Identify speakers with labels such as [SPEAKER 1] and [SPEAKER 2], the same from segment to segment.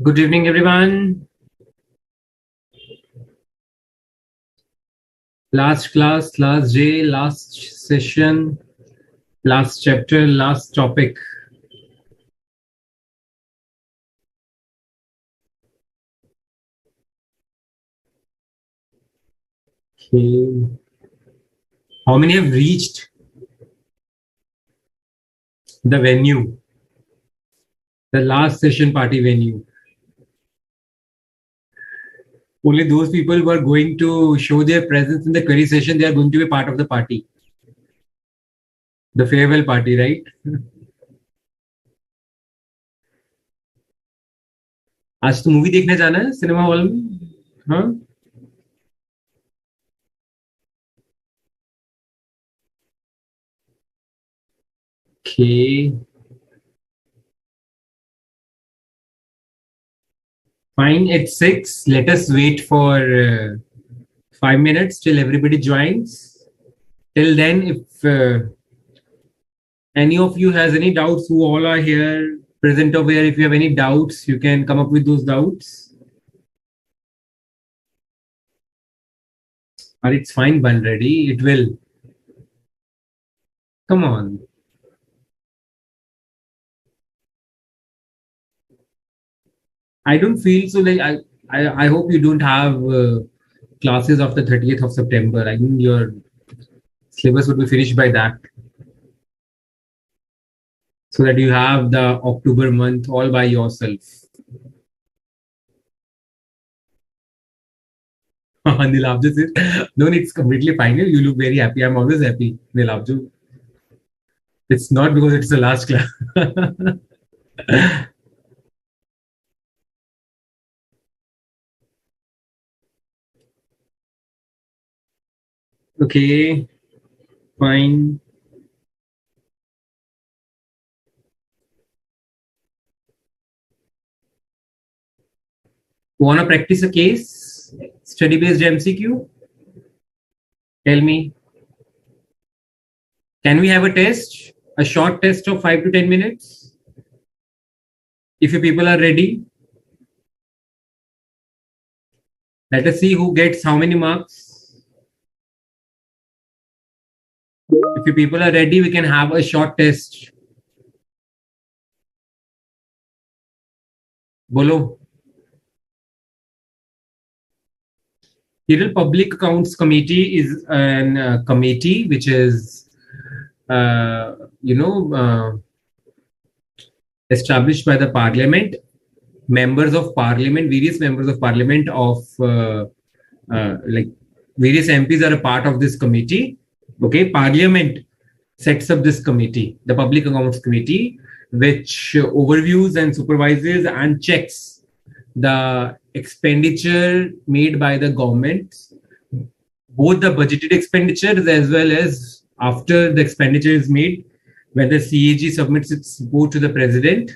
[SPEAKER 1] Good evening, everyone. Last class, last day, last session, last chapter, last topic. Okay. How many have reached the venue, the last session party venue? Only those people who are going to show their presence in the query session, they are going to be part of the party. The farewell party, right? आज तो movie देखने जाना है cinema hall में. हाँ. Okay. Fine. It's 6. Let us wait for 5 minutes till everybody joins. Till then, if any of you has any doubts, who all are here present over here, if you have any doubts, you can come up with those doubts. Or it's fine, Ban ready. It will. Come on. I don't feel so like I hope you don't have classes after 30th of September. I think your syllabus would be finished by that. So that you have the October month all by yourself. Nilabju says, no, it's completely fine. You look very happy. I'm always happy, Nilabju. It's not because it's the last class. Okay, fine. Want to practice a case? Study based MCQ? Tell me. Can we have a test? A short test of 5 to 10 minutes? If you people are ready, let us see who gets how many marks. If you people are ready, we can have a short test. Bolo. Federal Public Accounts Committee is a committee which is, uh, you know, established by the Parliament. Members of Parliament, various members of Parliament of like various MPs are a part of this committee. Okay, Parliament sets up this committee, the Public Accounts Committee, which overviews and supervises and checks the expenditure made by the government, both the budgeted expenditures as well as after the expenditure is made, when the CAG submits its report to the president.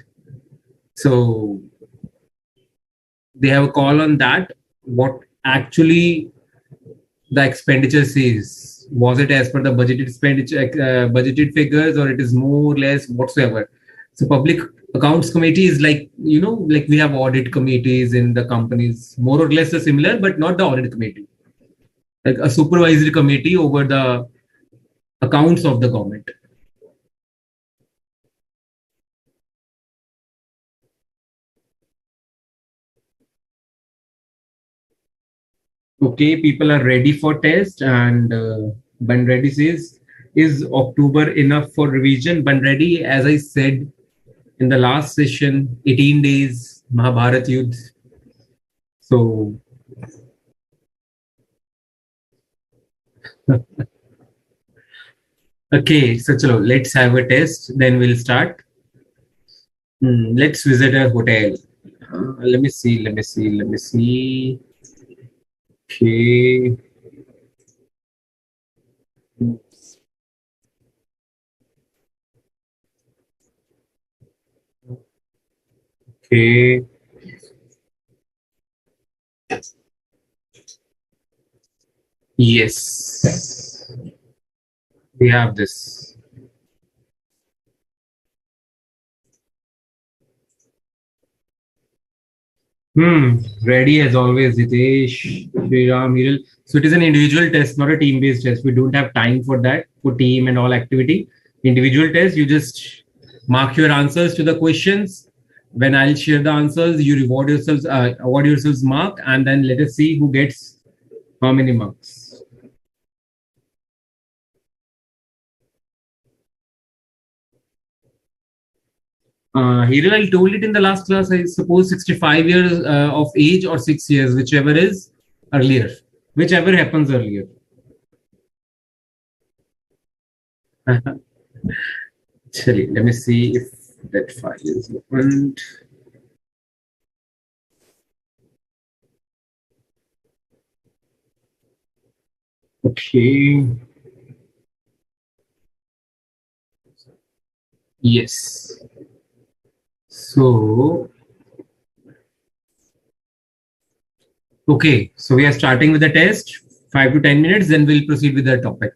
[SPEAKER 1] So they have a call on that. What actually the expenditure says, was it as per the budgeted expenditure, budgeted figures, or it is more or less whatsoever. So Public Accounts Committee is like, like we have audit committees in the companies, more or less similar, but not the audit committee, like a supervisory committee over the accounts of the government. Okay, people are ready for test, and Ban Reddy says, is October enough for revision? Ban Reddy, as I said in the last session, 18 days, Mahabharat Yudh. So, okay, so chalo, let's have a test, then we'll start. Let's visit a hotel. Let me see. Okay. Okay. Yes. We have this. Ready as always, Hitesh, Shriram, Hiral. So it is an individual test, not a team-based test. We don't have time for that, for team and all activity. Individual test, you just mark your answers to the questions. When I'll share the answers, you award yourselves mark, and then let us see who gets how many marks. Hiral, I told it in the last class, I suppose 65 years of age or 6 years, whichever is earlier, whichever happens earlier. Chali, let me see if that file is opened. Okay. Yes. So, okay. So we are starting with the test, 5 to 10 minutes, then we'll proceed with the topic.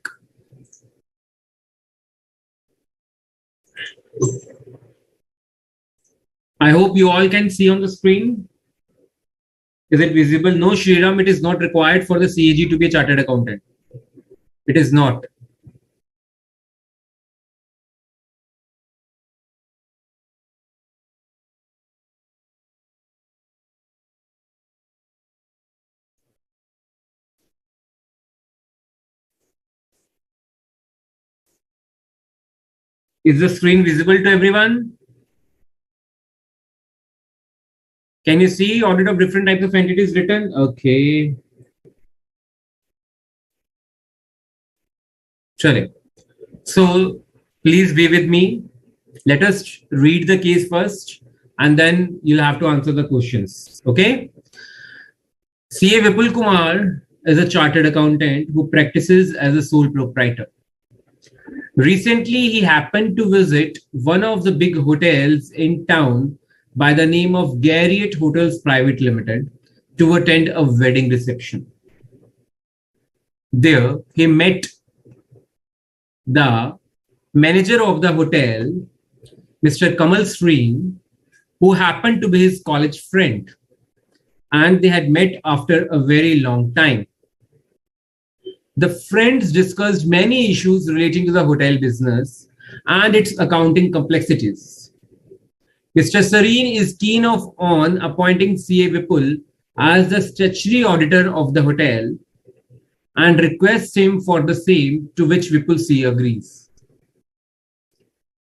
[SPEAKER 1] I hope you all can see on the screen. Is it visible? No, Shriram, it is not required for the CAG to be a chartered accountant. It is not. Is the screen visible to everyone? Can you see audit of different types of entities written? Okay. Chale. So please be with me. Let us read the case first, and then you'll have to answer the questions. Okay. CA Vipul Kumar is a chartered accountant who practices as a sole proprietor. Recently, he happened to visit one of the big hotels in town by the name of Garriott Hotels Private Limited to attend a wedding reception. There, he met the manager of the hotel, Mr. Kamal Sreen, who happened to be his college friend, and they had met after a very long time. The friends discussed many issues relating to the hotel business and its accounting complexities. Mr. Sareen is keen on appointing CA Vipul as the statutory auditor of the hotel and requests him for the same, to which Vipul C agrees.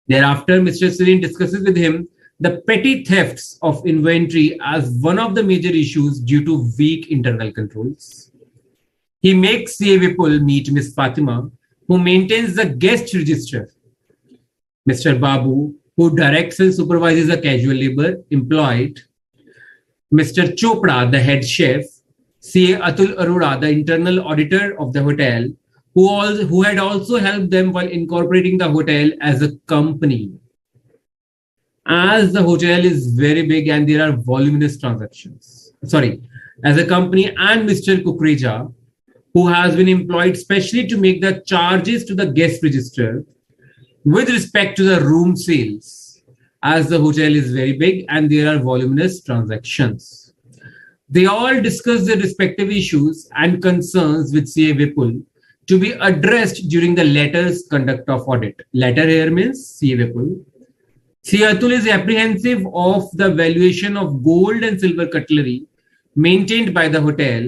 [SPEAKER 1] Thereafter, Mr. Sareen discusses with him the petty thefts of inventory as one of the major issues due to weak internal controls. He makes CA Vipul meet Miss Fatima, who maintains the guest register, Mr. Babu, who directs and supervises the casual labor employed, Mr. Chopra, the head chef, CA Atul Arora, the internal auditor of the hotel, who had also helped them while incorporating the hotel as a company. As the hotel is very big and there are voluminous transactions. Sorry, as a company, and Mr. Kukreja, who has been employed specially to make the charges to the guest register with respect to the room sales, as the hotel is very big and there are voluminous transactions. They all discuss their respective issues and concerns with CA Vipul to be addressed during the latter's conduct of audit. Latter here means CA Vipul. CA Atul is apprehensive of the valuation of gold and silver cutlery maintained by the hotel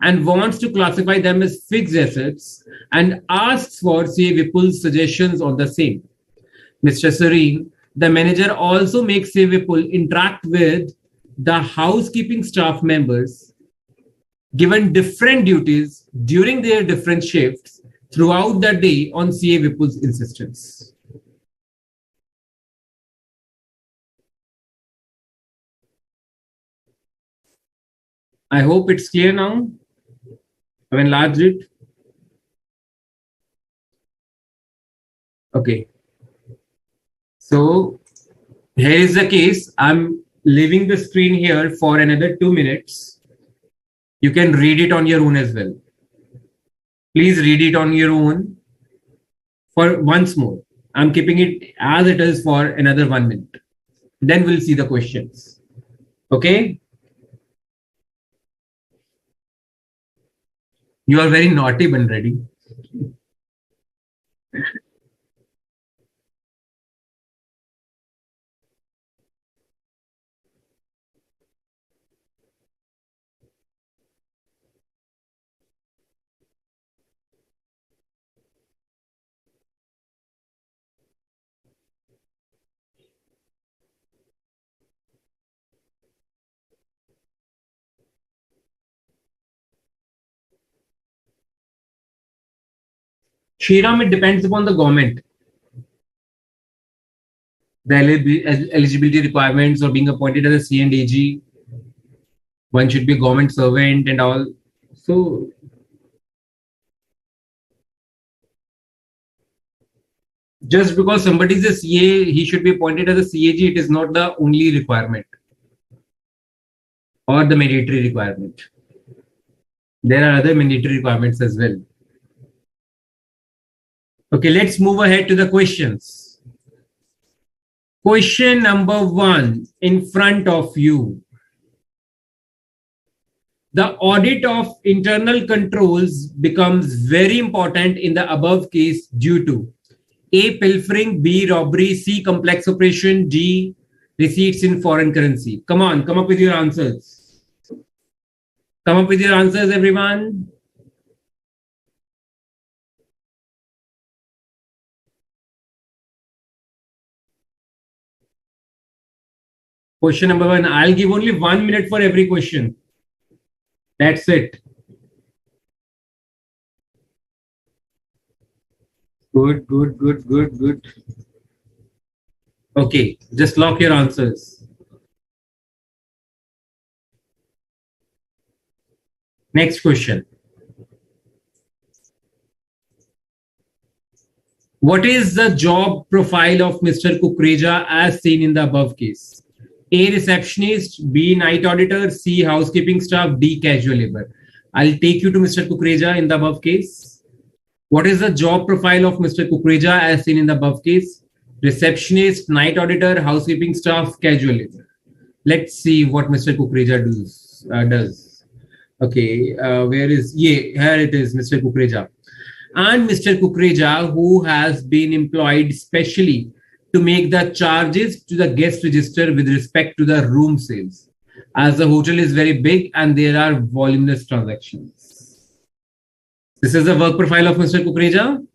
[SPEAKER 1] and wants to classify them as fixed assets and asks for CA Vipul's suggestions on the same. Mr. Sareen, the manager, also makes CA Vipul interact with the housekeeping staff members given different duties during their different shifts throughout the day on CA Vipul's insistence. I hope it's clear now. I've enlarged it. Okay. So here is the case. I'm leaving the screen here for another 2 minutes. You can read it on your own as well. Please read it on your own for once more. I'm keeping it as it is for another 1 minute. Then we'll see the questions. Okay. You are very naughty, Banreddy. Shriram, it depends upon the government. The eligibility requirements or being appointed as a C and AG. One should be a government servant and all. So just because somebody is a CA, he should be appointed as a CAG. It is not the only requirement or the mandatory requirement. There are other mandatory requirements as well. Okay, let's move ahead to the questions. Question number 1 in front of you. The audit of internal controls becomes very important in the above case due to A. Pilfering, B. Robbery, C. Complex operation, D. Receipts in foreign currency. Come on, come up with your answers. Come up with your answers, everyone. Question number 1. I'll give only 1 minute for every question. That's it. Good, good, good, good, good. Okay, just lock your answers. Next question. What is the job profile of Mr. Kukreja as seen in the above case? A. Receptionist, B. Night auditor, C. Housekeeping staff, D. Casual labor. I'll take you to Mr. Kukreja in the above case. What is the job profile of Mr. Kukreja as seen in the above case? Receptionist, night auditor, housekeeping staff, casual labor. Let's see what Mr. Kukreja does. Okay, where is, yeah, here it is, Mr. Kukreja. And Mr. Kukreja, who has been employed specially to make the charges to the guest register with respect to the room sales, as the hotel is very big and there are voluminous transactions. This is the work profile of Mr. Kukreja.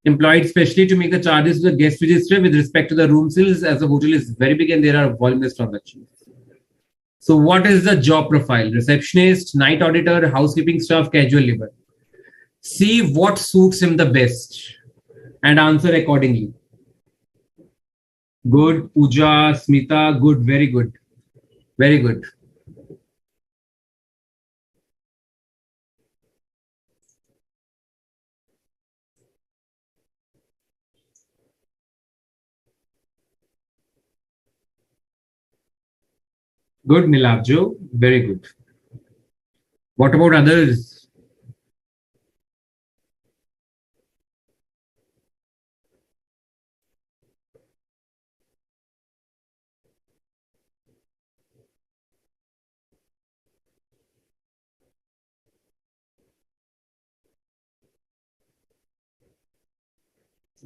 [SPEAKER 1] Employed specially to make the charges to the guest register with respect to the room sales, as the hotel is very big and there are voluminous transactions. So what is the job profile? Receptionist, night auditor, housekeeping staff, casual labor. See what suits him the best and answer accordingly. Good, Pooja, Smita, good, very good. Very good. Good, Nilabjo, very good. What about others?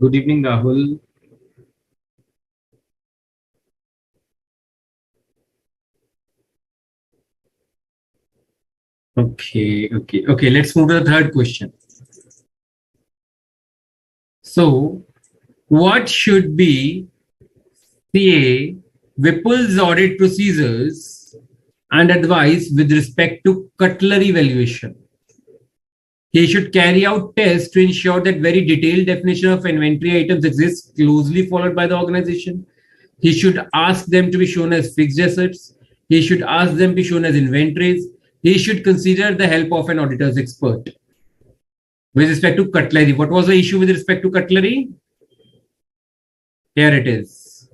[SPEAKER 1] Good evening, Rahul. Okay. Let's move to the third question. So, what should be CA Vipul's audit procedures and advice with respect to cutlery valuation? He should carry out tests to ensure that very detailed definition of inventory items exists, closely followed by the organization. He should ask them to be shown as fixed assets. He should ask them to be shown as inventories. He should consider the help of an auditor's expert. With respect to cutlery, what was the issue with respect to cutlery? Here it is.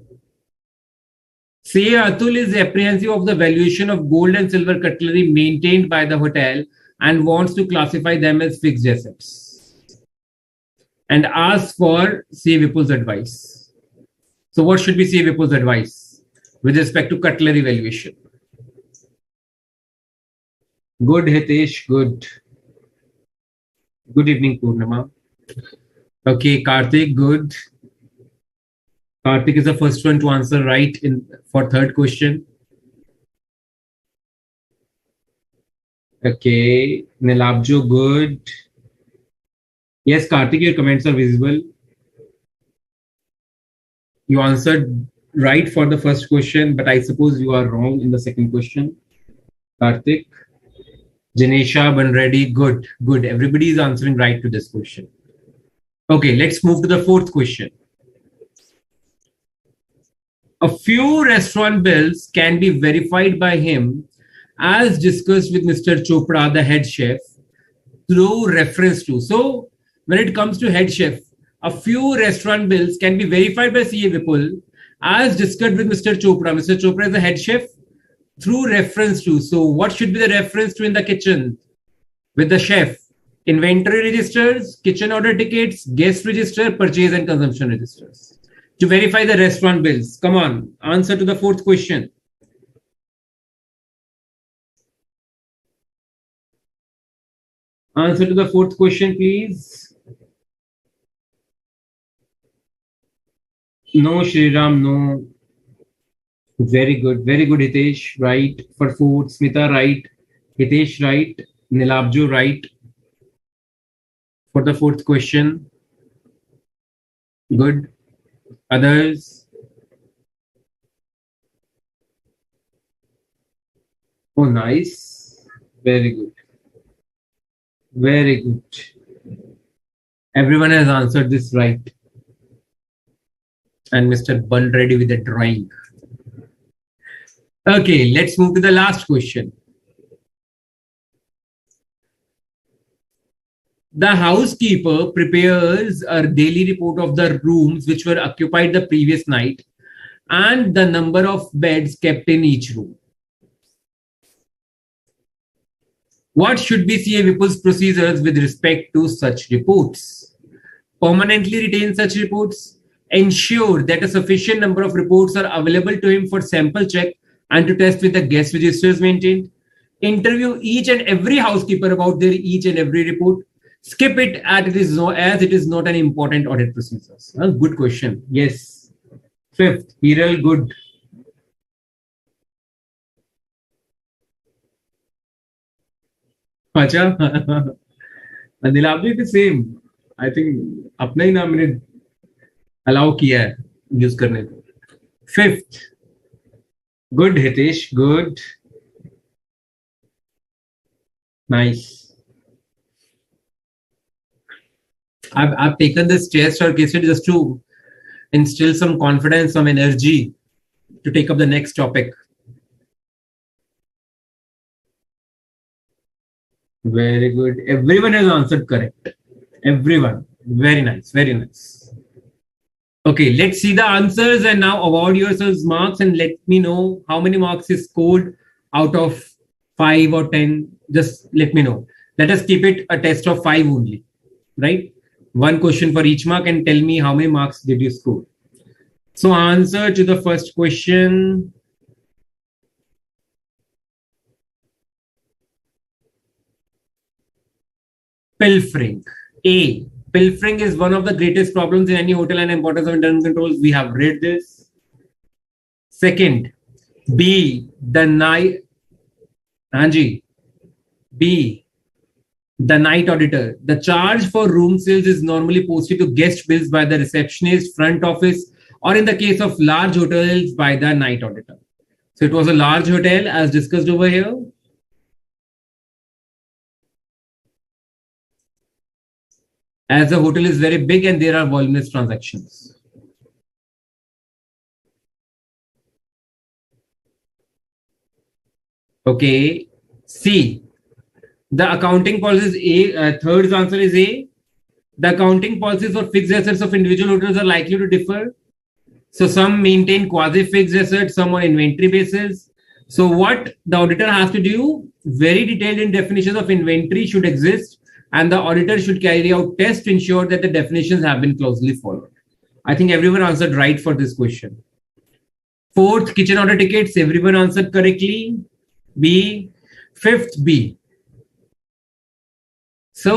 [SPEAKER 1] Say Atul is apprehensive of the valuation of gold and silver cutlery maintained by the hotel and wants to classify them as fixed assets and asks for C. Vipul's advice. So what should be C. Vipul's advice with respect to cutlery valuation? Good, Hitesh. Good. Good evening, Purnima. Okay, Karthik. Good. Karthik is the first one to answer right in for third question. Okay, Nilabjo. Good. Yes, Karthik, your comments are visible. You answered right for the first question, but I suppose you are wrong in the second question. Karthik. Janesha Banreddy, good, good. Everybody is answering right to this question. Okay, let's move to the fourth question. A few restaurant bills can be verified by him, as discussed with Mr. Chopra, the head chef, through reference to. So, when it comes to head chef, a few restaurant bills can be verified by CA Vipul, as discussed with Mr. Chopra. Mr. Chopra is the head chef through reference to. So, what should be the reference to in the kitchen with the chef? Inventory registers, kitchen order tickets, guest register, purchase and consumption registers. To verify the restaurant bills. Come on, answer to the fourth question. Answer to the fourth question, please. No, Shriram, no. Very good, Hitesh, right. For fourth, Smita, right. Hitesh, right. Nilabjo, right. For the fourth question. Good. Others? Oh, nice. Very good. Very good. Everyone has answered this right. And Mr. Bun ready with the drawing. Okay, let's move to the last question. The housekeeper prepares a daily report of the rooms which were occupied the previous night and the number of beds kept in each room. What should be CA Vipul's procedures with respect to such reports? Permanently retain such reports, ensure that a sufficient number of reports are available to him for sample check and to test with the guest registers maintained, interview each and every housekeeper about their each and every report, skip it as it is not an important audit procedure. Good question. Yes. Fifth, Hiral, good. अच्छा दिलाब भी same I think अपना ही नाम मैंने allow किया है use करने को fifth good Hitesh good nice I've taken this test or case study just to instill some confidence, some energy to take up the next topic. Very good. Everyone has answered correct. Everyone. Very nice. Very nice. Okay, let's see the answers and now award yourselves marks and let me know how many marks is scored out of 5 or 10. Just let me know. Let us keep it a test of 5 only, right? One question for each mark and tell me how many marks did you score. So answer to the first question. Pilfering. A. Pilfering is one of the greatest problems in any hotel and importance of internal controls. We have read this. Second, B. The night. Anji. B. The night auditor. The charge for room sales is normally posted to guest bills by the receptionist, front office, or in the case of large hotels, by the night auditor. So it was a large hotel as discussed over here. As the hotel is very big and there are voluminous transactions. Okay. C. The accounting policies A. Third answer is A. The accounting policies for fixed assets of individual hotels are likely to differ. So some maintain quasi-fixed assets, some on inventory basis. So what the auditor has to do, very detailed in definitions of inventory should exist and the auditor should carry out tests to ensure that the definitions have been closely followed. I think everyone answered right for this question. Fourth, kitchen order tickets, everyone answered correctly. B. Fifth, B. So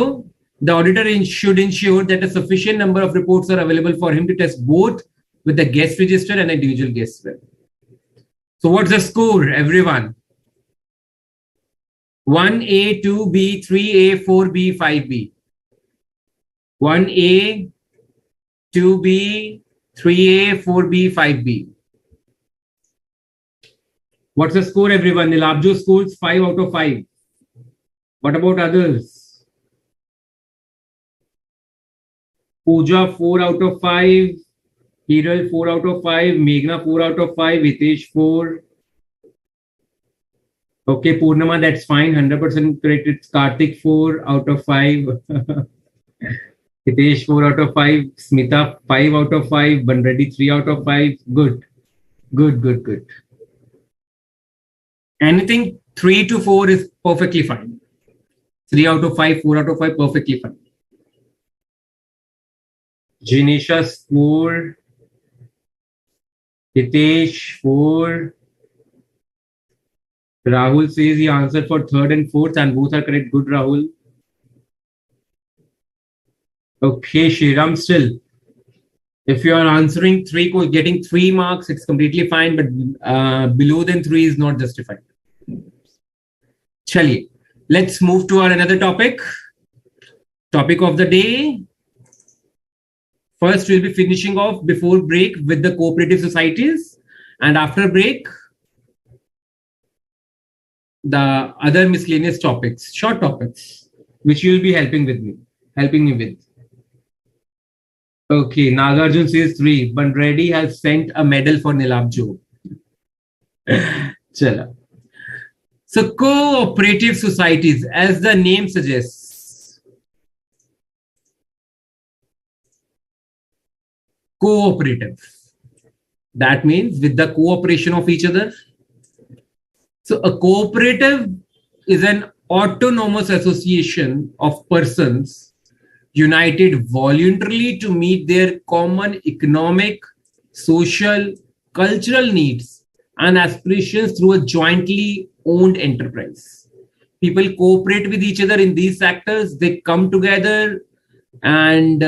[SPEAKER 1] the auditor should ensure that a sufficient number of reports are available for him to test both with the guest register and individual guest web. So what's the score, everyone? 1A, 2B, 3A, 4B, 5B. 1A, 2B, 3A, 4B, 5B. What's the score, everyone? Nilabjo scores 5 out of 5. What about others? Pooja 4 out of 5. Hiral 4 out of 5. Meghna 4 out of 5. Hitesh 4. Okay, Purnama, that's fine. 100% correct. It's Karthik 4 out of 5. Hitesh 4 out of 5. Smita 5 out of 5. Banreddy 3 out of 5. Good. Good. Anything 3 to 4 is perfectly fine. 3 out of 5, 4 out of 5, perfectly fine. Jinisha 4. Hitesh 4. Rahul says he answered for third and fourth, and both are correct. Good, Rahul. Okay, Shriram still. If you are answering 3, getting 3 marks, it's completely fine, but below than 3 is not justified. Chaliye, let's move to our another topic. Topic of the day. First, we'll be finishing off before break with the cooperative societies, and after break, the other miscellaneous topics, short topics, which you'll be helping me with. Okay, Nagarjun says 3. Banreddy has sent a medal for Nilabjo. Chala. So cooperative societies, as the name suggests, cooperative. That means with the cooperation of each other. So a cooperative is an autonomous association of persons united voluntarily to meet their common economic, social, cultural needs and aspirations through a jointly owned enterprise. People cooperate with each other in these sectors. They come together and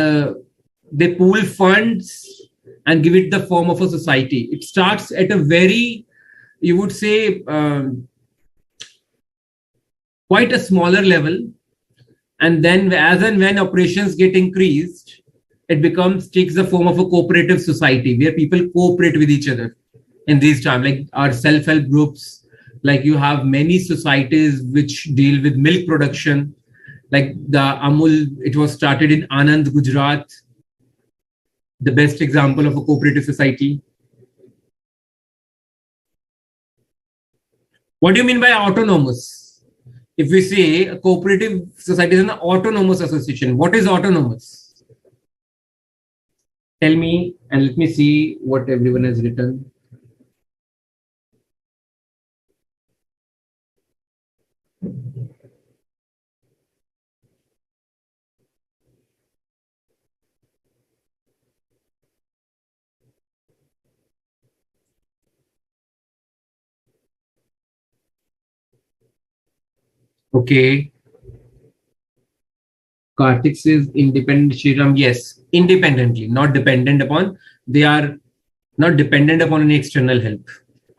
[SPEAKER 1] they pool funds and give it the form of a society. It starts at a very, you would say, quite a smaller level. And then as and when operations get increased, it takes the form of a cooperative society where people cooperate with each other in these times, like our self-help groups. Like you have many societies which deal with milk production, like the Amul, it was started in Anand, Gujarat, the best example of a cooperative society. What do you mean by autonomous? If we say a cooperative society is an autonomous association, what is autonomous? Tell me, and let me see what everyone has written. Okay. Karthik says independent. Shriram, yes, independently, not dependent upon. They are not dependent upon any external help.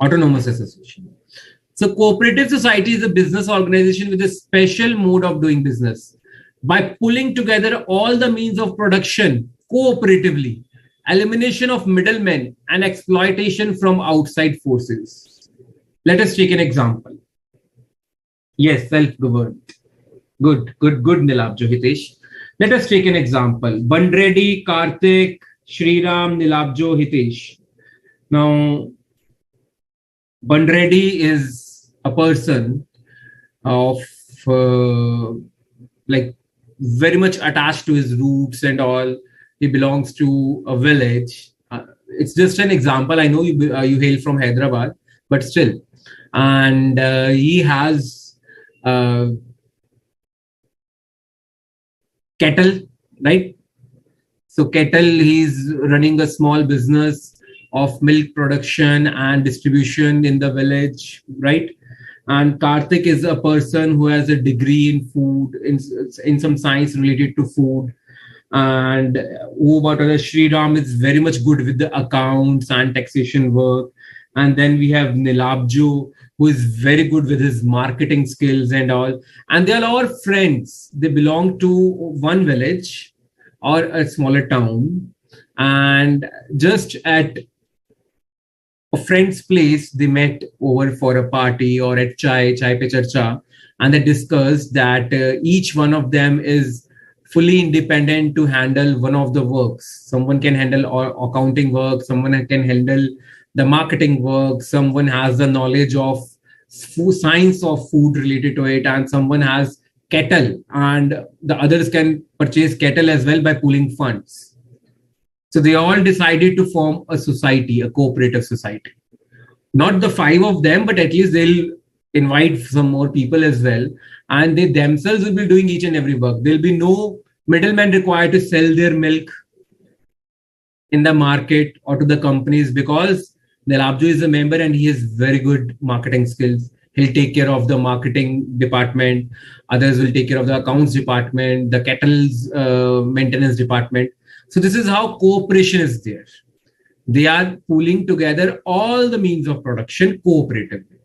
[SPEAKER 1] Autonomous association. So cooperative society is a business organization with a special mode of doing business. By pulling together all the means of production cooperatively, elimination of middlemen and exploitation from outside forces. Let us take an example. Yes, self-governed. Good, Nilabjo, Hitesh. Let us take an example. Banreddy, Karthik, Shriram, Nilabjo, Hitesh. Now, Banreddy is a person of like very much attached to his roots and all. He belongs to a village. It's just an example. I know you hail from Hyderabad, but still. And he has kettle, right? So kettle, he's running a small business of milk production and distribution in the village, right? And Karthik is a person who has a degree in food, in some science related to food. And who about other Sriram is very much good with the accounts and taxation work. And then we have Nilabju, who is very good with his marketing skills and all. And they are all friends. They belong to one village or a smaller town. And just at a friend's place, they met over for a party or at chai pe charcha, and they discussed that each one of them is fully independent to handle one of the works. Someone can handle accounting work, someone can handle the marketing work, someone has the knowledge of science of food related to it, and someone has cattle, and the others can purchase cattle as well by pooling funds. So they all decided to form a society, a cooperative society. Not the five of them, but at least they'll invite some more people as well. And they themselves will be doing each and every work. There'll be no middleman required to sell their milk in the market or to the companies, because Nilabju is a member and he has very good marketing skills. He'll take care of the marketing department. Others will take care of the accounts department, the kettle's maintenance department. So this is how cooperation is there. They are pooling together all the means of production cooperatively.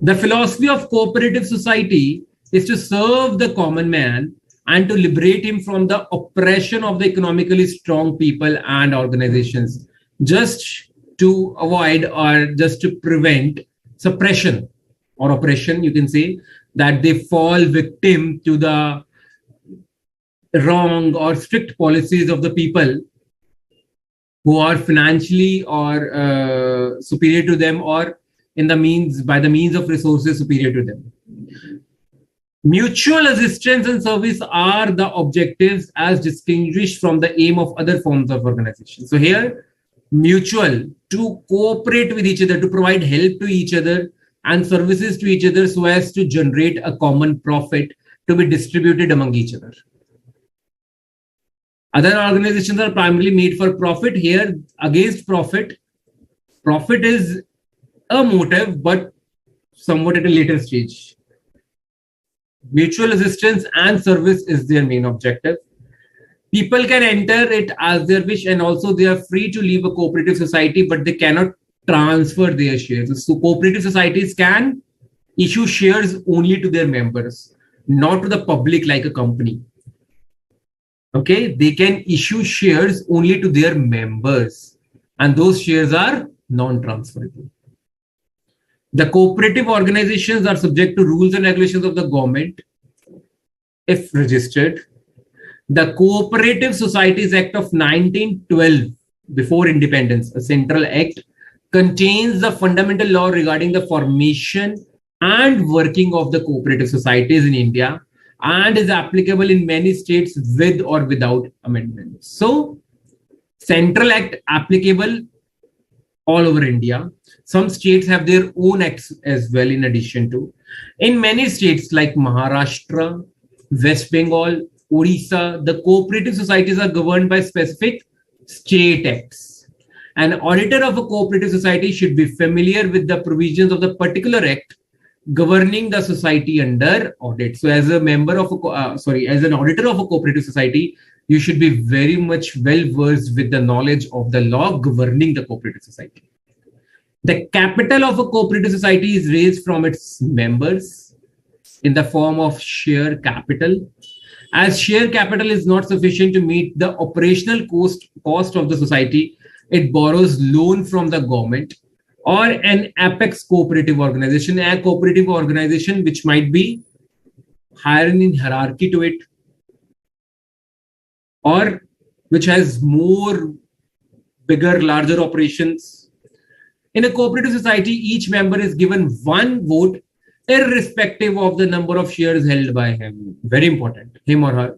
[SPEAKER 1] The philosophy of cooperative society is to serve the common man and to liberate him from the oppression of the economically strong people and organizations, just to avoid or just to prevent suppression or oppression, you can say, that they fall victim to the wrong or strict policies of the people who are financially or superior to them, or in the means, by the means of resources superior to them. Mutual assistance and service are the objectives as distinguished from the aim of other forms of organization. So here, mutual, to cooperate with each other, to provide help to each other and services to each other so as to generate a common profit to be distributed among each other. Other organizations are primarily made for profit. Here, against profit, profit is a motive, but somewhat at a later stage. Mutual assistance and service is their main objective. People can enter it as their wish, and also they are free to leave a cooperative society, but they cannot transfer their shares. So cooperative societies can issue shares only to their members, not to the public like a company. Okay, they can issue shares only to their members, and those shares are non-transferable. The cooperative organizations are subject to rules and regulations of the government if registered. The Cooperative Societies Act of 1912, before independence, a central act, contains the fundamental law regarding the formation and working of the cooperative societies in India, and is applicable in many states with or without amendments. So, Central Act applicable all over India. Some states have their own acts as well in addition to. In many states like Maharashtra, West Bengal, Odisha, the cooperative societies are governed by specific state acts. An auditor of a cooperative society should be familiar with the provisions of the particular act governing the society under audit. So as a member of as an auditor of a cooperative society, you should be very much well versed with the knowledge of the law governing the cooperative society. The capital of a cooperative society is raised from its members in the form of share capital. As share capital is not sufficient to meet the operational cost of the society, it borrows loan from the government or an apex cooperative organization, a cooperative organization which might be higher in hierarchy to it, or which has more bigger, larger operations. In a cooperative society, each member is given one vote irrespective of the number of shares held by him. Very important, him or her.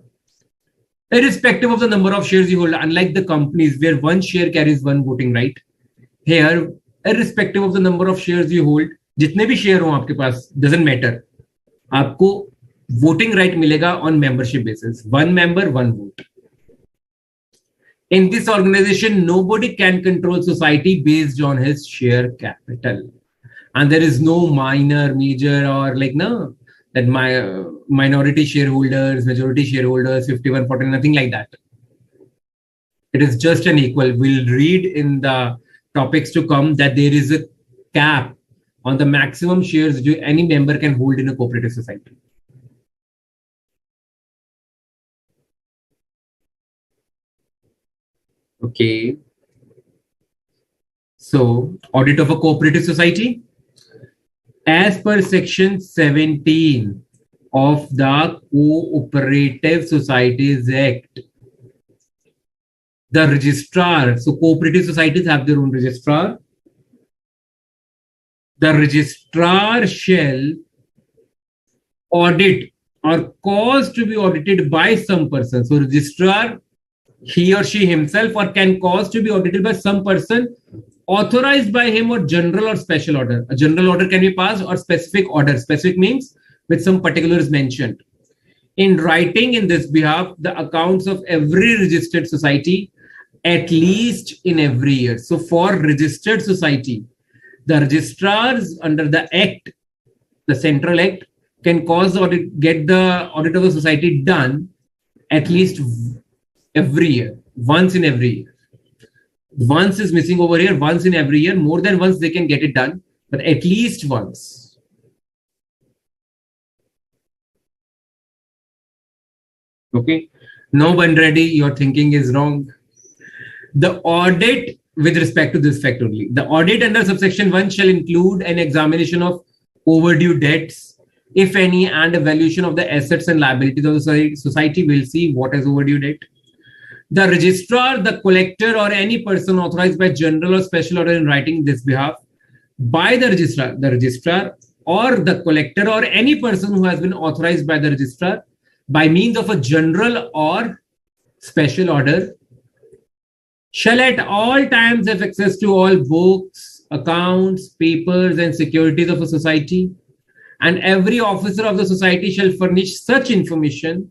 [SPEAKER 1] Irrespective of the number of shares you hold, unlike the companies where one share carries one voting right, here, irrespective of the number of shares you hold, जितने भी share हो आपके पास, doesn't matter. आपको voting right मिलेगा on membership basis. One member, one vote. In this organization, nobody can control society based on his share capital. And there is no minor, major, or like, no, that my minority shareholders, majority shareholders, 51-49, nothing like that. It is just an equal. We'll read in the topics to come that there is a cap on the maximum shares any member can hold in a cooperative society. Okay. So, audit of a cooperative society. As per section 17 of the Cooperative Societies Act, the registrar, so cooperative societies have their own registrar. The registrar shall audit or cause to be audited by some person. So registrar, he or she himself, or can cause to be audited by some person authorized by him, or general or special order. A general order can be passed, or specific order. Specific means with some particulars mentioned. In writing in this behalf, the accounts of every registered society at least in every year. So for registered society, the registrars under the act, the central act, can cause the audit, get the audit of the society done at least every year, once in every year. Once is missing over here, once in every year. More than once they can get it done, but at least once. Okay. No one ready, your thinking is wrong. The audit with respect to this fact only. The audit under subsection 1 shall include an examination of overdue debts, if any, and a valuation of the assets and liabilities of the society. Will see what is overdue debt. The registrar, the collector, or any person authorized by general or special order in writing this behalf by the registrar or the collector, or any person who has been authorized by the registrar by means of a general or special order, shall at all times have access to all books, accounts, papers, and securities of a society, and every officer of the society shall furnish such information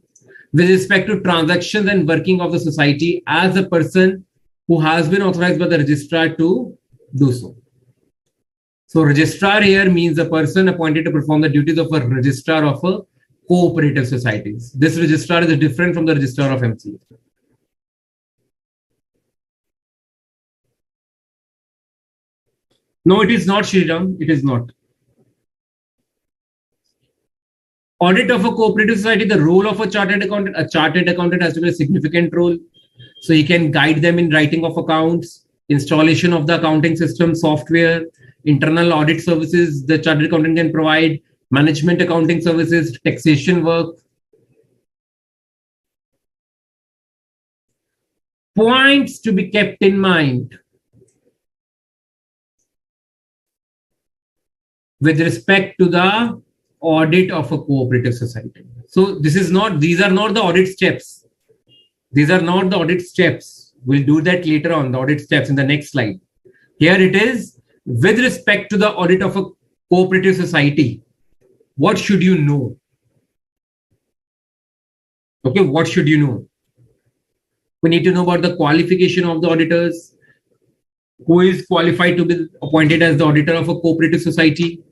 [SPEAKER 1] with respect to transactions and working of the society as a person who has been authorized by the registrar to do so. So registrar here means a person appointed to perform the duties of a registrar of a cooperative societies. This registrar is different from the registrar of MCA. No, it is not, Shriram. It is not. Audit of a cooperative society, the role of a chartered accountant. A chartered accountant has to be a significant role. So he can guide them in writing of accounts, installation of the accounting system, software, internal audit services the chartered accountant can provide, management accounting services, taxation work. Points to be kept in mind with respect to the audit of a cooperative society. So this is not, these are not the audit steps. These are not the audit steps. We'll do that later on, the audit steps in the next slide. Here it is, with respect to the audit of a cooperative society, what should you know? Okay, what should you know? We need to know about the qualification of the auditors, who is qualified to be appointed as the auditor of a cooperative society,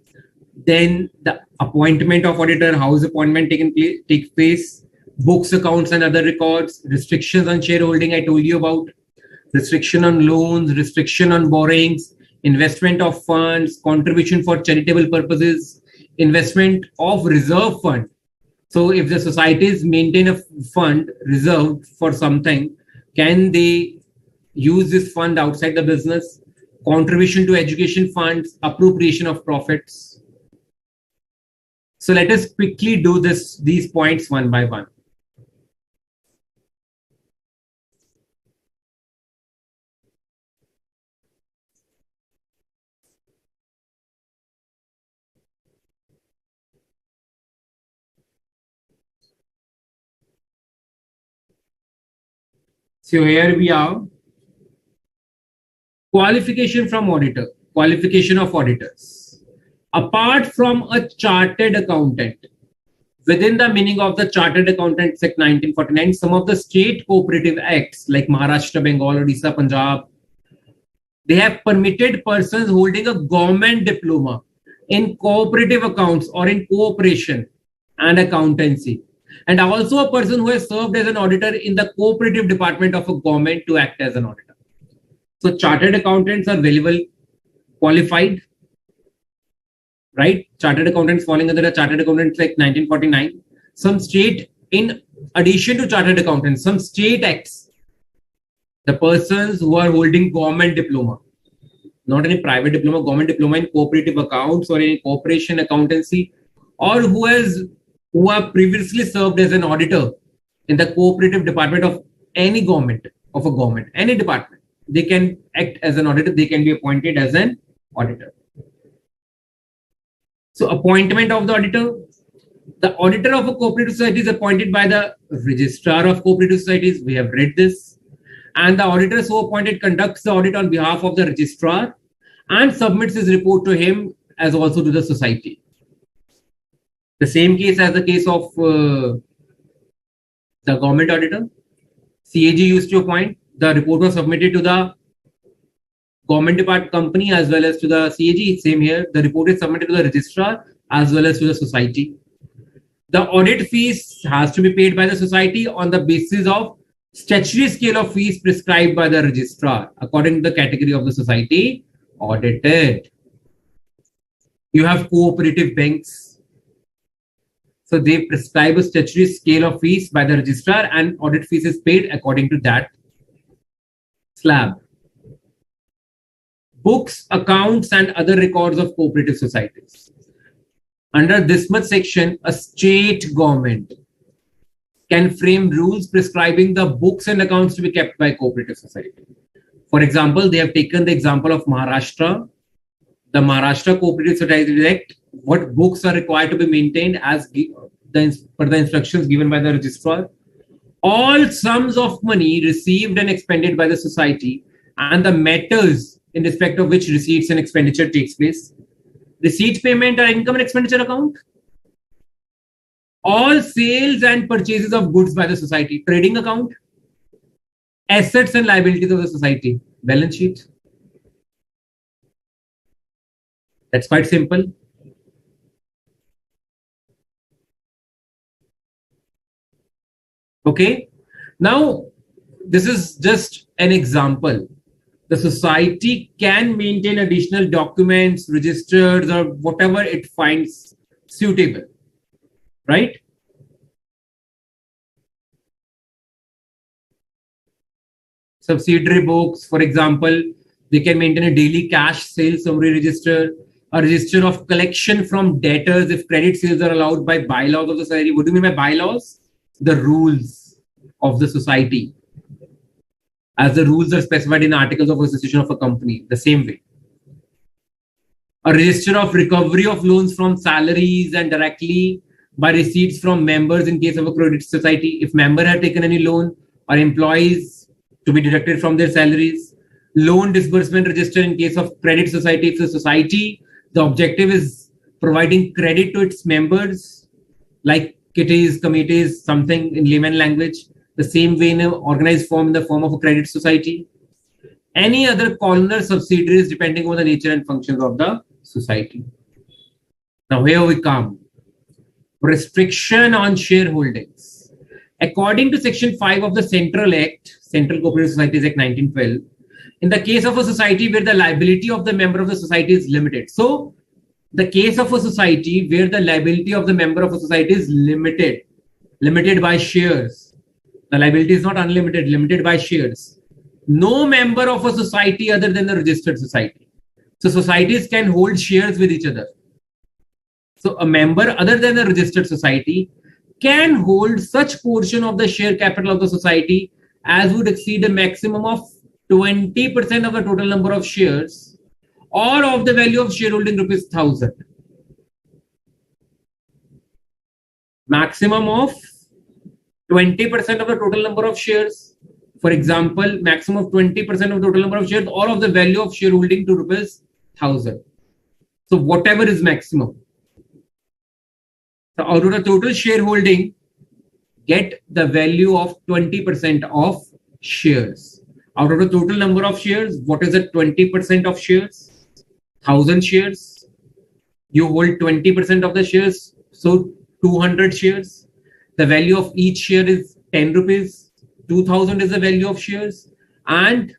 [SPEAKER 1] then the appointment of auditor, how is appointment take place, books, accounts, and other records, restrictions on shareholding I told you about, restriction on loans, restriction on borrowings, investment of funds, contribution for charitable purposes, investment of reserve fund. So if the societies maintain a fund reserved for something, can they use this fund outside the business? Contribution to education funds, appropriation of profits. So let us quickly do these points one by one. So here we are. Qualification from auditor, qualification of auditors. Apart from a chartered accountant, within the meaning of the Chartered Accountants Act 1949, some of the state cooperative acts like Maharashtra, Bengal, Odisha, Punjab, they have permitted persons holding a government diploma in cooperative accounts or in cooperation and accountancy, and also a person who has served as an auditor in the cooperative department of a government to act as an auditor. So chartered accountants are very well qualified, right? Chartered accountants falling under the Chartered Accountants Act 1949. Some state, in addition to chartered accountants, some state acts, the persons who are holding government diploma, not any private diploma, government diploma in cooperative accounts or in corporation accountancy, or who have previously served as an auditor in the cooperative department of any government, any department, they can act as an auditor, they can be appointed as an auditor. So appointment of the auditor. The auditor of a cooperative society is appointed by the registrar of cooperative societies. We have read this. And the auditor so appointed conducts the audit on behalf of the registrar and submits his report to him as also to the society. The same case as the case of the government auditor. CAG used to appoint. The report was submitted to the government department company as well as to the CAG. Same here. The report is submitted to the registrar as well as to the society. The audit fees has to be paid by the society on the basis of statutory scale of fees prescribed by the registrar according to the category of the society audited. You have cooperative banks. So they prescribe a statutory scale of fees by the registrar and audit fees is paid according to that slab. Books, accounts, and other records of cooperative societies. Under this much section, a state government can frame rules prescribing the books and accounts to be kept by cooperative society. For example, they have taken the example of Maharashtra. The Maharashtra Cooperative Societies Act, what books are required to be maintained as per the instructions given by the registrar. All sums of money received and expended by the society and the matters in respect of which receipts and expenditure takes place. Receipt payment or income and expenditure account. All sales and purchases of goods by the society. Trading account. Assets and liabilities of the society. Balance sheet. That's quite simple. Okay. Now, this is just an example. The society can maintain additional documents, registers, or whatever it finds suitable, right? Subsidiary books, for example, they can maintain a daily cash sales summary register, a register of collection from debtors if credit sales are allowed by bylaws of the society. What do you mean by bylaws? The rules of the society. As the rules are specified in articles of association of a company, the same way. A register of recovery of loans from salaries and directly by receipts from members in case of a credit society. If member have taken any loan or employees to be deducted from their salaries. Loan disbursement register in case of credit society. If the society, the objective is providing credit to its members, like kitties, committees, something in layman language. The same way in an organized form in the form of a credit society. Any other columnar subsidiaries depending on the nature and functions of the society. Now here we come. Restriction on shareholdings. According to section 5 of the Central Act, Central Cooperative Societies Act 1912, in the case of a society where the liability of the member of the society is limited. So the case of a society where the liability of the member of a society is limited by shares. The liability is not unlimited, limited by shares. No member of a society other than the registered society. So societies can hold shares with each other. So a member other than a registered society can hold such portion of the share capital of the society as would exceed a maximum of 20% of the total number of shares or of the value of shareholding rupees 1,000. Maximum of 20% of the total number of shares. For example, maximum of 20% of total number of shares or of the value of shareholding to rupees 1,000. So whatever is maximum. So out of the total shareholding, get the value of 20% of shares. Out of the total number of shares, what is the 20% of shares? 1000 shares. You hold 20% of the shares, so 200 shares. The value of each share is 10 rupees. 2000 is the value of shares, and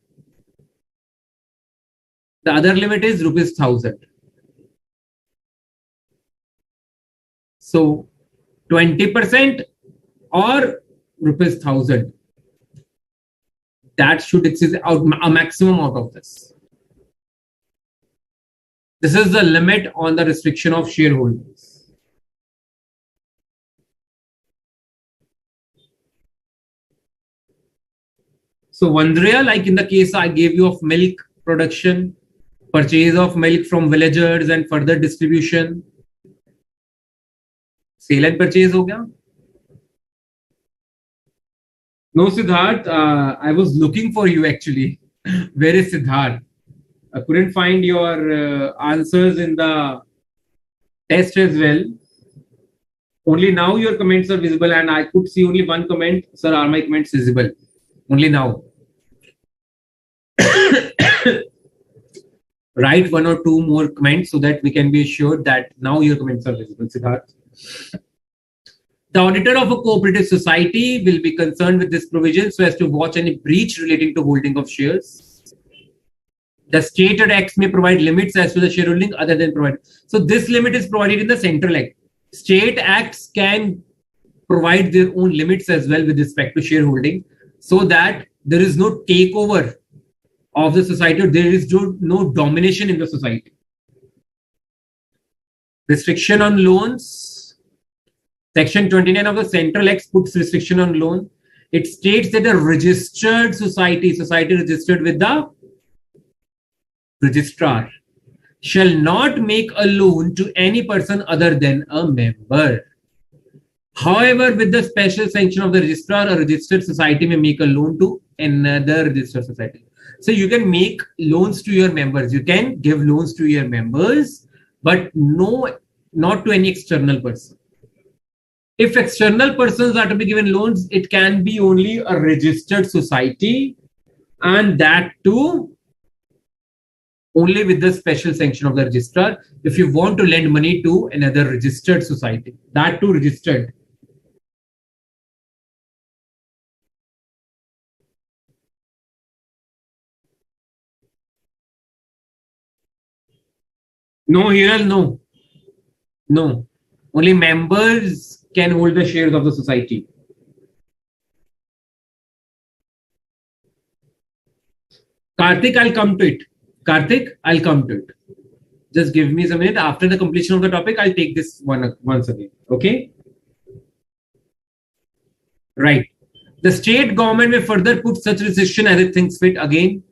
[SPEAKER 1] the other limit is rupees 1000. So 20% or rupees 1000. That should exceed a maximum out of this. This is the limit on the restriction of shareholders. So Vandriya, like in the case I gave you of milk production, purchase of milk from villagers and further distribution, sale and purchase ho gaya? No, Siddharth, I was looking for you actually. Where is Siddharth? I couldn't find your answers in the test as well. Only now your comments are visible, and I could see only one comment. Sir, are my comments visible? Only now. Write one or two more comments so that we can be assured that now your comments are visible, Siddharth. The auditor of a cooperative society will be concerned with this provision so as to watch any breach relating to holding of shares. The stated acts may provide limits as to the shareholding other than provided. So this limit is provided in the central act. State acts can provide their own limits as well with respect to shareholding, so that there is no takeover of the society, or there is no domination in the society. Restriction on loans. Section 29 of the Central Act puts restriction on loan. It states that a registered society registered with the registrar, shall not make a loan to any person other than a member. However, with the special sanction of the registrar, a registered society may make a loan to another registered society. So you can make loans to your members. You can give loans to your members, but not to any external person. If external persons are to be given loans, it can be only a registered society, and that too only with the special sanction of the registrar. If you want to lend money to another registered society, that too registered. No, Hiral, no. No. Only members can hold the shares of the society. Karthik, I'll come to it. Just give me some minute. After the completion of the topic, I'll take this one once again. Okay? Right. The state government may further put such restriction as it thinks fit. Again,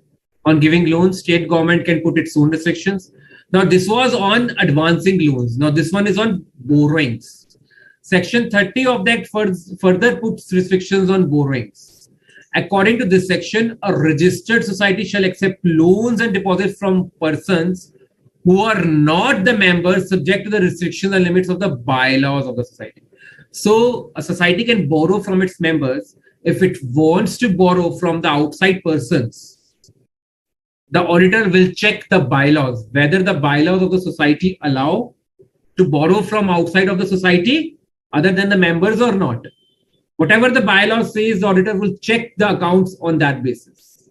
[SPEAKER 1] on giving loans, state government can put its own restrictions. Now, this was on advancing loans. Now, this one is on borrowings. Section 30 of that further puts restrictions on borrowings. According to this section, a registered society shall accept loans and deposits from persons who are not the members, subject to the restrictions and limits of the bylaws of the society. So a society can borrow from its members. If it wants to borrow from the outside persons, the auditor will check the bylaws, whether the bylaws of the society allow to borrow from outside of the society other than the members or not. Whatever the bylaws says, the auditor will check the accounts on that basis.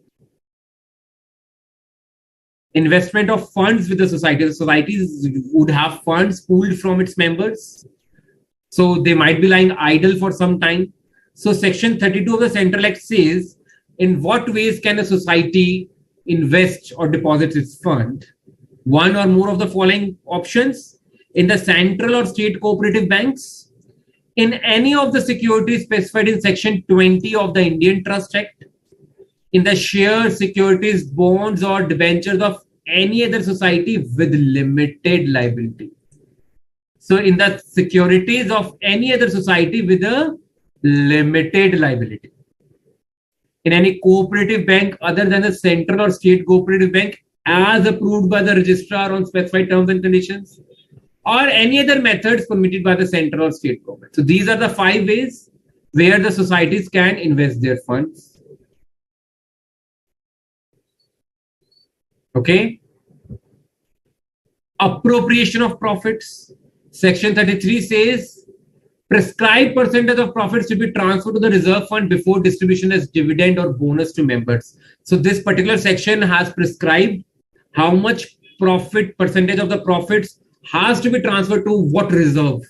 [SPEAKER 1] Investment of funds with the society. The societies would have funds pooled from its members, so they might be lying idle for some time. So section 32 of the Central Act says, in what ways can a society invest or deposit its fund? One or more of the following options: in the central or state cooperative banks, in any of the securities specified in section 20 of the Indian Trust Act, in the shares, securities, bonds or debentures of any other society with limited liability. So in the securities of any other society with a limited liability. In any cooperative bank other than the central or state cooperative bank as approved by the registrar on specified terms and conditions, or any other methods permitted by the central or state government. So these are the 5 ways where the societies can invest their funds. Okay. Appropriation of profits. Section 33 says prescribed percentage of profits should be transferred to the reserve fund before distribution as dividend or bonus to members. So this particular section has prescribed how much percentage of the profits has to be transferred to what reserve.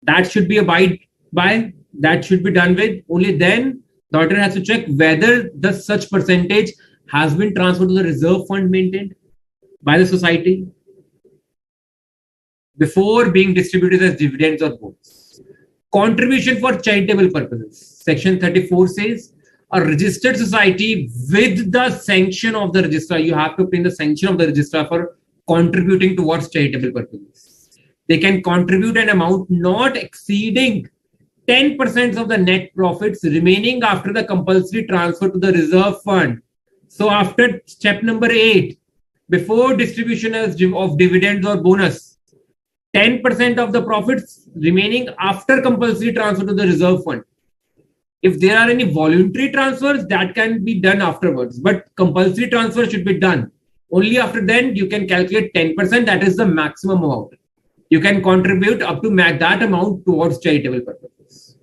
[SPEAKER 1] That should be abided by, that should be done with. Only then the auditor has to check whether the such percentage has been transferred to the reserve fund maintained by the society before being distributed as dividends or bonus. Contribution for charitable purposes. Section 34 says a registered society with the sanction of the registrar, you have to obtain the sanction of the registrar for contributing towards charitable purposes. They can contribute an amount not exceeding 10% of the net profits remaining after the compulsory transfer to the reserve fund. So after step number 8, before distribution of dividends or bonus, 10% of the profits remaining after compulsory transfer to the reserve fund. If there are any voluntary transfers, that can be done afterwards, but compulsory transfer should be done. Only after then you can calculate 10%, that is the maximum amount. You can contribute up to that amount towards charitable purposes.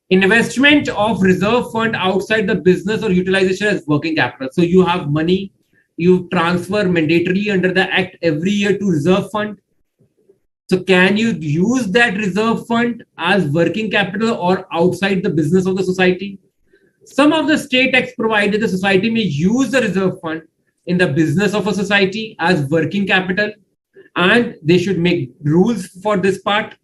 [SPEAKER 1] Investment of reserve fund outside the business or utilization as working capital. So you have money, you transfer mandatorily under the act every year to reserve fund. So can you use that reserve fund as working capital or outside the business of the society? Some of the state acts provide that the society may use the reserve fund in the business of a society as working capital, and they should make rules for this part.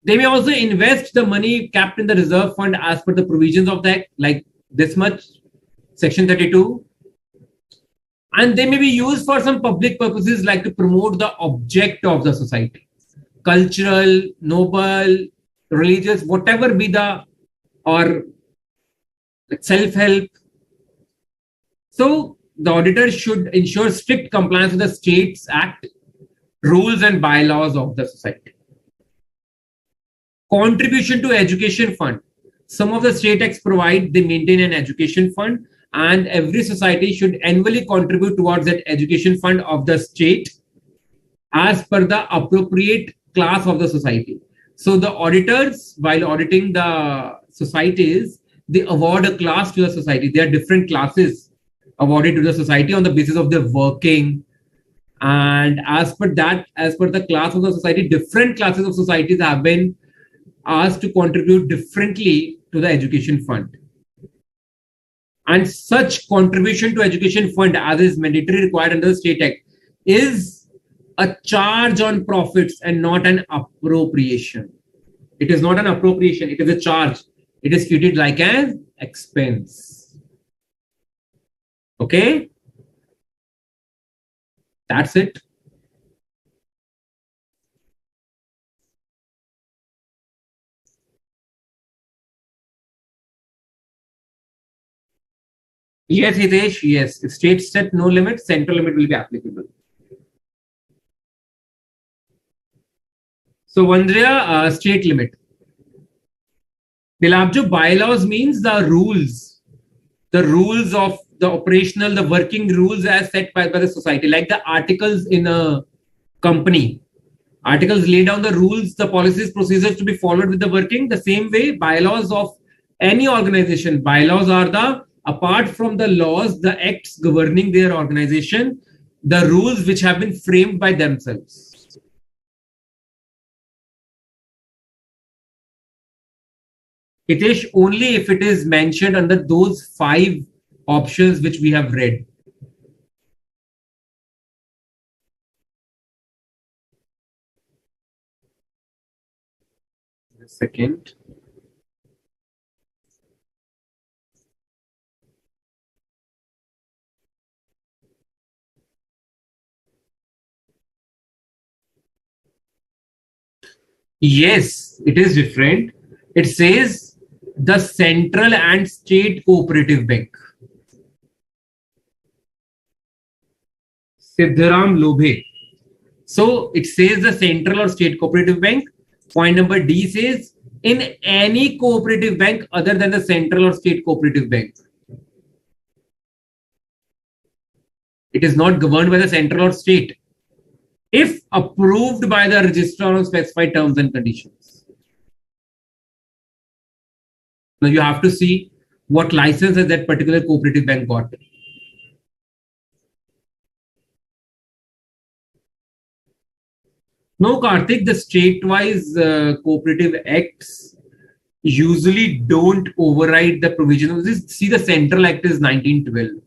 [SPEAKER 1] They may also invest the money kept in the reserve fund as per the provisions of the act, like this much, section 32. And they may be used for some public purposes like to promote the object of the society. Cultural, noble, religious, whatever be the, or self-help. So the auditor should ensure strict compliance with the States Act, rules and bylaws of the society. Contribution to education fund. Some of the state acts provide they maintain an education fund, and every society should annually contribute towards that education fund of the state as per the appropriate class of the society. So the auditors, while auditing the societies, they award a class to the society. There are different classes awarded to the society on the basis of their working. And as per the class of the society, different classes of societies have been asked to contribute differently to the education fund. And such contribution to education fund as is mandatory required under the State Act is a charge on profits and not an appropriation. It is not an appropriation, it is a charge. It is treated like an expense. Okay? That's it. Yes, Hitesh, yes. If state set no limit, central limit will be applicable. So, Vandriya, state limit. Bilabjo, bylaws means the rules of the operational, the working rules as set by the society, like the articles in a company. Articles lay down the rules, the policies, procedures to be followed with the working. The same way, bylaws of any organization, bylaws are the, apart from the laws, the acts governing their organization, the rules which have been framed by themselves. It is only if it is mentioned under those 5 options which we have read. A second. Yes, it is different. It says the central and state cooperative bank. Siddharam Lobhe. So it says the central or state cooperative bank. Point number D says in any cooperative bank other than the central or state cooperative bank. It is not governed by the central or state if approved by the registrar on specified terms and conditions. Now you have to see what license has that particular cooperative bank got. No, Karthik, the state-wise cooperative acts usually don't override the provision of this. See, the Central Act is 1912,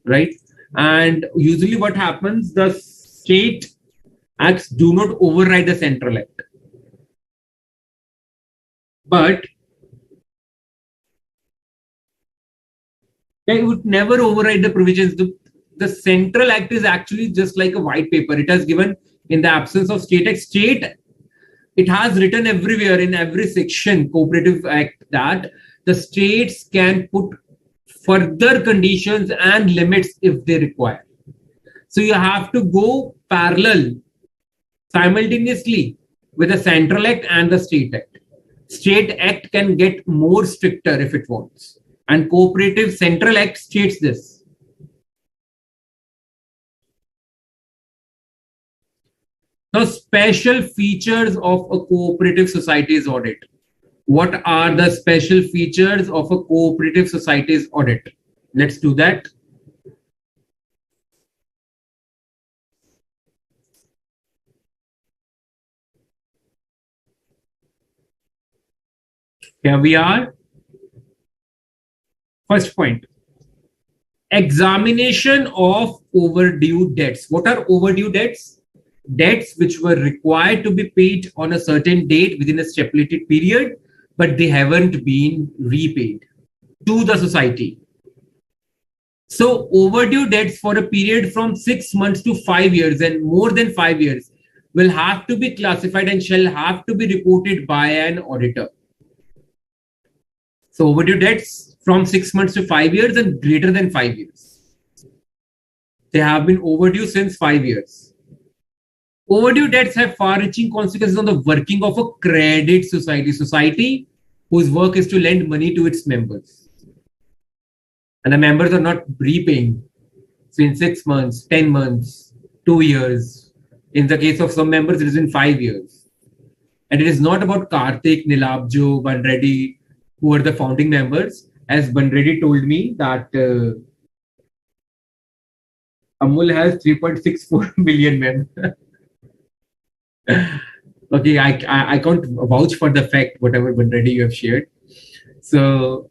[SPEAKER 1] right? And usually what happens, the state acts do not override the Central Act. But they would never override the provisions. The Central Act is actually just like a white paper. It has given, in the absence of state act, it has written everywhere in every section, Cooperative Act, that the states can put further conditions and limits if they require. So you have to go parallel, simultaneously, with the Central Act and the State Act. State Act can get more stricter if it wants. And Cooperative Central Act states this. Now, special features of a cooperative society's audit. What are the special features of a cooperative society's audit? Let's do that. Here we are. First point. Examination of overdue debts. What are overdue debts? Debts which were required to be paid on a certain date within a stipulated period, but they haven't been repaid to the society. So overdue debts for a period from 6 months to 5 years and more than 5 years will have to be classified and shall have to be reported by an auditor. So overdue debts from 6 months to 5 years and greater than 5 years. They have been overdue since 5 years. Overdue debts have far-reaching consequences on the working of a credit society whose work is to lend money to its members. And the members are not repaying. So in 6 months, 10 months, 2 years. In the case of some members, it is in 5 years. And it is not about Karthik, Nilabjo, Banreddy, who are the founding members. As Banreddy told me that Amul has 3.64 million members. Okay, I can't vouch for the fact, whatever Banreddy you have shared. So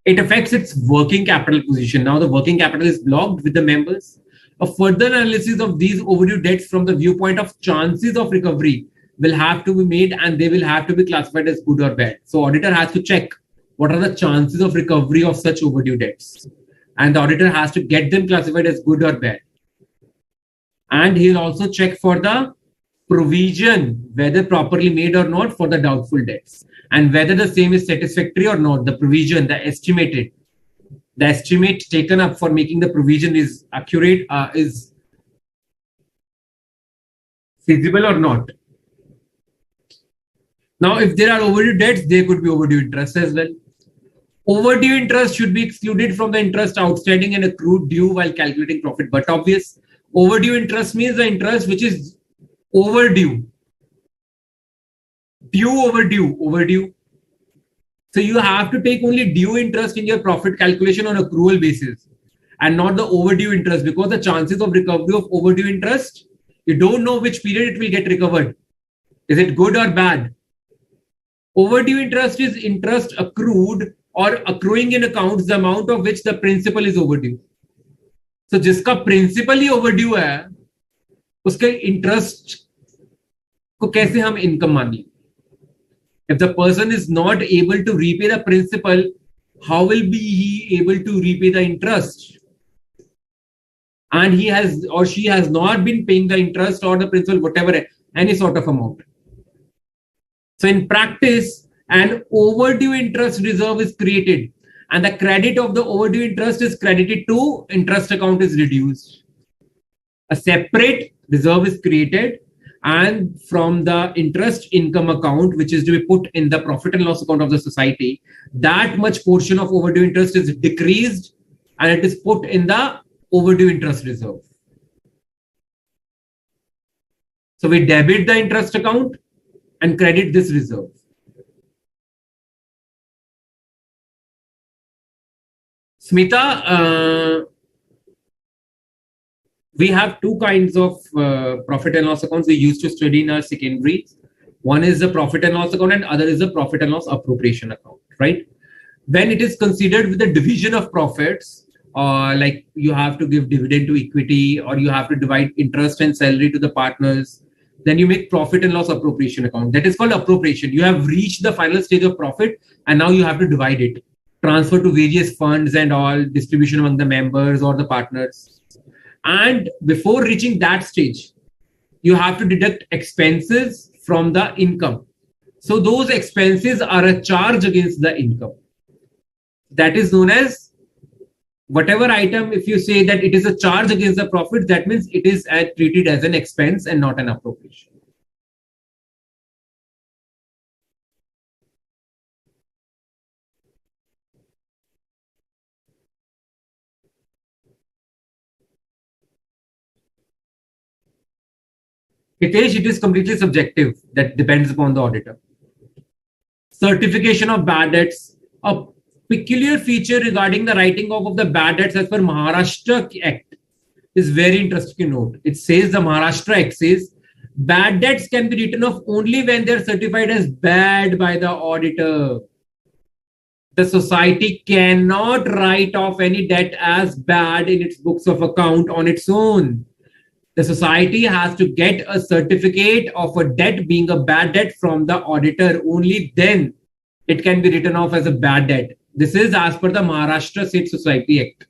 [SPEAKER 1] it affects its working capital position. Now the working capital is blocked with the members. A further analysis of these overdue debts from the viewpoint of chances of recovery will have to be made, and they will have to be classified as good or bad. So auditor has to check what are the chances of recovery of such overdue debts. And the auditor has to get them classified as good or bad. And he'll also check for the provision, whether properly made or not, for the doubtful debts, and whether the same is satisfactory or not. The provision, the estimate taken up for making the provision is accurate, is feasible or not. Now, if there are overdue debts, there could be overdue interest as well. Overdue interest should be excluded from the interest outstanding and accrued due while calculating profit. But obvious, overdue interest means the interest which is overdue. Overdue. So you have to take only due interest in your profit calculation on accrual basis and not the overdue interest, because the chances of recovery of overdue interest, you don't know which period it will get recovered. Is it good or bad? Overdue interest is interest accrued or accruing in accounts, the amount of which the principal is overdue. So जिसका principal ही overdue है, उसके interest को कैसे हम income मान लें? If the person is not able to repay the principal, how will be he able to repay the interest? And he has or she has not been paying the interest or the principal, whatever, any sort of amount. So in practice, an overdue interest reserve is created, and the credit of the overdue interest is credited to interest account is reduced. A separate reserve is created, and from the interest income account, which is to be put in the profit and loss account of the society, that much portion of overdue interest is decreased and it is put in the overdue interest reserve. So we debit the interest account and credit this reserve. Smita, we have two kinds of profit and loss accounts we used to study in our secondary. One is the profit and loss account and other is the profit and loss appropriation account, right? When it is considered with the division of profits, like you have to give dividend to equity or you have to divide interest and salary to the partners, then you make profit and loss appropriation account. That is called appropriation. You have reached the final stage of profit and now you have to divide it, transfer to various funds and all, distribution among the members or the partners. And before reaching that stage, you have to deduct expenses from the income. So those expenses are a charge against the income. That is known as whatever item, if you say that it is a charge against the profit, that means it is treated as an expense and not an appropriation. Hitesh, it is completely subjective. That depends upon the auditor. Certification of bad debts. A peculiar feature regarding the writing off of the bad debts as per Maharashtra Act is very interesting to note. It says the Maharashtra Act says bad debts can be written off only when they are certified as bad by the auditor. The society cannot write off any debt as bad in its books of account on its own. The society has to get a certificate of a debt being a bad debt from the auditor. Only then it can be written off as a bad debt. This is as per the Maharashtra State Society Act.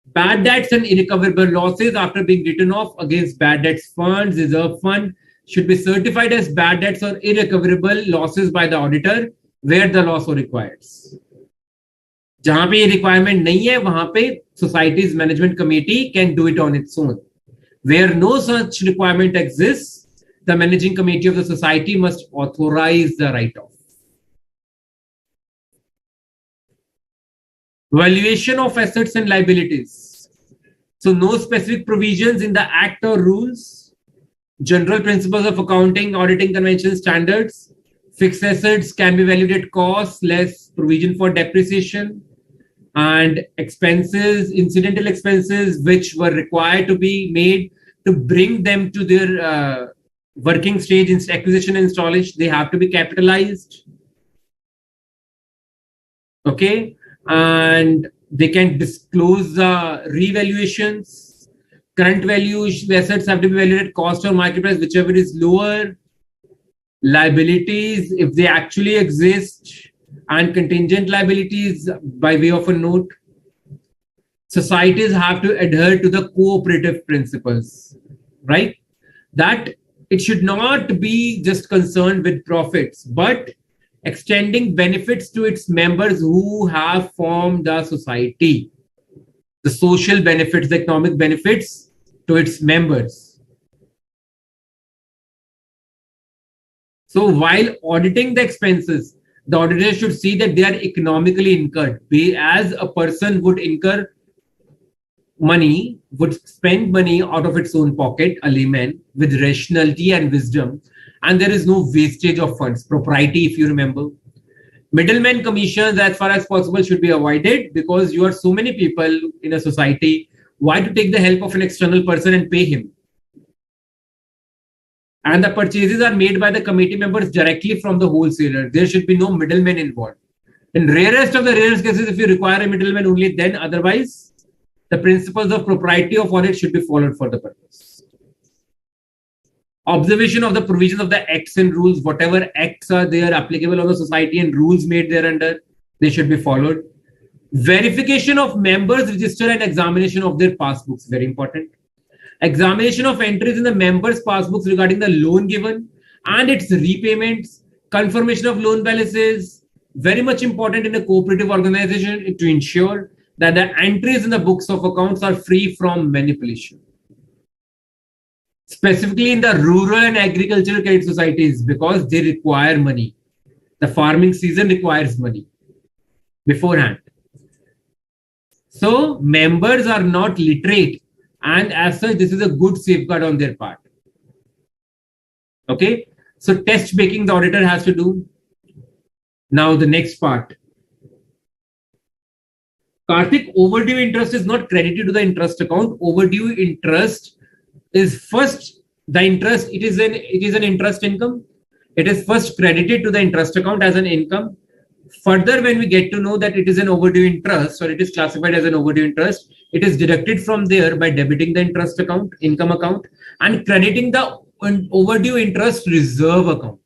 [SPEAKER 1] Bad debts and irrecoverable losses after being written off against bad debts funds, reserve fund, should be certified as bad debts or irrecoverable losses by the auditor where the law so requires. जहां पे ये requirement नहीं है, वहां पे society's management committee can do it on its own. Where no such requirement exists, the managing committee of the society must authorize the write-off. Valuation of assets and liabilities. So no specific provisions in the act or rules. General principles of accounting, auditing convention standards. Fixed assets can be valued at cost, less provision for depreciation. And expenses, incidental expenses, which were required to be made to bring them to their working stage in acquisition and installation, they have to be capitalized. Okay, and they can disclose revaluations. Current value assets have to be valued at cost or market price, whichever is lower. Liabilities, if they actually exist, and contingent liabilities by way of a note. Societies have to adhere to the cooperative principles, right? That it should not be just concerned with profits, but extending benefits to its members who have formed the society. The social benefits, the economic benefits to its members. So while auditing the expenses, the auditor should see that they are economically incurred. As a person would incur money, would spend money out of its own pocket, a layman, with rationality and wisdom, and there is no wastage of funds. Propriety, if you remember. Middlemen commissions, as far as possible, should be avoided because you are so many people in a society. Why to take the help of an external person and pay him? And the purchases are made by the committee members directly from the wholesaler. There should be no middlemen involved. In rarest of the rarest cases, if you require a middleman, only then. Otherwise, the principles of propriety of audit should be followed for the purpose. Observation of the provisions of the acts and rules. Whatever acts are there applicable on the society and rules made thereunder, they should be followed. Verification of members' register and examination of their passbooks. Very important. Examination of entries in the members' passbooks regarding the loan given and its repayments, confirmation of loan balances, very much important in a cooperative organization to ensure that the entries in the books of accounts are free from manipulation. specifically in the rural and agricultural credit societies, because they require money. The farming season requires money beforehand. So members are not literate, and as such, this is a good safeguard on their part. Okay, so test making the auditor has to do. Now the next part. Karthik, overdue interest is not credited to the interest account. Overdue interest is first the interest. It is an interest income. It is first credited to the interest account as an income. Further, when we get to know that it is an overdue interest, or it is classified as an overdue interest, it is deducted from there by debiting the interest account, income account, and crediting the overdue interest reserve account.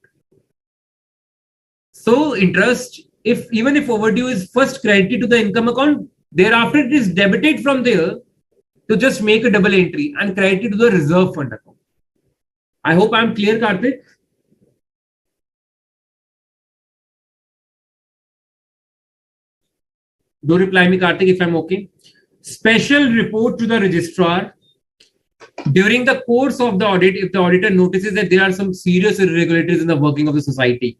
[SPEAKER 1] So interest, if even if overdue is first credited to the income account, thereafter it is debited from there to just make a double entry and credited to the reserve fund account. I hope I'm clear, Karthik. Do reply me, Karthik, if I'm okay. Special report to the registrar. During the course of the audit, if the auditor notices that there are some serious irregularities in the working of the society,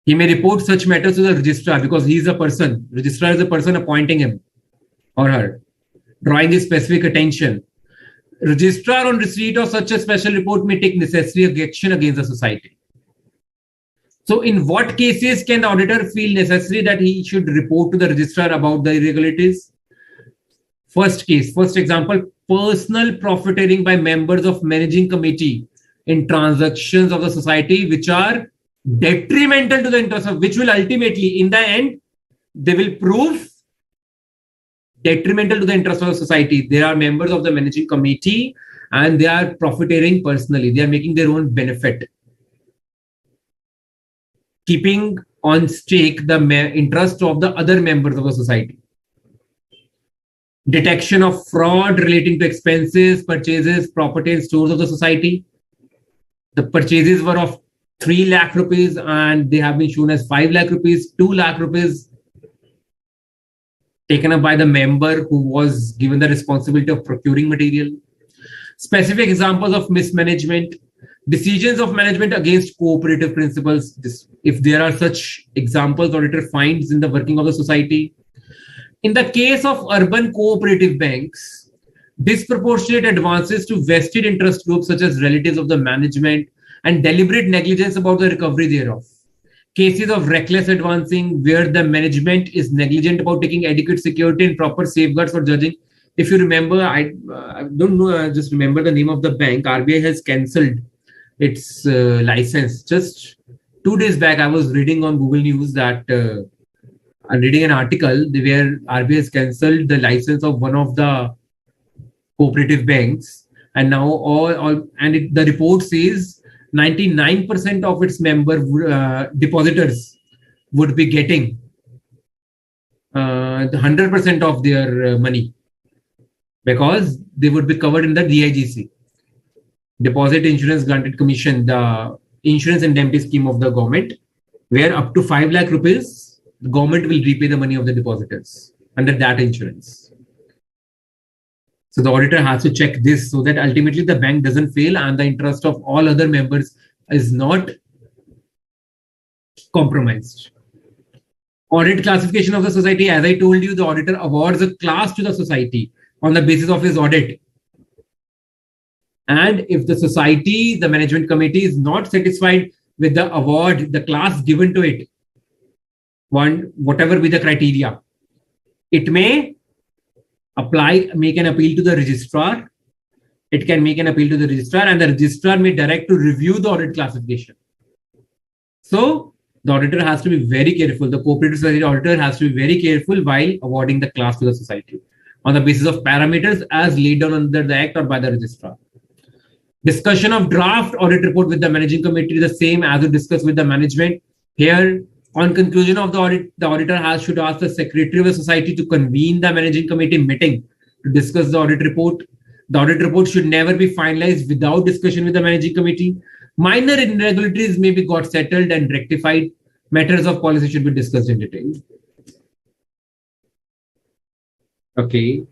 [SPEAKER 1] he may report such matters to the registrar, because he is a person. Registrar is a person appointing him or her, drawing his specific attention. Registrar, on receipt of such a special report, may take necessary action against the society. So in what cases can the auditor feel necessary that he should report to the registrar about the irregularities? First case, first example, personal profiteering by members of managing committee in transactions of the society which are detrimental to the interest of, which will ultimately, in the end, they will prove detrimental to the interest of the society. They are members of the managing committee and they are profiteering personally. They are making their own benefit, keeping on stake the interest of the other members of the society. Detection of fraud relating to expenses, purchases, property and stores of the society. The purchases were of 3 lakh rupees and they have been shown as 5 lakh rupees, 2 lakh rupees taken up by the member who was given the responsibility of procuring material. Specific examples of mismanagement, decisions of management against cooperative principles. If there are such examples, auditor finds in the working of the society. In the case of urban cooperative banks, disproportionate advances to vested interest groups such as relatives of the management and deliberate negligence about the recovery thereof. Cases of reckless advancing where the management is negligent about taking adequate security and proper safeguards for judging. If you remember, I don't know, I just remember the name of the bank. RBI has cancelled its license. Just 2 days back, I was reading on Google News that I'm reading an article where RBI has cancelled the license of one of the cooperative banks, and now the report says 99% of its member depositors would be getting the 100% of their money, because they would be covered in the DIGC, Deposit Insurance Granted Commission, the insurance indemnity scheme of the government, where up to 5 lakh rupees the government will repay the money of the depositors under that insurance. So the auditor has to check this so that ultimately the bank doesn't fail and the interest of all other members is not compromised. Audit classification of the society. As I told you, the auditor awards a class to the society on the basis of his audit. And if the society, the management committee is not satisfied with the award, the class given to it, whatever be the criteria, it may make an appeal to the registrar. It can make an appeal to the registrar and the registrar may direct to review the audit classification. So the auditor has to be very careful. The cooperative society auditor has to be very careful while awarding the class to the society on the basis of parameters as laid down under the act or by the registrar. Discussion of draft audit report with the managing committee is the same as we discussed with the management. Here, on conclusion of the audit, the auditor should ask the secretary of the society to convene the managing committee meeting to discuss the audit report. The audit report should never be finalized without discussion with the managing committee. Minor irregularities may be got settled and rectified. Matters of policy should be discussed in detail. Okay.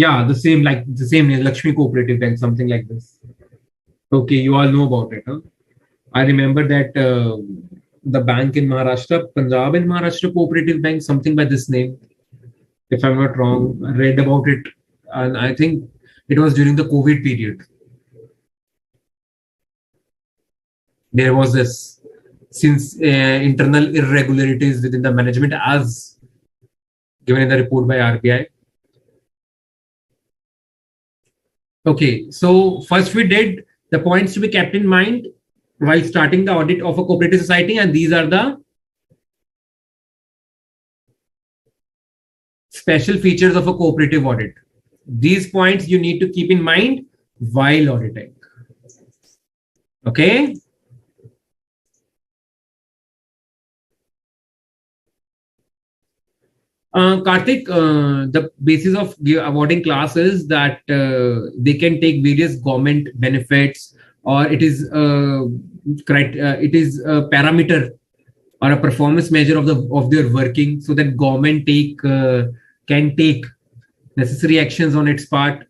[SPEAKER 1] Yeah, the same, like the same name, Lakshmi Cooperative Bank, something like this. Okay, you all know about it, huh? I remember that the bank in Maharashtra, Punjab and Maharashtra Cooperative Bank, something by this name, if I'm not wrong. I read about it, and I think it was during the COVID period. There was this, since internal irregularities within the management, as given in the report by RBI. Okay, so first we did the points to be kept in mind while starting the audit of a cooperative society, and these are the special features of a cooperative audit. These points you need to keep in mind while auditing. Okay. Karthik, the basis of awarding class is that they can take various government benefits, or it is it is a parameter or a performance measure of their working, so that government can take necessary actions on its part,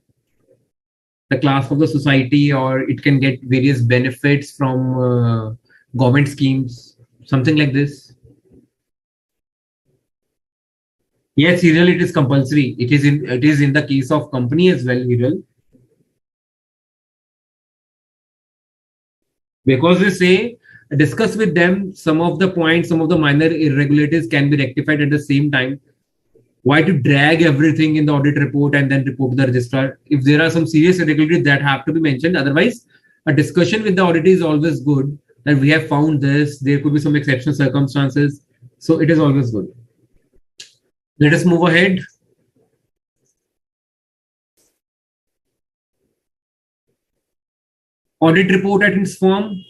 [SPEAKER 1] the class of the society, or it can get various benefits from government schemes, something like this. Yes, Hiral, it is compulsory. It is in the case of company as well, Hiral. Because we say discuss with them some of the points, some of the minor irregularities can be rectified at the same time. Why to drag everything in the audit report and then report to the registrar? If there are some serious irregularities that have to be mentioned, otherwise a discussion with the auditor is always good, that we have found this, there could be some exceptional circumstances. So it is always good. Let us move ahead. Audit report at its form.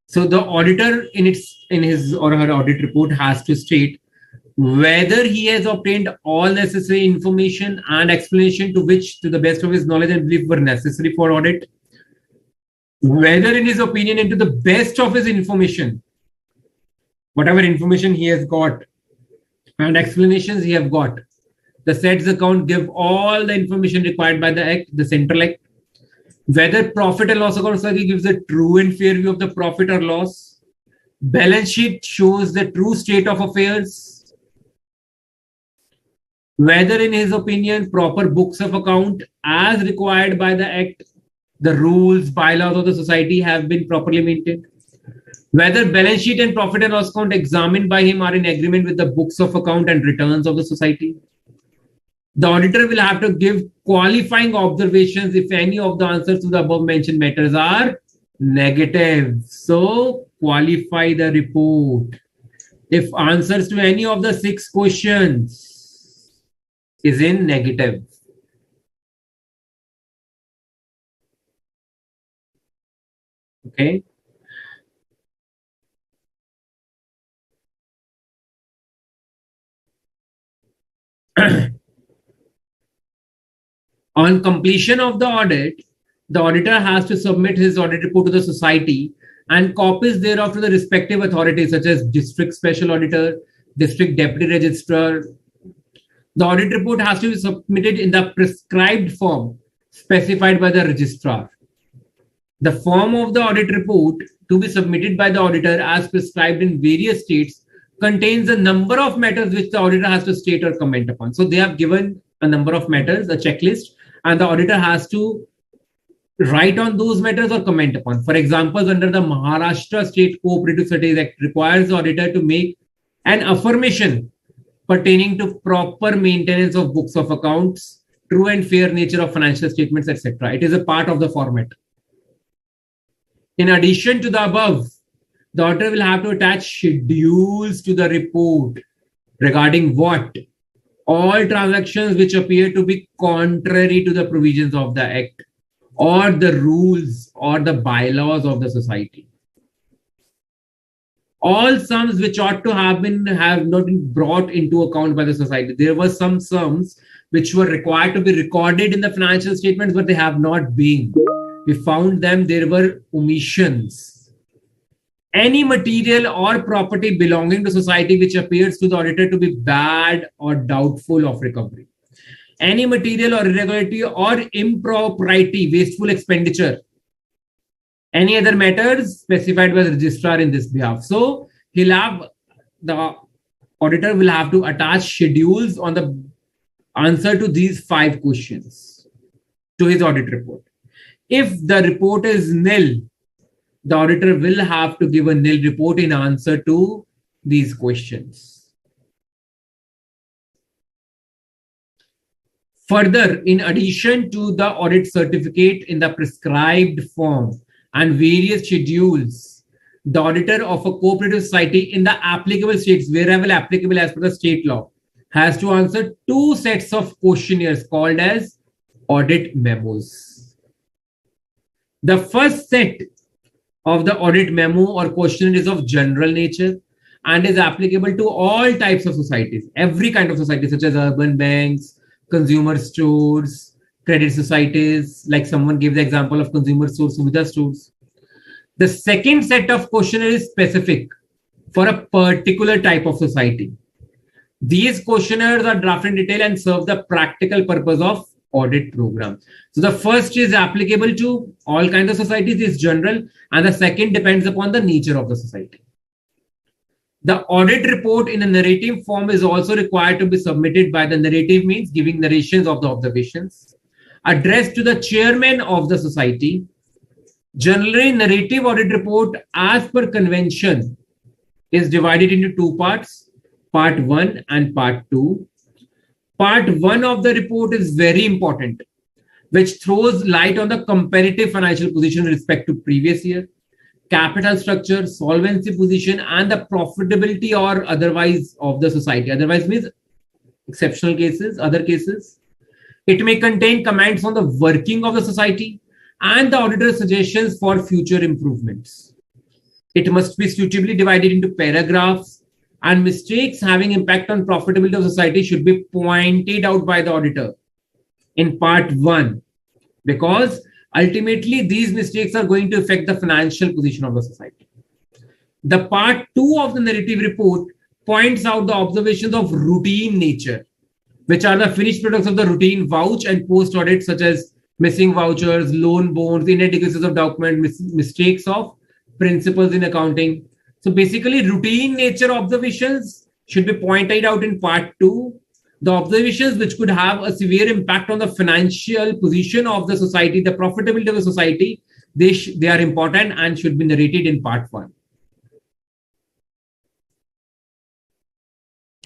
[SPEAKER 1] So the auditor in his or her audit report has to state whether he has obtained all necessary information and explanation to which, to the best of his knowledge and belief, were necessary for audit. Whether in his opinion and to the best of his information, whatever information he has got and explanations he have got, the SEDS account give all the information required by the Act, the Central Act. Whether profit and loss account gives a true and fair view of the profit or loss. Balance sheet shows the true state of affairs. Whether in his opinion proper books of account as required by the Act, the rules, bylaws of the society have been properly maintained. Whether balance sheet and profit and loss account examined by him are in agreement with the books of account and returns of the society. The auditor will have to give qualifying observations if any of the answers to the above mentioned matters are negative. So qualify the report. If answers to any of the 6 questions is in negative. Okay. On completion of the audit, the auditor has to submit his audit report to the society and copies thereof to the respective authorities such as district special auditor, district deputy registrar. The audit report has to be submitted in the prescribed form specified by the registrar. The form of the audit report to be submitted by the auditor as prescribed in various states contains a number of matters which the auditor has to state or comment upon. So they have given a number of matters, a checklist, and the auditor has to write on those matters or comment upon. For example, under the Maharashtra State Cooperative Societies Act requires the auditor to make an affirmation pertaining to proper maintenance of books of accounts, true and fair nature of financial statements, etc. It is a part of the format. In addition to the above, the auditor will have to attach schedules to the report regarding what? All transactions which appear to be contrary to the provisions of the Act or the rules or the bylaws of the society. All sums which ought to have not been brought into account by the society. There were some sums which were required to be recorded in the financial statements, but they have not been. We found them, there were omissions. Any material or property belonging to society which appears to the auditor to be bad or doubtful of recovery. any material or irregularity or impropriety, wasteful expenditure, any other matters specified by the registrar in this behalf. So the auditor will have to attach schedules on the answer to these 5 questions to his audit report. If the report is nil, the auditor will have to give a nil report in answer to these questions. Further, in addition to the audit certificate in the prescribed form and various schedules, the auditor of a cooperative society in the applicable states, wherever applicable as per the state law, has to answer 2 sets of questionnaires called as audit memos. The first set of the audit memo or questionnaire is of general nature and is applicable to all types of societies, every kind of society, such as urban banks, consumer stores, credit societies, like someone gave the example of consumer stores, Suvidha stores. The second set of questionnaire is specific for a particular type of society. These questionnaires are drafted in detail and serve the practical purpose of audit program. So the first is applicable to all kinds of societies, is general, and the second depends upon the nature of the society. The audit report in a narrative form is also required to be submitted. By the narrative means giving narrations of the observations, addressed to the chairman of the society. Generally, narrative audit report as per convention is divided into 2 parts, part 1 and part 2. Part 1 of the report is very important, which throws light on the comparative financial position with respect to previous year, capital structure, solvency position, and the profitability or otherwise of the society. Otherwise means exceptional cases, other cases. It may contain comments on the working of the society and the auditor's suggestions for future improvements. It must be suitably divided into paragraphs, and mistakes having impact on profitability of society should be pointed out by the auditor in part 1, because ultimately these mistakes are going to affect the financial position of the society. The part 2 of the narrative report points out the observations of routine nature, which are the finished products of the routine vouch and post audit, such as missing vouchers, loan bonds, inadequacies of document, mistakes of principles in accounting. So basically, routine nature observations should be pointed out in part 2. The observations which could have a severe impact on the financial position of the society, the profitability of the society, they are important and should be narrated in part 1.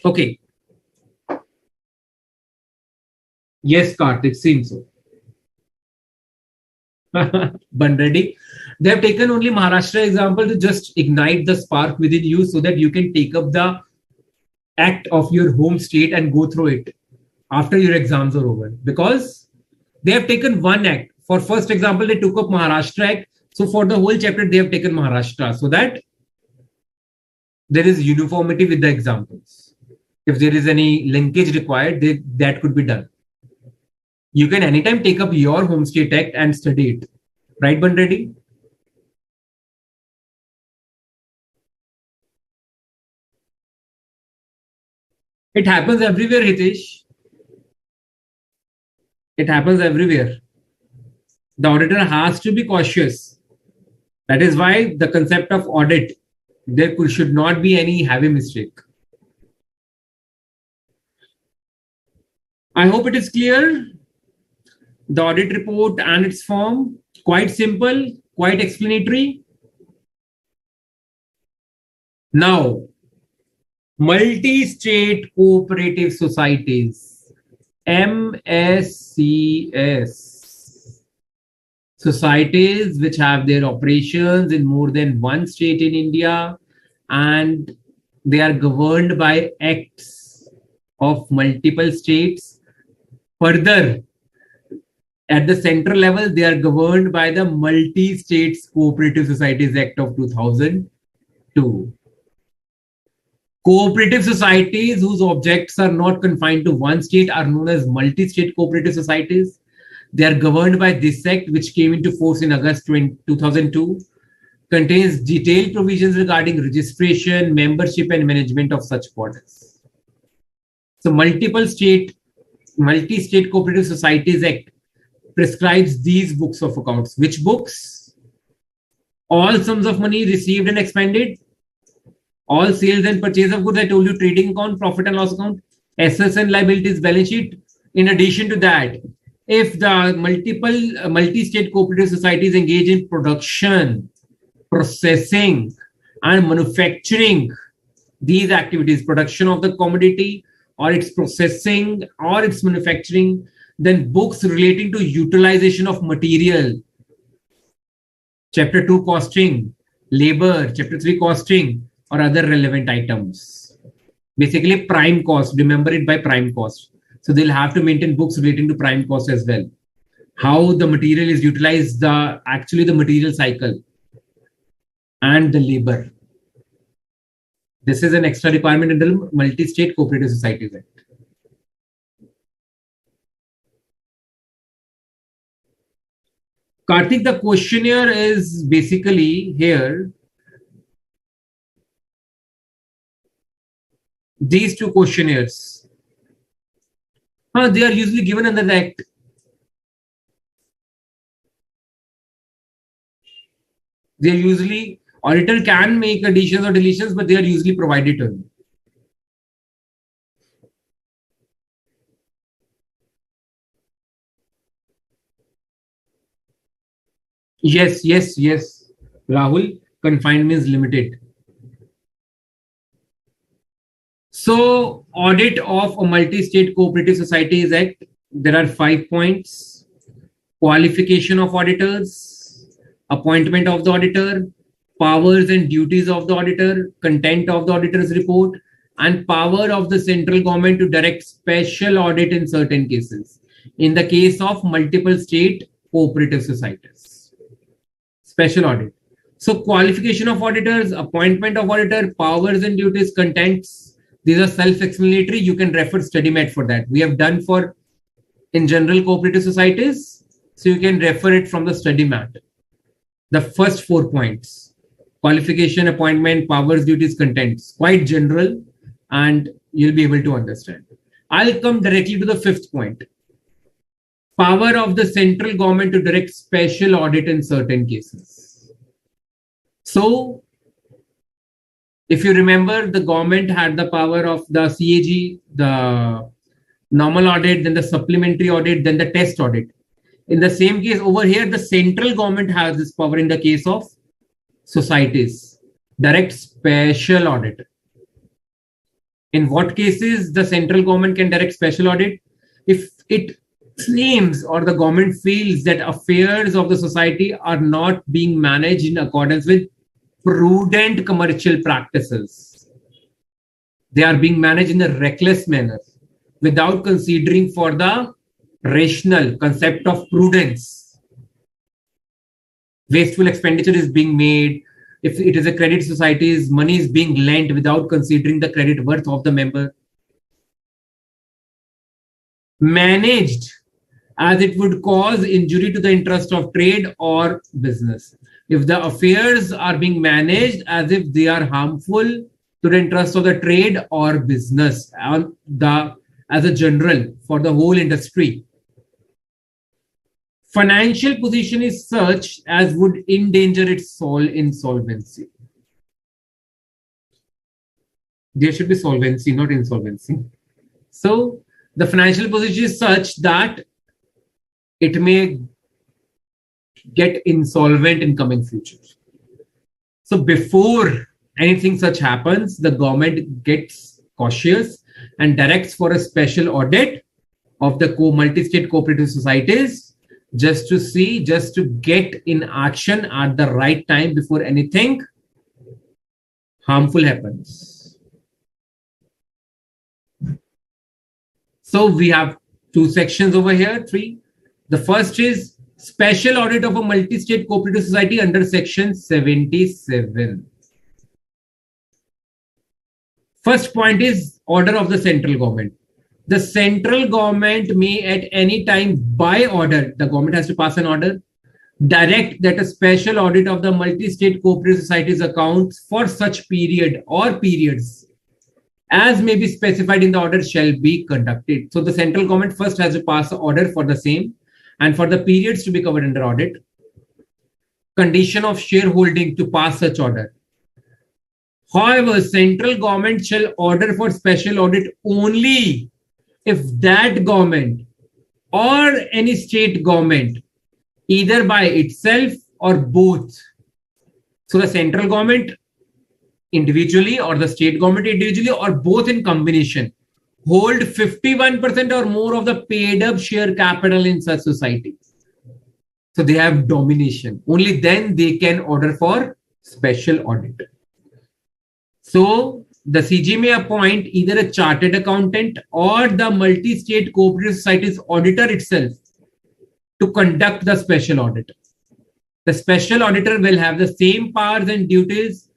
[SPEAKER 1] Okay. Yes, Karthik, seems so. Bandredding. They have taken only Maharashtra example to just ignite the spark within you so that you can take up the act of your home state and go through it after your exams are over. Because they have taken one act. For first example, they took up Maharashtra Act. So for the whole chapter, they have taken Maharashtra so that there is uniformity with the examples. If there is any linkage required, that could be done. You can anytime take up your home state act and study it. Right, Bandreddy? It happens everywhere, Hitesh. It happens everywhere. The auditor has to be cautious. That is why the concept of audit, there should not be any heavy mistake. I hope it is clear. The audit report and its form, quite simple, quite explanatory. Now, multi-state cooperative societies, MSCS, societies which have their operations in more than one state in India, and they are governed by acts of multiple states. Further, at the central level, they are governed by the Multi-States Cooperative Societies Act of 2002. Cooperative societies whose objects are not confined to one state are known as multi-state cooperative societies. They are governed by this act, which came into force in August 2002, contains detailed provisions regarding registration, membership, and management of such bodies. So multiple state Multi-State Cooperative Societies Act prescribes these books of accounts. Which books? All sums of money received and expended, all sales and purchase of goods. I told you, trading account, profit and loss account, assets and liabilities, balance sheet. In addition to that, if the multi-state cooperative societies engage in production, processing, and manufacturing, these activities, production of the commodity or its processing or its manufacturing, then books relating to utilization of material, Chapter 2 costing, labor, Chapter 3 costing, or other relevant items. Basically, prime cost. Remember it by prime cost. So they'll have to maintain books relating to prime cost as well. How the material is utilized, actually the material cycle and the labor. This is an extra requirement in the Multi-State Cooperative Societies Act. Karthik, the questionnaire is basically here. These two questionnaires. They are usually given under the Act. They are usually, auditor can make additions or deletions, but they are usually provided to him. Yes. Rahul, confined means limited. So, audit of a multi-state cooperative societies act, there are 5 points. Qualification of auditors, appointment of the auditor, powers and duties of the auditor, content of the auditor's report, and power of the central government to direct special audit in certain cases. In the case of multiple state cooperative societies, special audit. So qualification of auditors, appointment of auditor, powers and duties, contents, these are self-explanatory. You can refer StudyMed for that. We have done for in general cooperative societies. So you can refer it from the StudyMed. The first 4 points, qualification, appointment, powers, duties, contents, quite general, and you'll be able to understand. I'll come directly to the 5th point. Power of the central government to direct special audit in certain cases. So, if you remember, the government had the power of the CAG, the normal audit, then the supplementary audit, then the test audit. In the same case over here, the central government has this power in the case of societies, direct special audit. In what cases the central government can direct special audit? If it claims or the government feels that affairs of the society are not being managed in accordance with prudent commercial practices. They are being managed in a reckless manner without considering for the rational concept of prudence. Wasteful expenditure is being made. If it is a credit society, money is being lent without considering the credit worth of the member. Managed as it would cause injury to the interest of trade or business. If the affairs are being managed as if they are harmful to the interest of the trade or business, as a general for the whole industry. Financial position is such as would endanger its sole insolvency. There should be solvency, not insolvency. So the financial position is such that it may get insolvent in coming future. So before anything such happens, the government gets cautious and directs for a special audit of the multi-state cooperative societies just to get in action at the right time before anything harmful happens. So we have 2 sections over here, 3. The first is special audit of a multi-state cooperative society under section 77. First point is order of the central government. The central government may at any time by order, the government has to pass an order, direct that a special audit of the multi-state cooperative societies accounts for such period or periods as may be specified in the order shall be conducted. So the central government first has to pass the order for the same and for the periods to be covered under audit. Condition of shareholding to pass such order. However, central government shall order for special audit only if that government or any state government, either by itself or both. So the central government individually or the state government individually or both in combination hold 51% or more of the paid up share capital in such society. So they have domination. Only then they can order for special audit. So the CG may appoint either a chartered accountant or the multi-state cooperative societies auditor itself to conduct the special audit. The special auditor will have the same powers and duties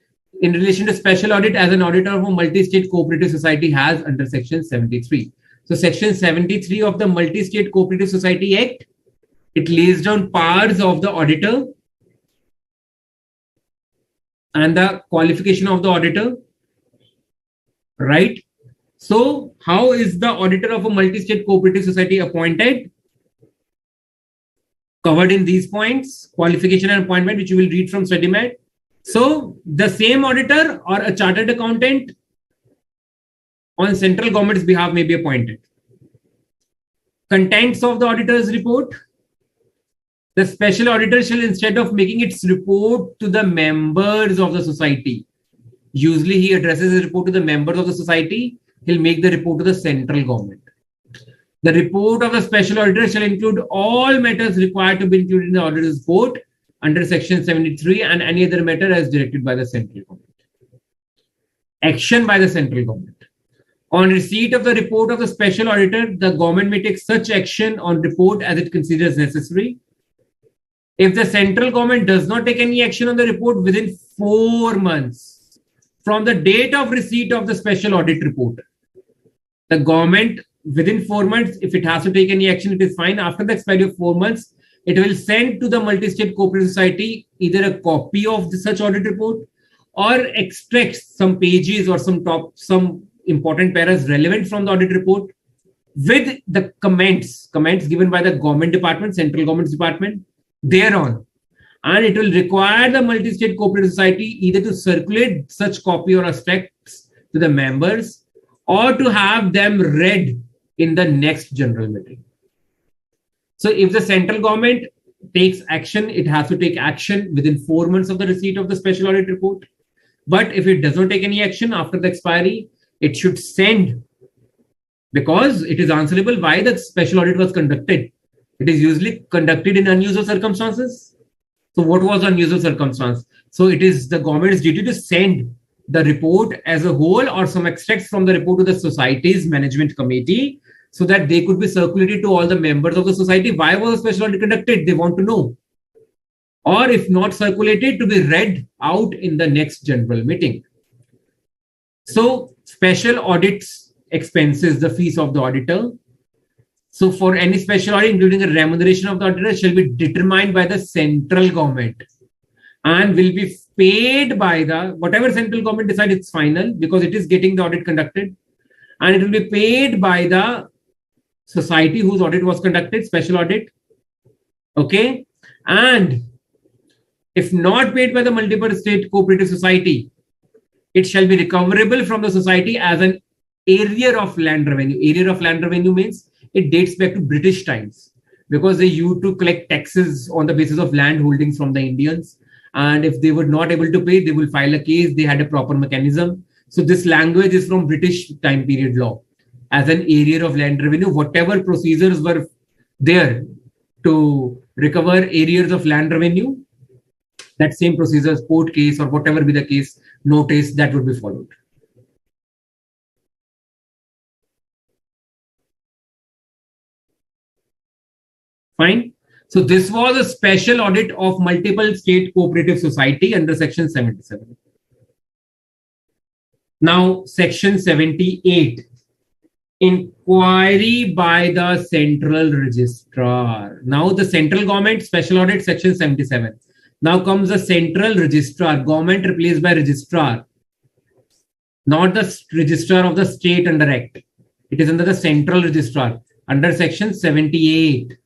[SPEAKER 1] in relation to special audit as an auditor of a multi-state cooperative society has under Section 73. So Section 73 of the Multi-State Cooperative Society Act, it lays down powers of the auditor and the qualification of the auditor, right? So how is the auditor of a multi-state cooperative society appointed? Covered in these points, qualification and appointment, which you will read from StudyMed. So the same auditor or a chartered accountant on central government's behalf may be appointed. Contents of the auditor's report. The special auditor shall, instead of making its report to the members of the society, usually he addresses his report to the members of the society, he'll make the report to the central government. The report of the special auditor shall include all matters required to be included in the auditor's report under Section 73 and any other matter as directed by the central government. Action by the central government. On receipt of the report of the special auditor, the government may take such action on report as it considers necessary. If the central government does not take any action on the report within 4 months from the date of receipt of the special audit report, the government within 4 months, if it has to take any action, it is fine. After the expiry of 4 months, it will send to the multi-state cooperative society either a copy of such audit report or extracts some pages or some important paras relevant from the audit report with the comments given by the government department, central government department thereon. And it will require the multi-state cooperative society either to circulate such copy or extracts to the members or to have them read in the next general meeting. So if the central government takes action, it has to take action within 4 months of the receipt of the special audit report. But if it does not take any action after the expiry, it should send, because it is answerable why the special audit was conducted. It is usually conducted in unusual circumstances. So what was unusual circumstance? So it is the government's duty to send the report as a whole or some extracts from the report to the society's management committee so that they could be circulated to all the members of the society. Why was the special audit conducted? They want to know. Or if not circulated, to be read out in the next general meeting. So special audits expenses, the fees of the auditor. So for any special audit, including a remuneration of the auditor, shall be determined by the central government and will be paid by the, whatever central government decides, it's final because it is getting the audit conducted, and it will be paid by the society whose audit was conducted, special audit. Okay. And if not paid by the multiple state cooperative society, it shall be recoverable from the society as an area of land revenue. Area of land revenue means it dates back to British times because they used to collect taxes on the basis of land holdings from the Indians. And if they were not able to pay, they will file a case. They had a proper mechanism. So this language is from British time period law as an area of land revenue. Whatever procedures were there to recover areas of land revenue, that same procedures, court case or whatever be the case, notice, that would be followed. Fine. So this was a special audit of multiple state cooperative society under Section 77. Now, Section 78. Inquiry by the central registrar. Now, the central government special audit, Section 77. Now comes the central registrar, government replaced by registrar. not the registrar of the state under Act. It is under the central registrar under section 78.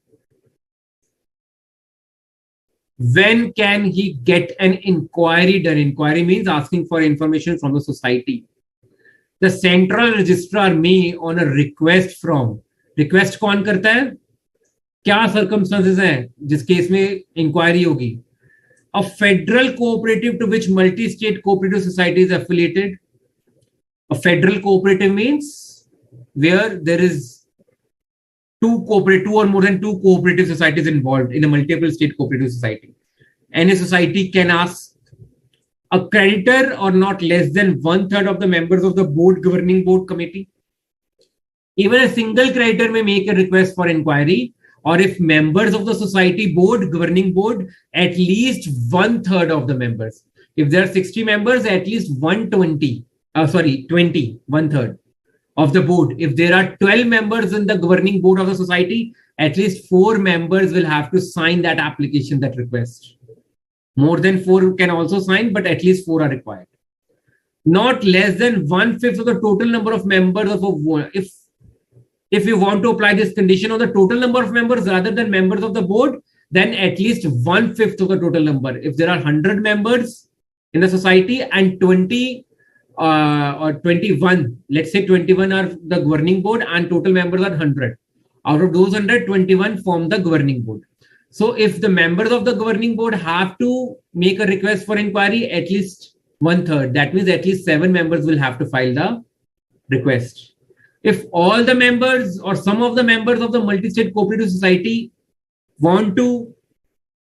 [SPEAKER 1] When can he get an inquiry done? Inquiry means asking for information from the society. The central registrar may, on a request from, request कौन करता है? क्या circumstances हैं जिस case में inquiry होगी? A federal cooperative to which multi-state cooperative society is affiliated. A federal cooperative means where there is two or more than two cooperative societies involved in a multiple state cooperative society. Any society can ask a creditor or not less than 1/3 of the members of the board, governing board committee. Even a single creditor may make a request for inquiry, or if members of the society board, governing board, at least 1/3 of the members. If there are 60 members, at least 1/3 of the board. If there are 12 members in the governing board of the society, at least 4 members will have to sign that application, that request. More than 4 can also sign, but at least 4 are required. Not less than 1/5 of the total number of members of a board. If you want to apply this condition on the total number of members rather than members of the board, then at least 1/5 of the total number. If there are 100 members in the society and 20 or 21, let's say 21 are the governing board and total members are 100. Out of those 100, 21 form the governing board. So if the members of the governing board have to make a request for inquiry, at least 1/3, that means at least 7 members will have to file the request. If all the members or some of the members of the multi-state cooperative society want to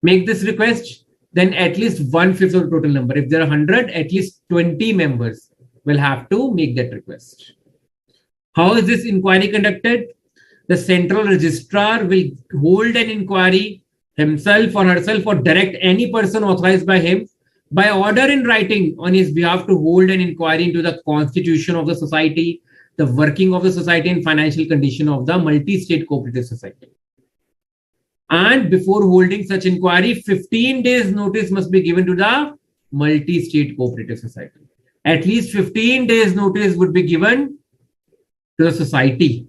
[SPEAKER 1] make this request, then at least 1/5 of the total number. If there are 100, at least 20 members will have to make that request. How is this inquiry conducted? The central registrar will hold an inquiry himself or herself or direct any person authorized by him by order in writing on his behalf to hold an inquiry into the constitution of the society, the working of the society and financial condition of the multi-state cooperative society. And before holding such inquiry, 15 days notice must be given to the multi-state cooperative society. At least 15 days notice would be given to the society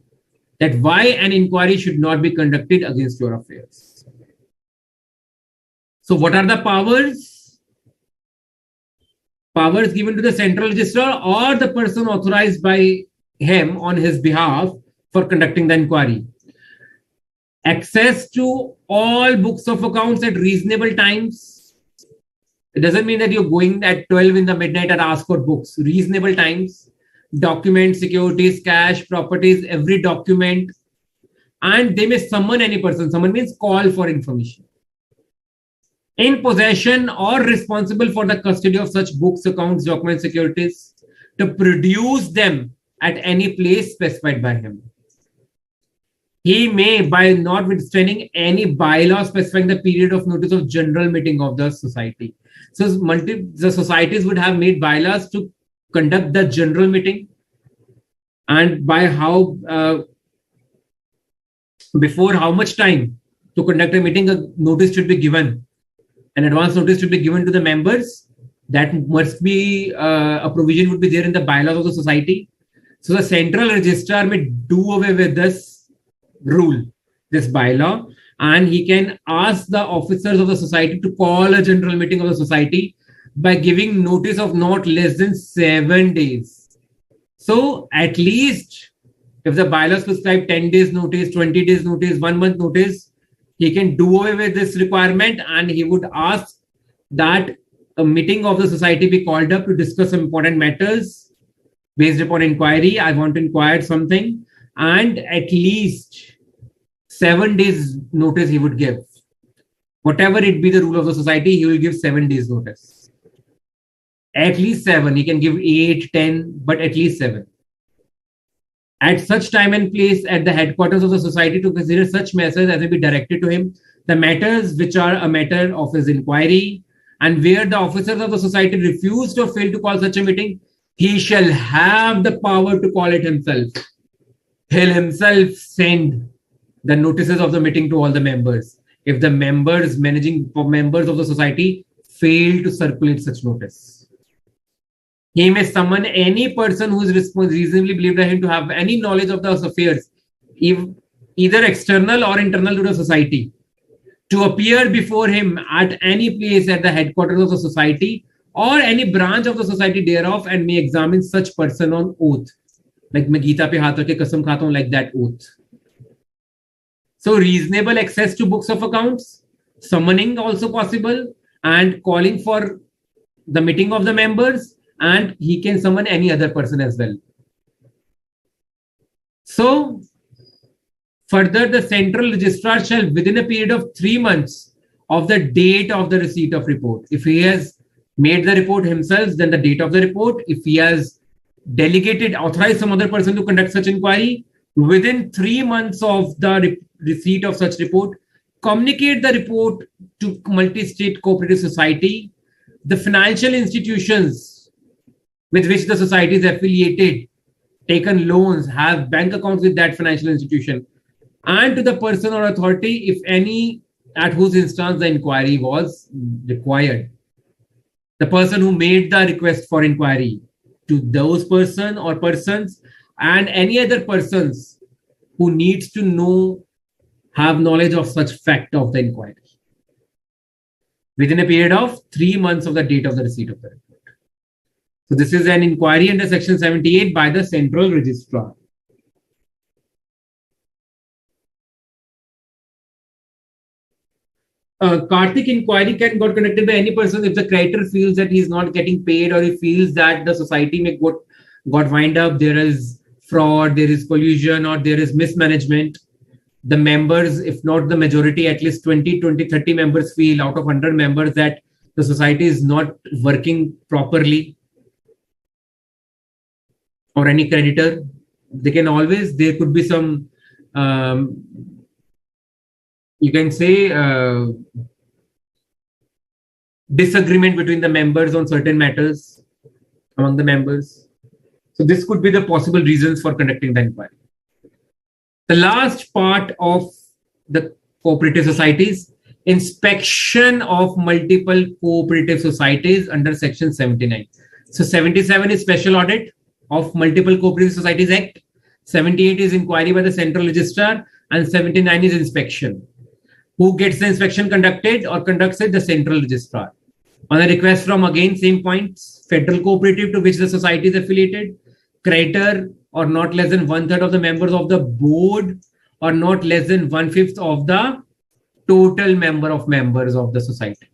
[SPEAKER 1] that why an inquiry should not be conducted against your affairs. So what are the powers? Powers given to the central registrar or the person authorized by him on his behalf for conducting the inquiry. Access to all books of accounts at reasonable times. It doesn't mean that you're going at 12 in the midnight and ask for books. Reasonable times. Documents, securities, cash, properties, every document. And they may summon any person. Summon means call for information. In possession or responsible for the custody of such books, accounts, documents, securities, to produce them at any place specified by him. He may, by notwithstanding any bylaw specifying the period of notice of general meeting of the society. So the societies would have made bylaws to conduct the general meeting, and by how, before how much time to conduct a meeting, a notice should be given. An advance notice should be given to the members. That must be, a provision would be there in the bylaws of the society. So the central registrar may do away with this rule, this bylaw, and he can ask the officers of the society to call a general meeting of the society by giving notice of not less than 7 days. So at least if the bylaws prescribe 10 days notice, 20 days notice, 1 month notice, he can do away with this requirement, and he would ask that a meeting of the society be called up to discuss some important matters based upon inquiry. I want to inquire something, and at least 7 days notice he would give. Whatever it be the rule of the society, he will give 7 days notice. At least 7. He can give 8, 10, but at least 7. At such time and place at the headquarters of the society to consider such matters as may be directed to him, the matters which are a matter of his inquiry, and where the officers of the society refuse or fail to call such a meeting, he shall have the power to call it himself. He'll himself send the notices of the meeting to all the members if the members, managing members of the society, fail to circulate such notice. He may summon any person who is reasonably believed by him to have any knowledge of those affairs, either external or internal to the society, to appear before him at any place at the headquarters of the society or any branch of the society thereof, and may examine such person on oath. Like मैं गीता पे हाथ रख के कसम खाता हूं, like that oath. So reasonable access to books of accounts, summoning also possible, and calling for the meeting of the members, and he can summon any other person as well. So further, the central registrar shall, within a period of 3 months of the date of the receipt of report, if he has made the report himself, then the date of the report. If he has delegated, authorized some other person to conduct such inquiry, within 3 months of the receipt of such report, communicate the report to multi-state cooperative society, the financial institutions with which the society is affiliated, taken loans, have bank accounts with that financial institution, and to the person or authority, if any, at whose instance the inquiry was required. The person who made the request for inquiry, to those person or persons, and any other persons who needs to know, have knowledge of such fact of the inquiry, within a period of 3 months of the date of the receipt of the report. So this is an inquiry under section 78 by the central registrar. Karthik inquiry can got conducted by any person if the creditor feels that he is not getting paid, or he feels that the society may got wind up, there is fraud, there is collusion, or there is mismanagement. The members, if not the majority, at least 20, 30 members feel out of 100 members that the society is not working properly, or any creditor, they can always, there could be some you can say disagreement between the members on certain matters among the members. So this could be the possible reasons for conducting the inquiry. The last part of the cooperative societies, inspection of multiple cooperative societies under section 79. So 77 is special audit of multiple cooperative societies act, 78 is inquiry by the central registrar, and 79 is inspection. Who gets the inspection conducted or conducts it? The central registrar. On a request from, again, same points, federal cooperative to which the society is affiliated, creditor, or not less than 1/3 of the members of the board, or not less than 1/5 of the total members of the society.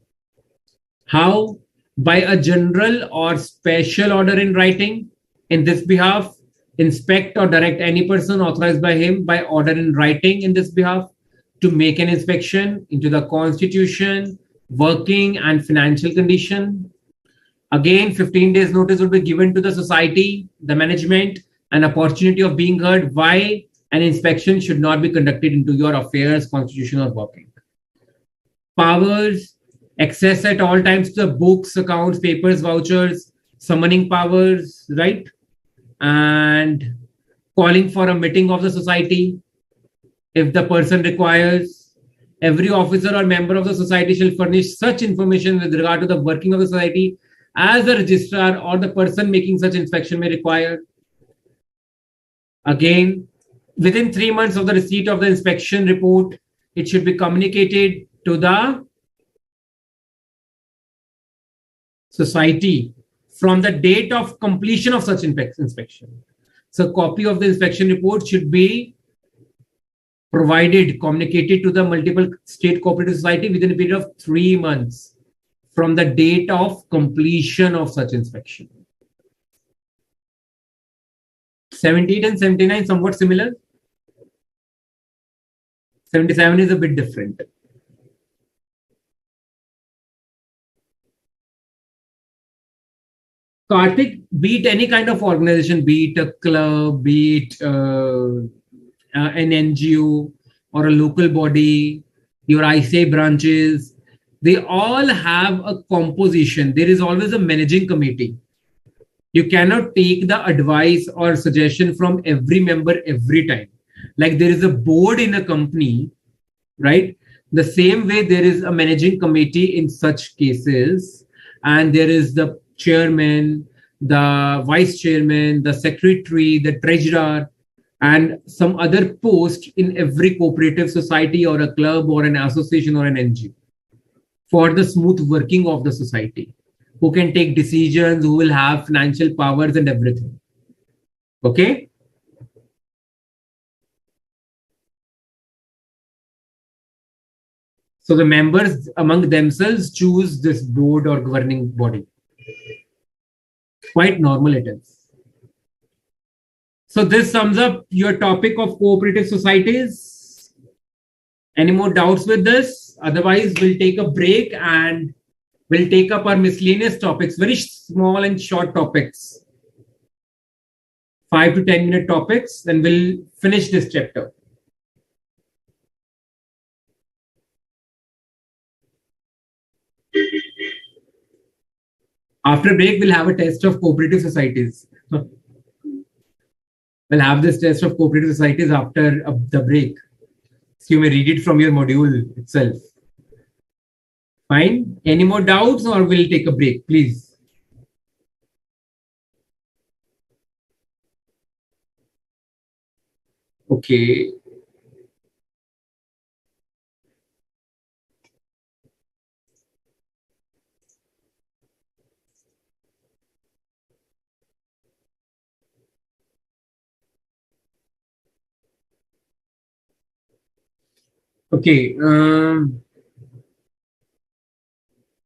[SPEAKER 1] How? By a general or special order in writing. In this behalf, inspect or direct any person authorized by him by order in writing in this behalf to make an inspection into the constitution, working and financial condition. Again, 15 days notice will be given to the society, the management, an opportunity of being heard why an inspection should not be conducted into your affairs, constitution, or working. Powers, access at all times to the books, accounts, papers, vouchers, summoning powers, right? And calling for a meeting of the society if the person requires. Every officer or member of the society shall furnish such information with regard to the working of the society as the registrar or the person making such inspection may require. Again, within 3 months of the receipt of the inspection report, it should be communicated to the society from the date of completion of such inspection. So a copy of the inspection report should be provided, communicated to the multiple state cooperative society within a period of 3 months from the date of completion of such inspection. 78 and 79 somewhat similar. 77 is a bit different. Karthik, be it any kind of organization, be it a club, be it an NGO or a local body, your ICA branches, they all have a composition. There is always a managing committee. You cannot take the advice or suggestion from every member every time. Like there is a board in a company, right? The same way there is a managing committee in such cases, and there is the chairman, the vice chairman, the secretary, the treasurer, and some other post in every cooperative society or a club or an association or an NGO for the smooth working of the society, who can take decisions, who will have financial powers and everything. Okay. So the members among themselves choose this board or governing body. Quite normal it is. So this sums up your topic of cooperative societies. Any more doubts with this? Otherwise, we'll take a break and we'll take up our miscellaneous topics, very small and short topics, 5 to 10-minute topics, and we'll finish this chapter. After break, we'll have a test of cooperative societies. We'll have this test of cooperative societies after the break. So you may read it from your module itself. Fine. Any more doubts, or we'll take a break, please? Okay. Okay.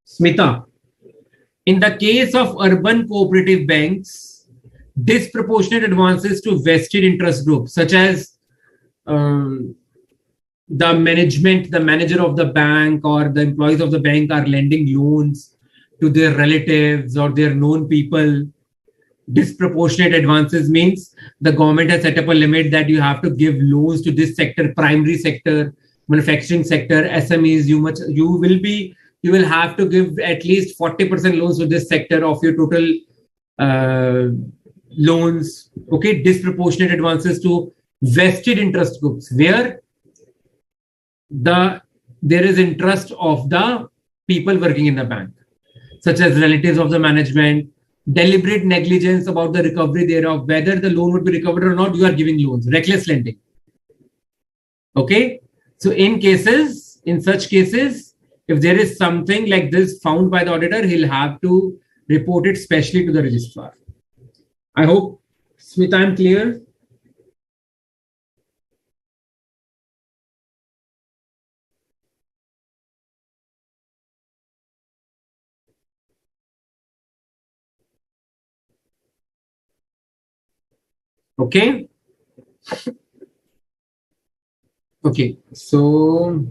[SPEAKER 1] Smita, in the case of urban cooperative banks, disproportionate advances to vested interest groups, such as the management, the manager of the bank or the employees of the bank are lending loans to their relatives or their known people. Disproportionate advances means the government has set up a limit that you have to give loans to this sector, primary sector, manufacturing sector, SMEs. You will have to give at least 40% loans to this sector of your total loans. Okay, disproportionate advances to vested interest groups where there is interest of the people working in the bank, such as relatives of the management. Deliberate negligence about the recovery thereof, whether the loan would be recovered or not, you are giving loans, reckless lending. Okay, so in such cases, if there is something like this found by the auditor, he'll have to report it specially to the registrar. I hope, Smita, I'm clear. Okay. Okay. So,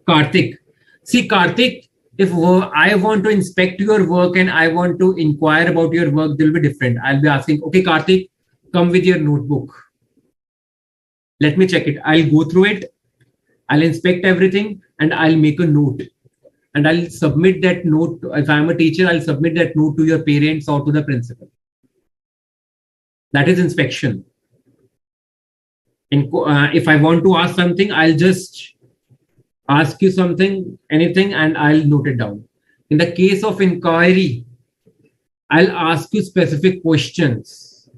[SPEAKER 1] Karthik. See, Karthik, if I want to inspect your work and I want to inquire about your work, they'll be different. I'll be asking, okay, Karthik, come with your notebook. Let me check it. I'll go through it. I'll inspect everything and I'll make a note. And I'll submit that note. If I'm a teacher, I'll submit that note to your parents or to the principal. That is inspection. And if I want to ask something, I'll just ask you something, anything, and I'll note it down. In the case of inquiry, I'll ask you specific questions.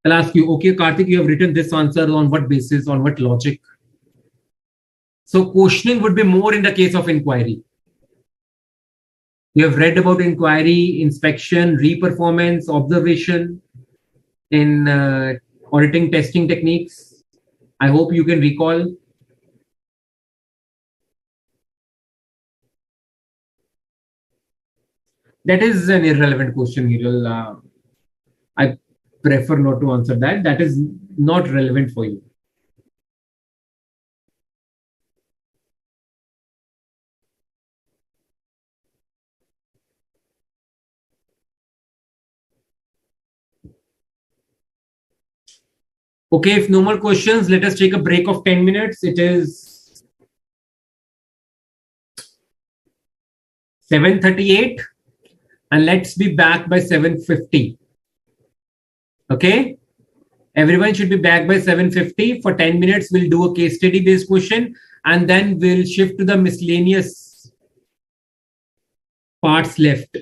[SPEAKER 1] I'll ask you, okay, Karthik, you have written this answer on what basis, on what logic? So questioning would be more in the case of inquiry. You have read about inquiry, inspection, reperformance, observation in auditing testing techniques. I hope you can recall. That is an irrelevant question, Hiral. I prefer not to answer that. That is not relevant for you. Okay, if no more questions, let us take a break of 10 minutes. It is 7:38 and let's be back by 7:50. Okay, everyone should be back by 7:50. For 10 minutes, we'll do a case study based question and then we'll shift to the miscellaneous parts left.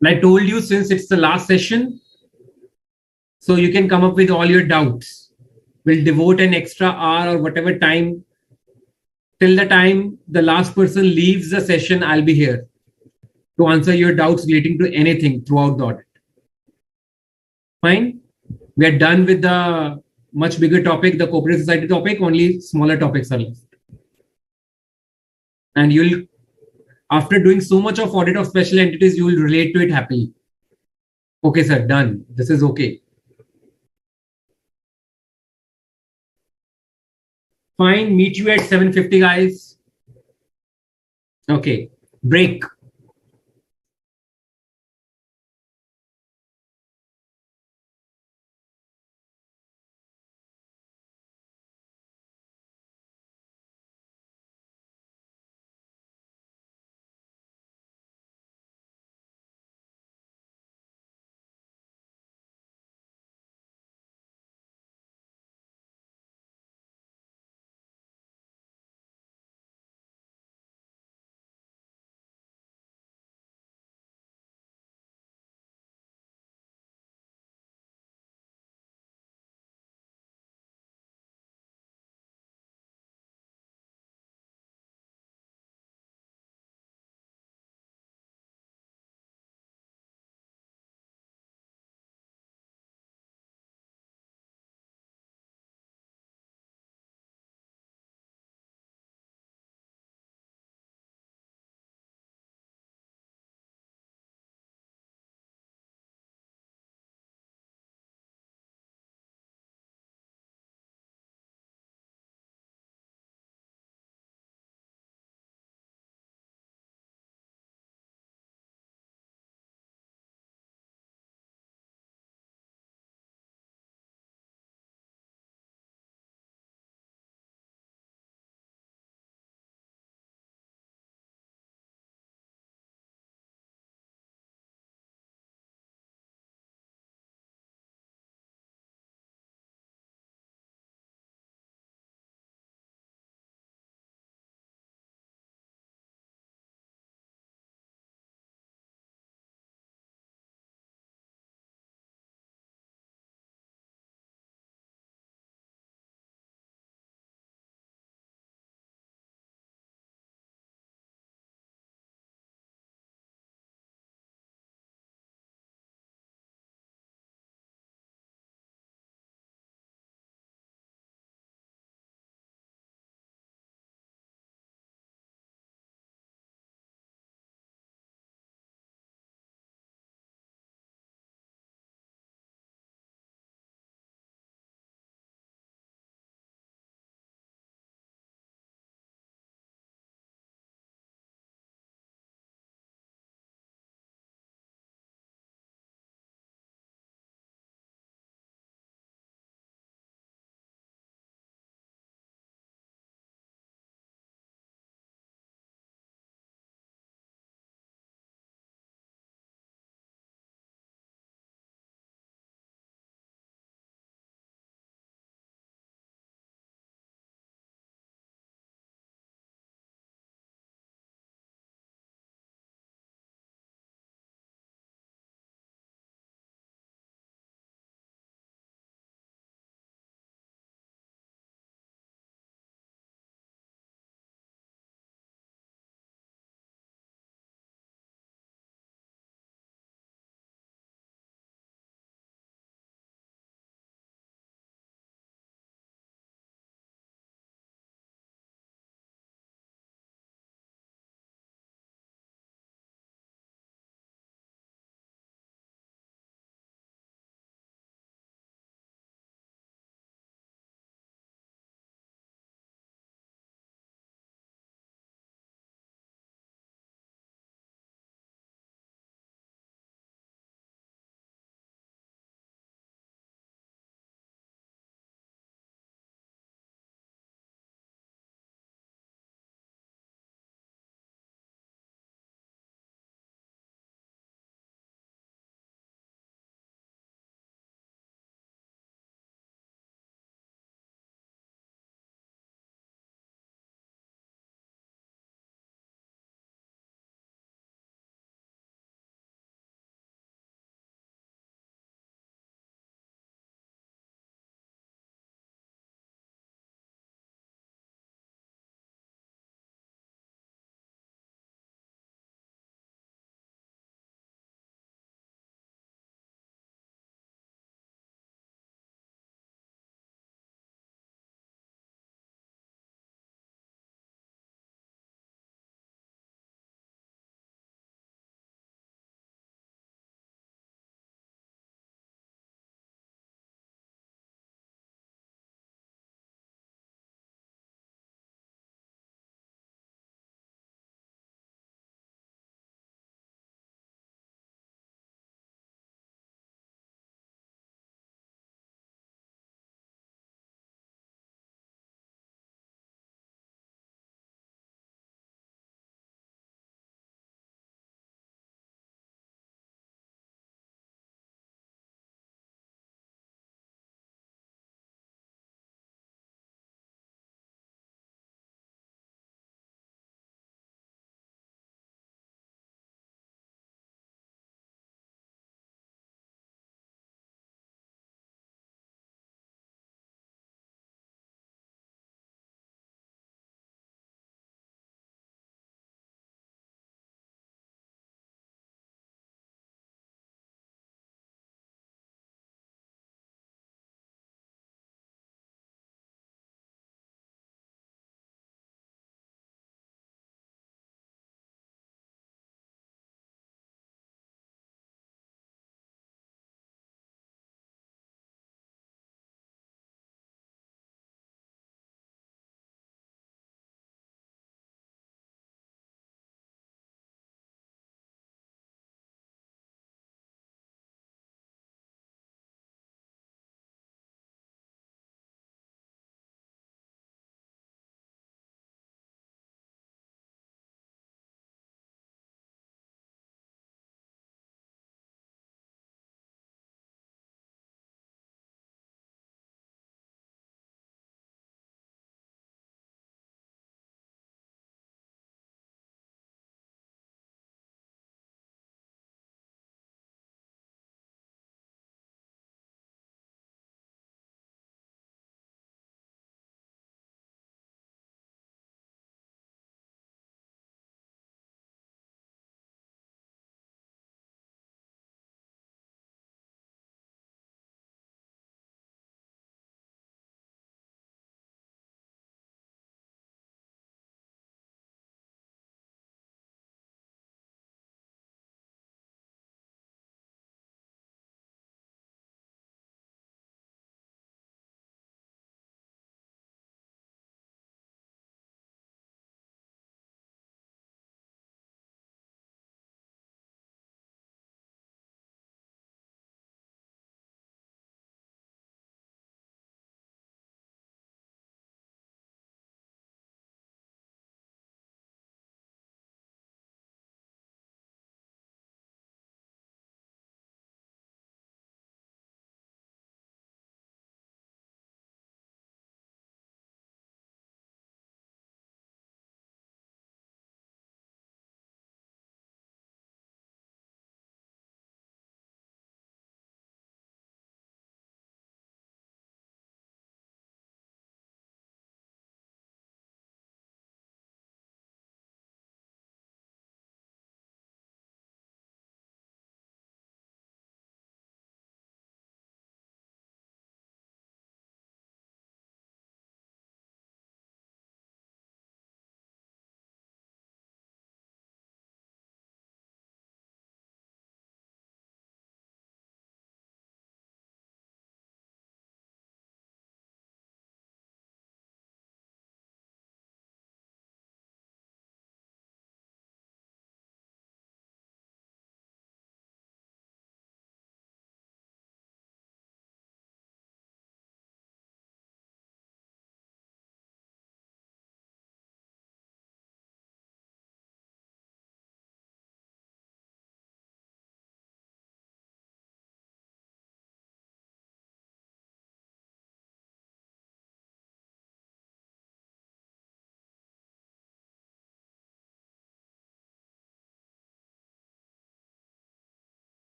[SPEAKER 1] And I told you, since it's the last session, so you can come up with all your doubts. We'll devote an extra hour or whatever time. Till the time the last person leaves the session, I'll be here to answer your doubts relating to anything throughout the audit. Fine. We are done with the much bigger topic, the cooperative society topic. Only smaller topics are left. And you'll, after doing so much of audit of special entities, you will relate to it happily. Okay, sir, done. This is okay. Fine. Meet you at 7:50, guys. Okay. Break.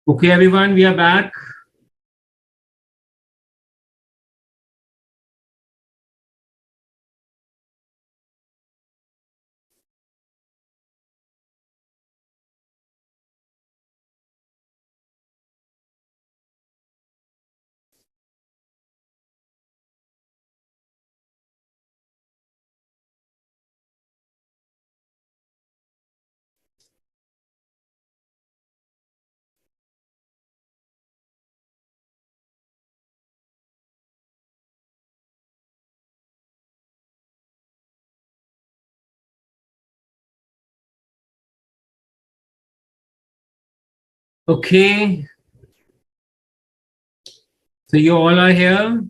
[SPEAKER 1] Okay, everyone, we are back. Okay, so you all are here.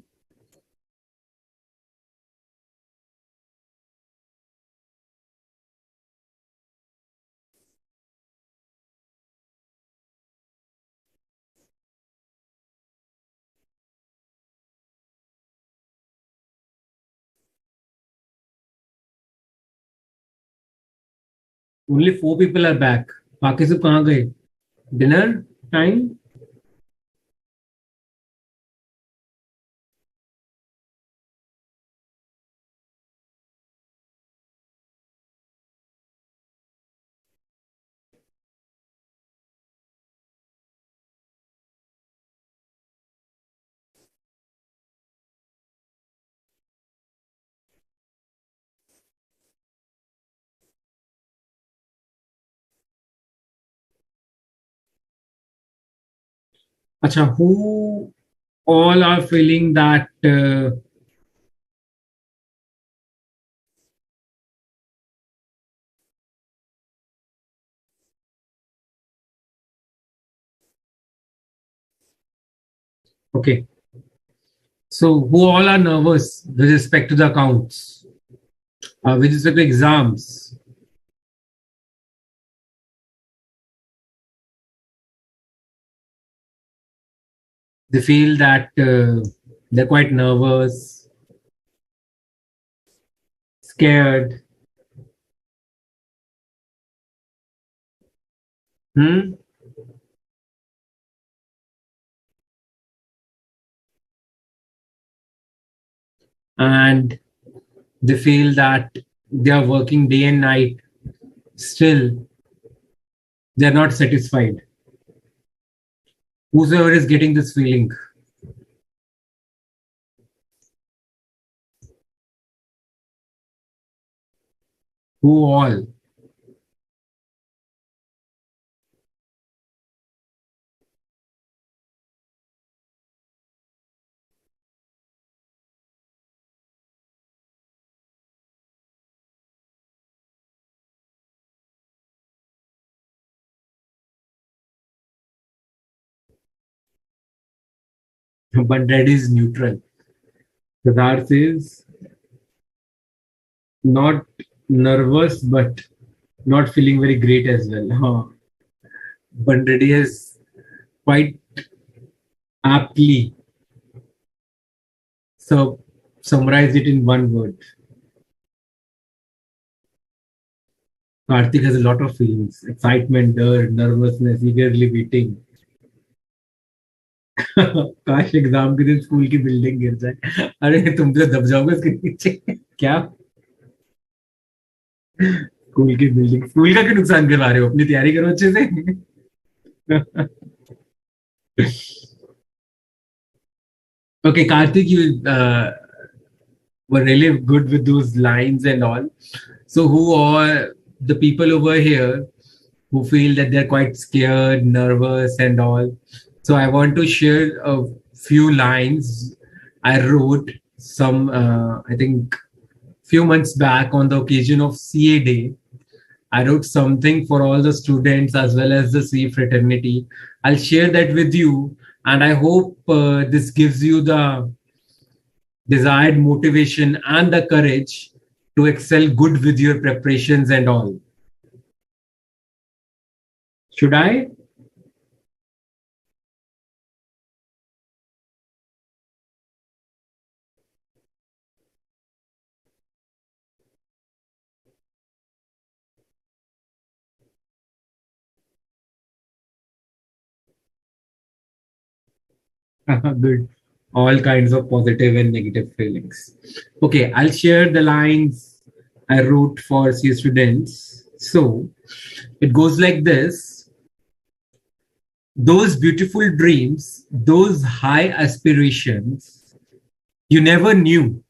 [SPEAKER 1] Only 4 people are back. बाकी सब कहाँ गए? Dinner time? Acha, who all are feeling that okay. So who all are nervous with respect to the accounts, with respect to exams? They feel that they're quite nervous, scared. Hmm? And they feel that they are working day and night. Still, they're not satisfied. Whosoever is getting this feeling, who all? But that is neutral. Siddharth is not nervous, but not feeling very great as well. But Reddy has quite aptly summarized it in one word. Karthik has a lot of feelings: excitement, nervousness, eagerly waiting. काश exam के दिन school की building गिर जाए. अरे तुम तो दब जाओगे उसके नीचे. क्या? स्कूल की बिल्डिंग, स्कूल का क्यों नुकसान करवा रहे हो? अपनी तैयारी करो अच्छे से. Okay, Karthik, you were really good with those lines and all. So, who are the people over here who feel that they're quite scared, nervous, and all? So, I want to share a few lines I wrote some, I think, few months back on the occasion of CA Day. I wrote something for all the students as well as the CA fraternity. I'll share that with you, and I hope this gives you the desired motivation and the courage to excel good with your preparations and all. Should I? Good. All kinds of positive and negative feelings. Okay, I'll share the lines I wrote for C students. So it goes like this: those beautiful dreams, those high aspirations, you never knew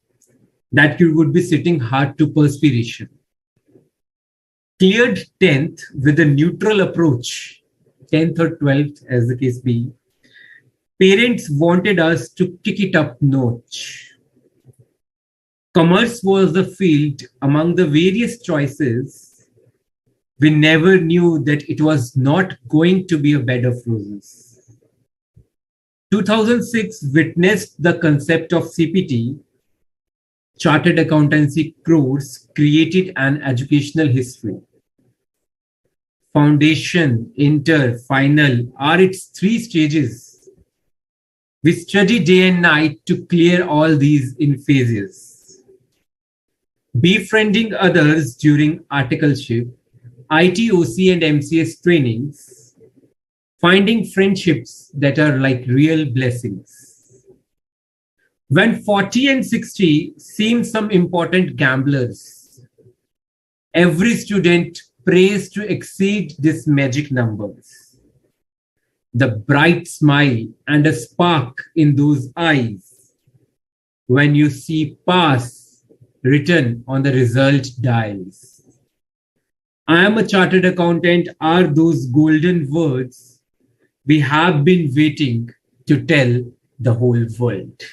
[SPEAKER 1] that you would be sitting hard to perspiration. Cleared 10th with a neutral approach, 10th or 12th, as the case be. Parents wanted us to kick it up notch. Commerce was the field among the various choices. We never knew that it was not going to be a bed of roses. 2006 witnessed the concept of CPT, Chartered Accountancy course, created an educational history. Foundation, inter, final are its three stages. We study day and night to clear all these in phases. Befriending others during articleship, ITOC and MCS trainings, finding friendships that are like real blessings. When 40 and 60 seem some important gamblers, every student prays to exceed these magic numbers. The bright smile and a spark in those eyes when you see pass written on the result dials. I am a chartered accountant are those golden words we have been waiting to tell the whole world.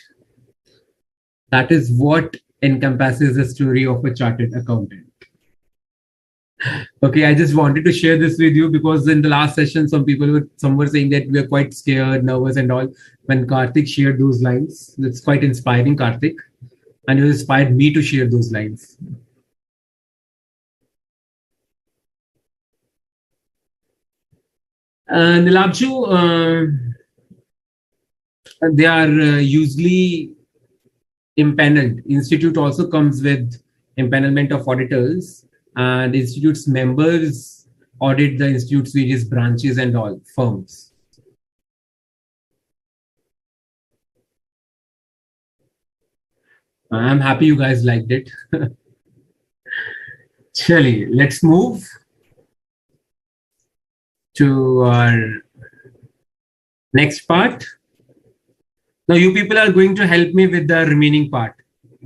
[SPEAKER 1] That is what encompasses the story of a chartered accountant. Okay, I just wanted to share this with you because in the last session, some were saying that we are quite scared, nervous, and all. When Karthik shared those lines, it's quite inspiring, Karthik, and it inspired me to share those lines. Nilabju, they are usually impaneled. Institute also comes with empanelment of auditors, and institute's members audit the institute's various branches and all firms. I'm happy you guys liked it. Surely, let's move to our next part. Now, you people are going to help me with the remaining part.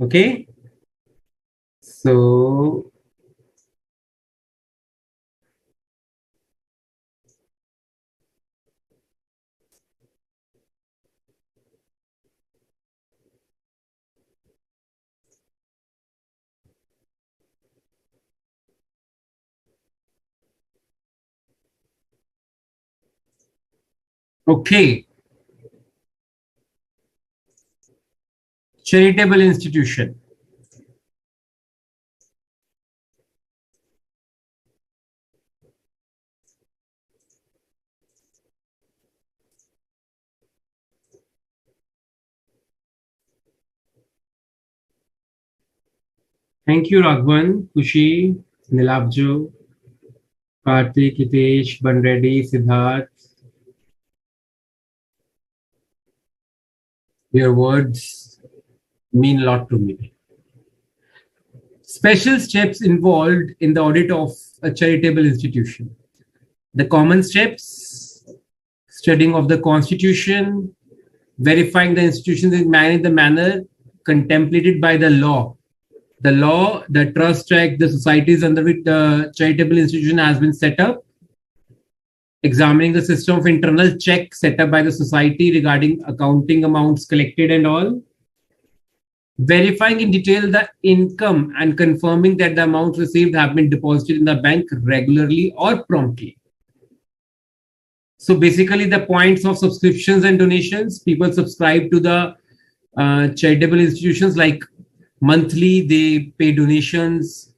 [SPEAKER 1] Okay? So, okay. Charitable institution. Thank you, Raghavan, Kushi, Nilabjo, Karthik, Hitesh, Banreddy, Siddharth. Your words mean a lot to me. Special steps involved in the audit of a charitable institution. The common steps: studying of the constitution, verifying the institution is managed in the manner contemplated by the law. The law, the trust act, the societies under which the charitable institution has been set up, examining the system of internal check set up by the society regarding accounting amounts collected and all, verifying in detail the income and confirming that the amounts received have been deposited in the bank regularly or promptly. So basically the points of subscriptions and donations, people subscribe to the charitable institutions like monthly, they pay donations,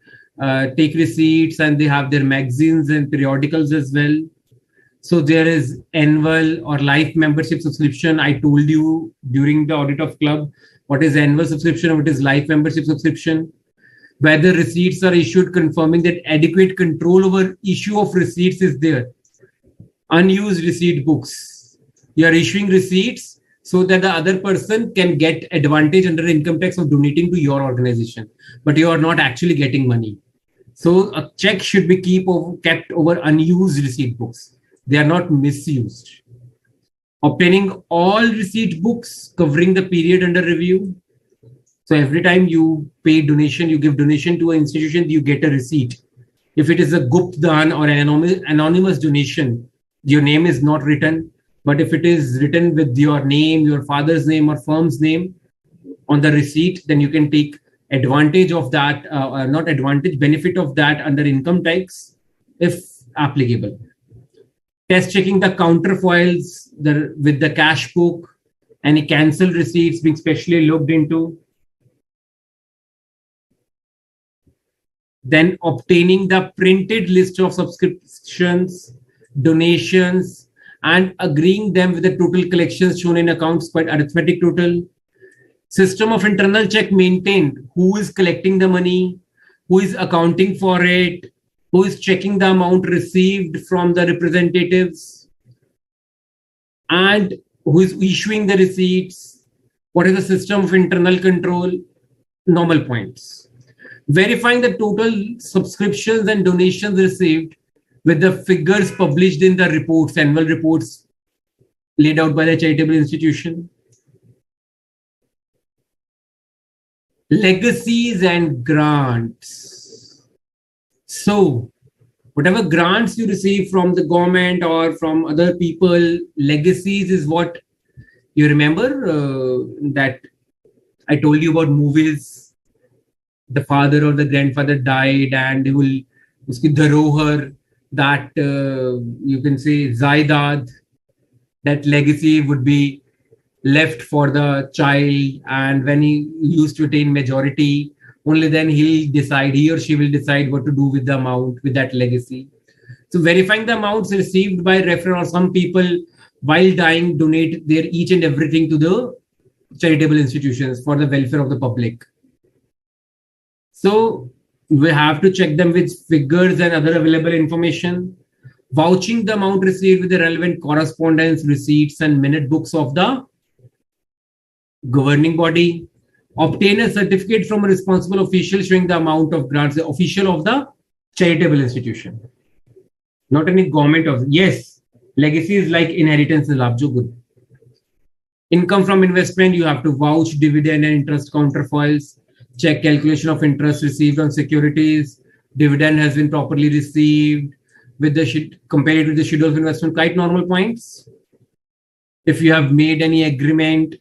[SPEAKER 1] take receipts, and they have their magazines and periodicals as well. So there is annual or life membership subscription. I told you during the audit of club what is annual subscription and what is life membership subscription. Whether receipts are issued confirming that adequate control over issue of receipts is there. Unused receipt books. You are issuing receipts. so that the other person can get advantage under income tax of donating to your organization, but you are not actually getting money. So a check should be kept over unused receipt books. They are not misused. Obtaining all receipt books covering the period under review. So every time you pay donation, you give donation to an institution, you get a receipt. If it is a Gupt Dan or an anonymous donation, your name is not written. But if it is written with your name, your father's name or firm's name on the receipt, then you can take advantage of that, not advantage, benefit of that under income tax, if applicable. Test checking the counterfoils with the cash book, any cancelled receipts being specially looked into. Then obtaining the printed list of subscriptions, donations, and agreeing them with the total collections shown in accounts by arithmetic total. System of internal check maintained. Who is collecting the money? Who is accounting for it? Who is checking the amount received from the representatives? And who is issuing the receipts? What is the system of internal control? Normal points. Verifying the total subscriptions and donations received with the figures published in the reports, annual reports laid out by the charitable institution. Legacies and grants. So whatever grants you receive from the government or from other people, legacies is what you remember that I told you about movies. The father or the grandfather died and they will uski dharohar, that you can say zaidad, that legacy would be left for the child, and when he used to attain majority, only then he or she will decide what to do with the amount, with that legacy. So verifying the amounts received by referral, or some people while dying donate their each and everything to the charitable institutions for the welfare of the public. So we have to check them with figures and other available information. Vouching the amount received with the relevant correspondence, receipts, and minute books of the governing body. Obtain a certificate from a responsible official showing the amount of grants, the official of the charitable institution. Not any government of, yes, legacy is like inheritance and labjo good. Income from investment, you have to vouch dividend and interest counterfoils. Check calculation of interest received on securities. Dividend has been properly received with the compared with the schedule of investment. Quite normal points. If you have made any agreement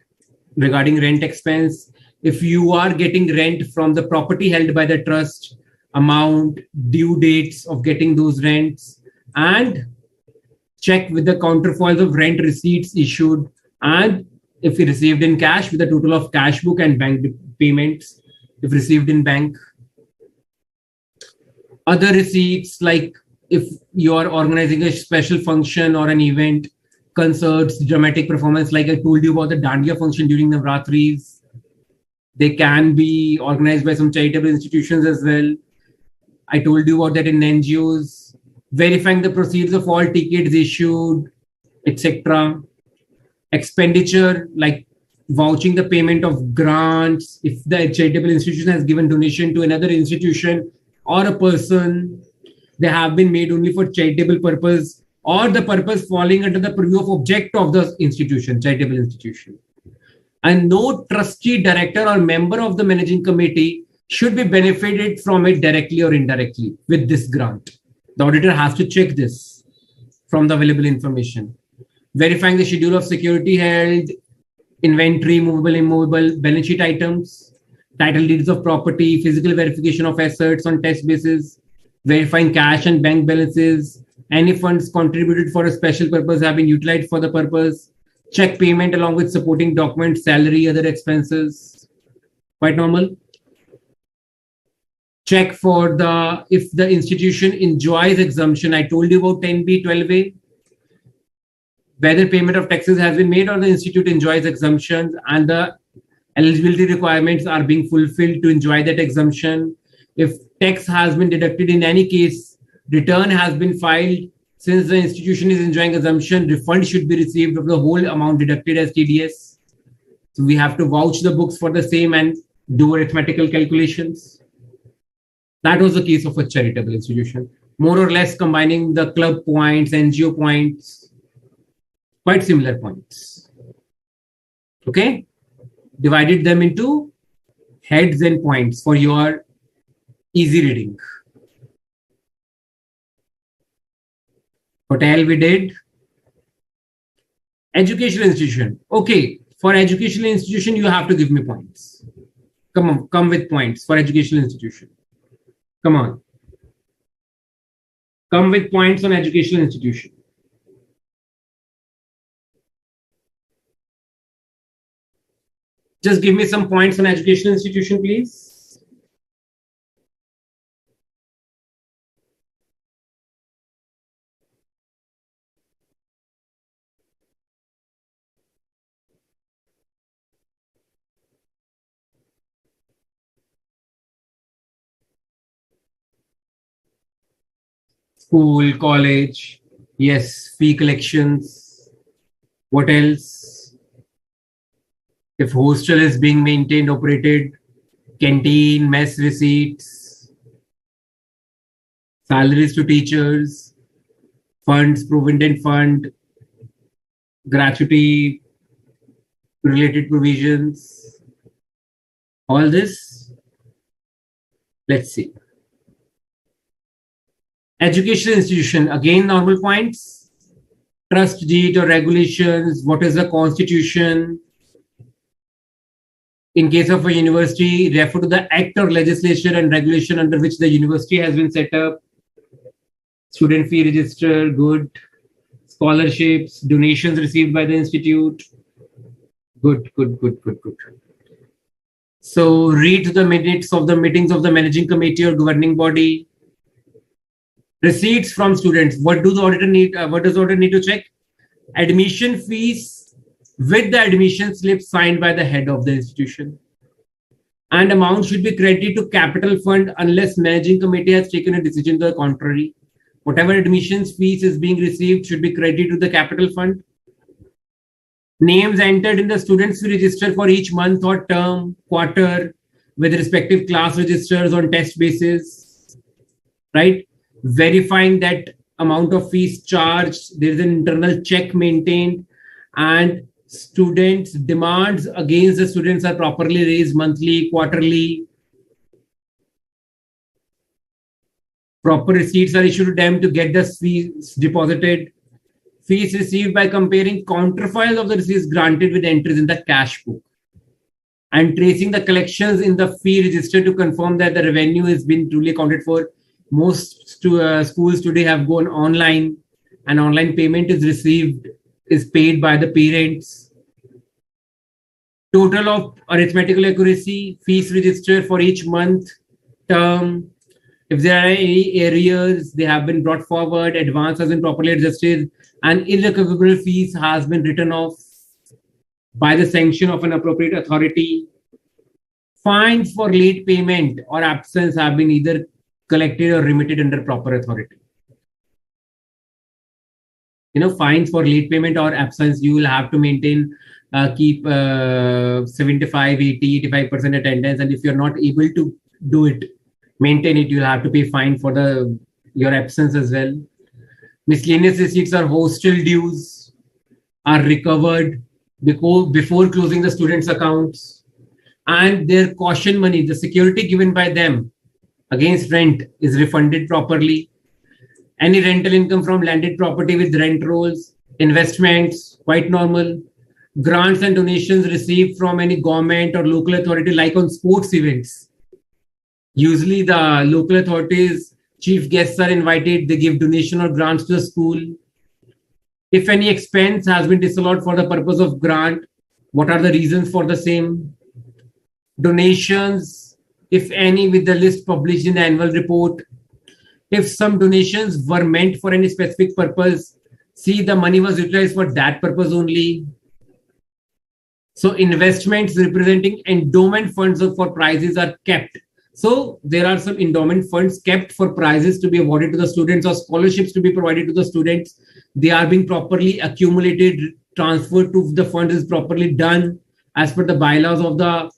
[SPEAKER 1] regarding rent expense, if you are getting rent from the property held by the trust, amount, due dates of getting those rents, and check with the counterfoils of rent receipts issued, and if received in cash, with the total of cash book and bank payments if received in bank. Other receipts, like if you are organizing a special function or an event, concerts, dramatic performance, like I told you about the Dandiya function during the Navratris. They can be organized by some charitable institutions as well. I told you about that in NGOs. Verifying the proceeds of all tickets issued, etc. Expenditure, like vouching the payment of grants. If the charitable institution has given donation to another institution or a person, they have been made only for charitable purpose or the purpose falling under the purview of object of the institution, charitable institution. And no trustee, director, or member of the managing committee should be benefited from it directly or indirectly with this grant. The auditor has to check this from the available information. Verifying the schedule of security held, inventory, movable, immovable, balance sheet items, title deeds of property, physical verification of assets on test basis, verifying cash and bank balances, any funds contributed for a special purpose have been utilized for the purpose, check payment along with supporting documents, salary, other expenses. Quite normal. Check for if the institution enjoys exemption. I told you about 10B, 12A. Whether payment of taxes has been made or the institute enjoys exemptions and the eligibility requirements are being fulfilled to enjoy that exemption. If tax has been deducted in any case, return has been filed. Since the institution is enjoying exemption, refund should be received of the whole amount deducted as TDS. So we have to vouch the books for the same and do arithmetical calculations. That was the case of a charitable institution, more or less combining the club points, NGO points, quite similar points. Okay, divided them into heads and points for your easy reading. Hotel we did. Educational institution. Okay, for educational institution, you have to give me points. Come on, come with points for educational institution. Come on. Come with points on educational institution. Just give me some points on educational institution, please. School, college, yes, fee collections. What else? If hostel is being maintained, operated, canteen, mess receipts, salaries to teachers, funds, provident fund, gratuity related provisions, all this. Let's see. Educational institution, again, normal points. Trust deed or regulations, what is the constitution? In case of a university, refer to the act or legislation and regulation under which the university has been set up. Student fee register, good. Scholarships, donations received by the institute. Good. So read the minutes of the meetings of the managing committee or governing body. Receipts from students. What do the auditor need? What does the auditor need to check? Admission fees with the admission slip signed by the head of the institution. And amount should be credited to capital fund unless managing committee has taken a decision to the contrary. Whatever admissions fees is being received should be credited to the capital fund. Names entered in the students' fee register for each month or term, quarter, with respective class registers on test basis, right? Verifying that amount of fees charged, there is an internal check maintained, and students' demands against the students are properly raised monthly, quarterly. Proper receipts are issued to them to get the fees deposited. Fees received by comparing counterfiles of the receipts granted with entries in the cash book. And tracing the collections in the fee register to confirm that the revenue has been truly accounted for. Most schools today have gone online, and online payment is paid by the parents. Total of arithmetical accuracy, fees register for each month, term. If there are any arrears, they have been brought forward, advance has been properly adjusted, and irrecoverable fees has been written off by the sanction of an appropriate authority. Fines for late payment or absence have been either collected or remitted under proper authority. Fines for late payment or absence, you will have to maintain, keep 75, 80, 85% attendance. And if you're not able to do it, maintain it, you'll have to pay fine for your absence as well. Miscellaneous receipts or hostel dues are recovered before closing the students' accounts. And their caution money, the security given by them against rent, is refunded properly. Any rental income from landed property with rent rolls, investments, quite normal. Grants and donations received from any government or local authority, like on sports events. Usually the local authorities, chief guests are invited, they give donation or grants to the school. If any expense has been disallowed for the purpose of grant, what are the reasons for the same? Donations, if any, with the list published in the annual report. If some donations were meant for any specific purpose, see the money was utilized for that purpose only. So investments representing endowment funds for prizes are kept. So there are some endowment funds kept for prizes to be awarded to the students or scholarships to be provided to the students. They are being properly accumulated, transferred to the fund is properly done, as per the bylaws of the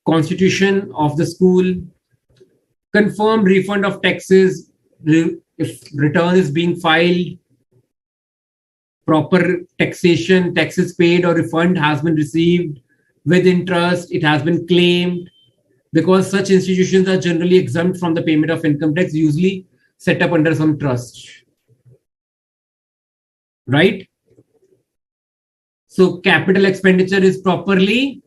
[SPEAKER 1] constitution of the school, confirm refund of taxes if return is being filed, proper taxation, taxes paid or refund has been received with interest, it has been claimed, because such institutions are generally exempt from the payment of income tax, usually set up under some trust, right? So capital expenditure is properly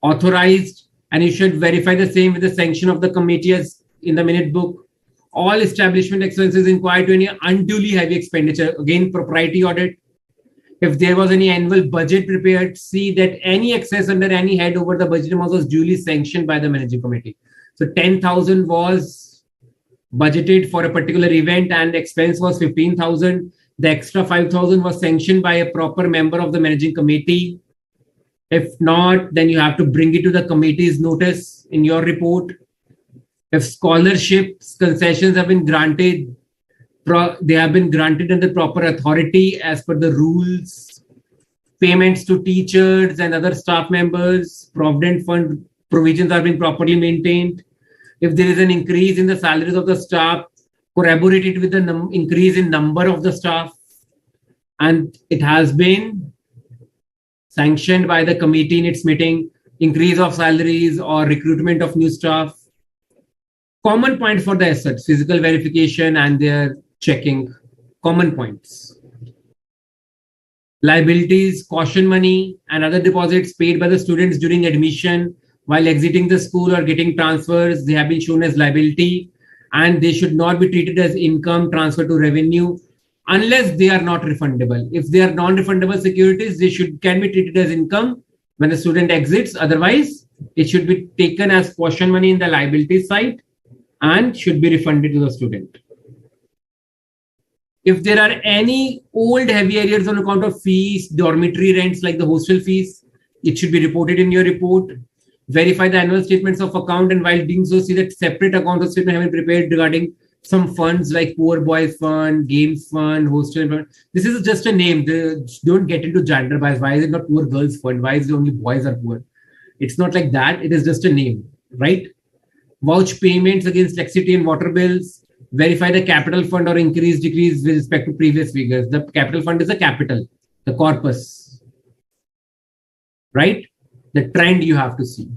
[SPEAKER 1] authorized, and you should verify the same with the sanction of the committee as in the minute book. All establishment expenses inquire to any unduly heavy expenditure. Again, propriety audit. If there was any annual budget prepared, see that any excess under any head over the budget amount was duly sanctioned by the managing committee. So 10,000 was budgeted for a particular event and expense was 15,000. The extra 5,000 was sanctioned by a proper member of the managing committee. If not, then you have to bring it to the committee's notice in your report. If scholarships, concessions have been granted, they have been granted under proper authority as per the rules. Payments to teachers and other staff members, provident fund provisions are being properly maintained. If there is an increase in the salaries of the staff, corroborated with the increase in number of the staff, and it has been sanctioned by the committee in its meeting, increase of salaries or recruitment of new staff. Common point for the assets, physical verification and their checking, common points. Liabilities, caution money and other deposits paid by the students during admission, while exiting the school or getting transfers, they have been shown as liability, and they should not be treated as income transfer to revenue unless they are not refundable. If they are non-refundable securities, they can be treated as income when the student exits. Otherwise, it should be taken as caution money in the liability side and should be refunded to the student. If there are any old heavy arrears on account of fees, dormitory rents like the hostel fees, it should be reported in your report. Verify the annual statements of account, and while doing so, see that separate account of statement have been prepared regarding some funds like Poor Boys Fund, Games Fund, Hostel Fund. This is just a name. Don't get into gender bias. Why is it not Poor Girls Fund? Why is it only boys are poor? It's not like that. It is just a name, right? Vouch payments against electricity and water bills. Verify the capital fund or increase, decrease with respect to previous figures. The capital fund is the capital, the corpus, right? The trend you have to see.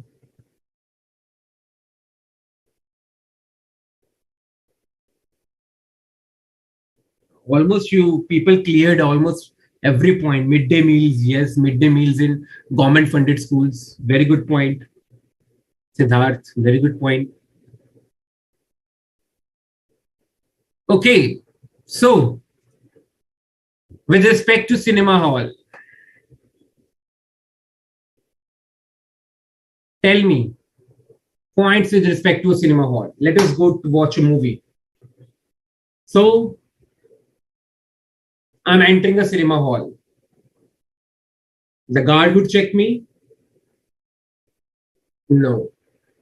[SPEAKER 1] Almost you people cleared almost every point. Midday meals, yes, midday meals in government funded schools. Very good point. Siddharth, very good point. Okay, so with respect to cinema hall, tell me points with respect to a cinema hall. Let us go to watch a movie. So I'm entering a cinema hall. The guard would check me. No,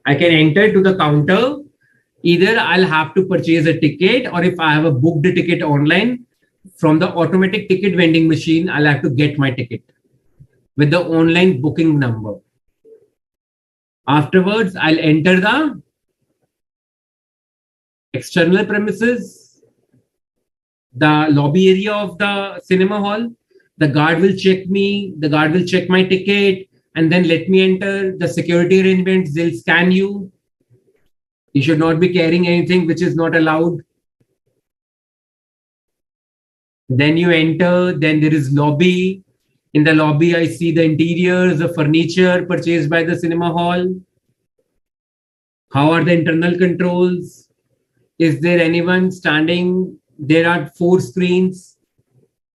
[SPEAKER 1] I can enter to the counter. Either I'll have to purchase a ticket, or if I have a booked ticket online from the automatic ticket vending machine, I'll have to get my ticket with the online booking number. Afterwards, I'll enter the external premises, the lobby area of the cinema hall. The guard will check me, the guard will check my ticket, and then let me enter. The security arrangements, they'll scan you. You should not be carrying anything which is not allowed. Then you enter, then there is lobby. In the lobby, I see the interiors, the furniture purchased by the cinema hall. How are the internal controls? Is there anyone standing? There are 4 screens.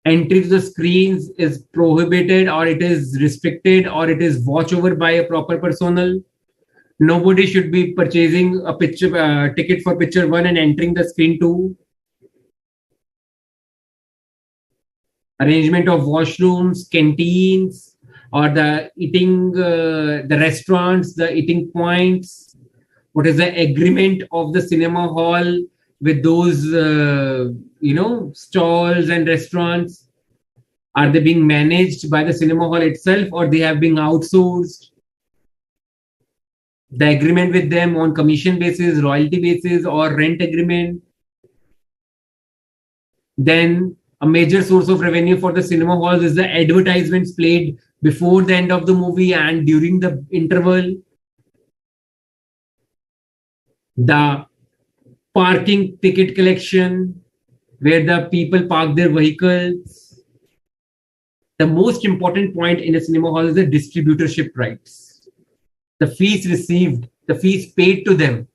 [SPEAKER 1] Entry to the screens is prohibited, or it is restricted, or it is watched over by a proper personnel. Nobody should be purchasing a ticket for picture 1 and entering the screen 2. Arrangement of washrooms, canteens, or the eating, the restaurants, the eating points. What is the agreement of the cinema hall with those, stalls and restaurants? Are they being managed by the cinema hall itself, or they have been outsourced? the agreement with them on commission basis, royalty basis, or rent agreement. Then a major source of revenue for the cinema halls is the advertisements played before the end of the movie and during the interval. The parking ticket collection, where the people park their vehicles. The most important point in a cinema hall is the distributorship rights. The fees received, the fees paid to them.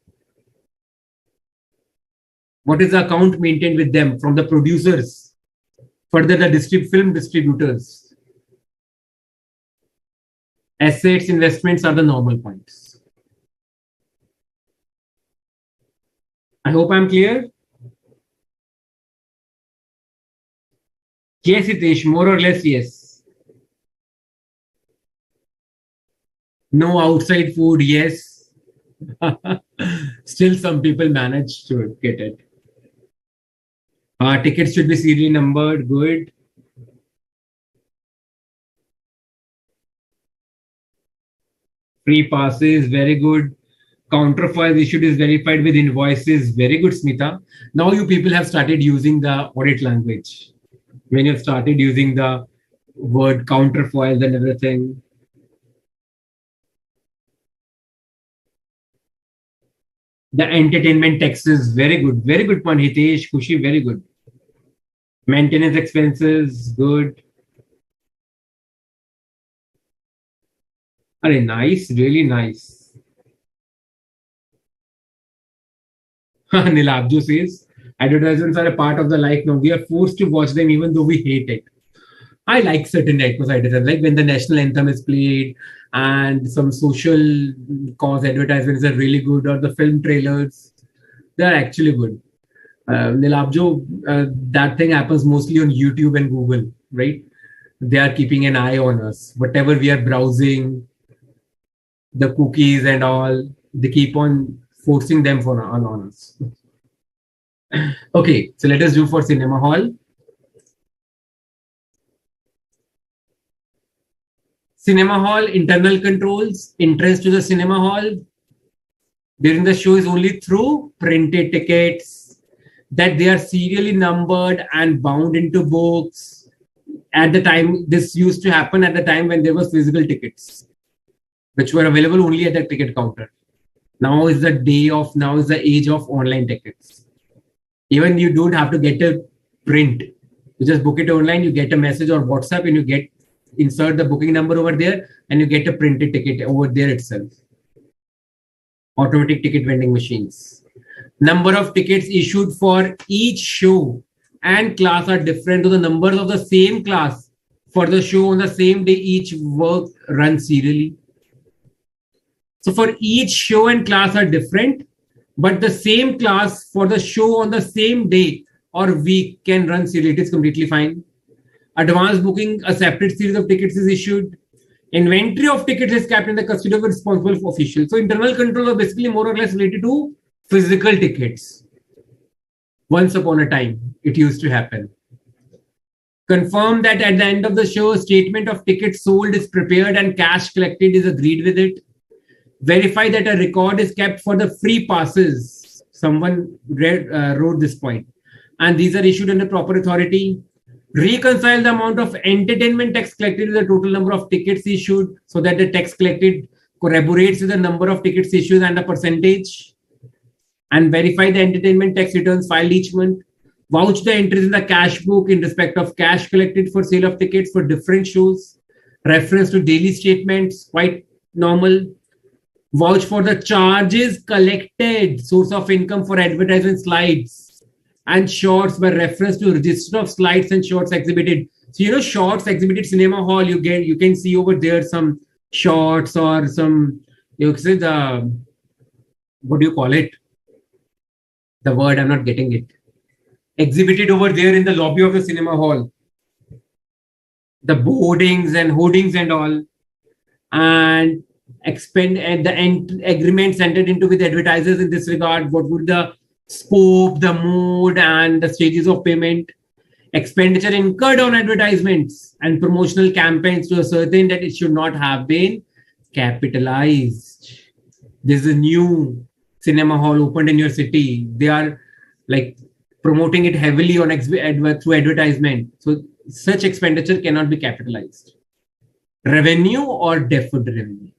[SPEAKER 1] What is the account maintained with them from the producers? Further, the film distributors. Assets, investments are the normal points. I hope I'm clear. Yes, Hitesh, more or less, yes. No outside food, yes. Still, some people manage to get it. Tickets should be serially numbered, good. Free passes, very good. Counterfoil issued is verified with invoices, very good, Smita. Now you people have started using the audit language. When you've started using the word counterfoils and everything. The entertainment taxes, very good point, Hitesh, Kushi, very good. Maintenance expenses, good. Are nice, really nice. Nilabju says, advertisements are a part of the life now. We are forced to watch them even though we hate it. I like certain advertisements, like when the national anthem is played and some social cause advertisements are really good, or the film trailers, they're actually good. Nilabjo, that thing happens mostly on YouTube and Google, right? They are keeping an eye on us. Whatever we are browsing, the cookies and all, they keep on forcing them on us. Okay, so let us do for cinema hall. Cinema hall, internal controls, entrance to the cinema hall during the show is only through printed tickets, that they are serially numbered and bound into books. At the time, this used to happen at the time when there was physical tickets, which were available only at the ticket counter. Now is the age of online tickets. Even you don't have to get a print. You just book it online, you get a message or WhatsApp, and you insert the booking number over there, and you get a printed ticket over there itself. Automatic ticket vending machines. Number of tickets issued for each show and class are different to the numbers of the same class for the show on the same day. Each work runs serially. So for each show and class are different, but the same class for the show on the same day or week can run serially. It is completely fine. Advance booking, a separate series of tickets is issued. Inventory of tickets is kept in the custody of a responsible official. So internal control are basically more or less related to physical tickets. Once upon a time, it used to happen. Confirm that at the end of the show, a statement of tickets sold is prepared and cash collected is agreed with it. Verify that a record is kept for the free passes. Someone wrote this point. And these are issued under proper authority. Reconcile the amount of entertainment tax collected with the total number of tickets issued so that the tax collected corroborates with the number of tickets issued and the percentage. And verify the entertainment tax returns filed each month. Vouch the entries in the cash book in respect of cash collected for sale of tickets for different shows. Reference to daily statements, quite normal. Vouch for the charges collected, source of income for advertisement slides and shorts by reference to register of slides and shorts exhibited. So, shorts exhibited cinema hall, you can see over there some shorts or some, what do you call it? The word, I'm not getting it. Exhibited over there in the lobby of the cinema hall. The boardings and hoardings and all. And expend and the agreements entered into with advertisers in this regard. What would the scope, the mode, and the stages of payment? Expenditure incurred on advertisements and promotional campaigns to ascertain that it should not have been capitalized. There's a new cinema hall opened in your city. They are like promoting it heavily on through advertisement. So such expenditure cannot be capitalized. Revenue or deferred revenue.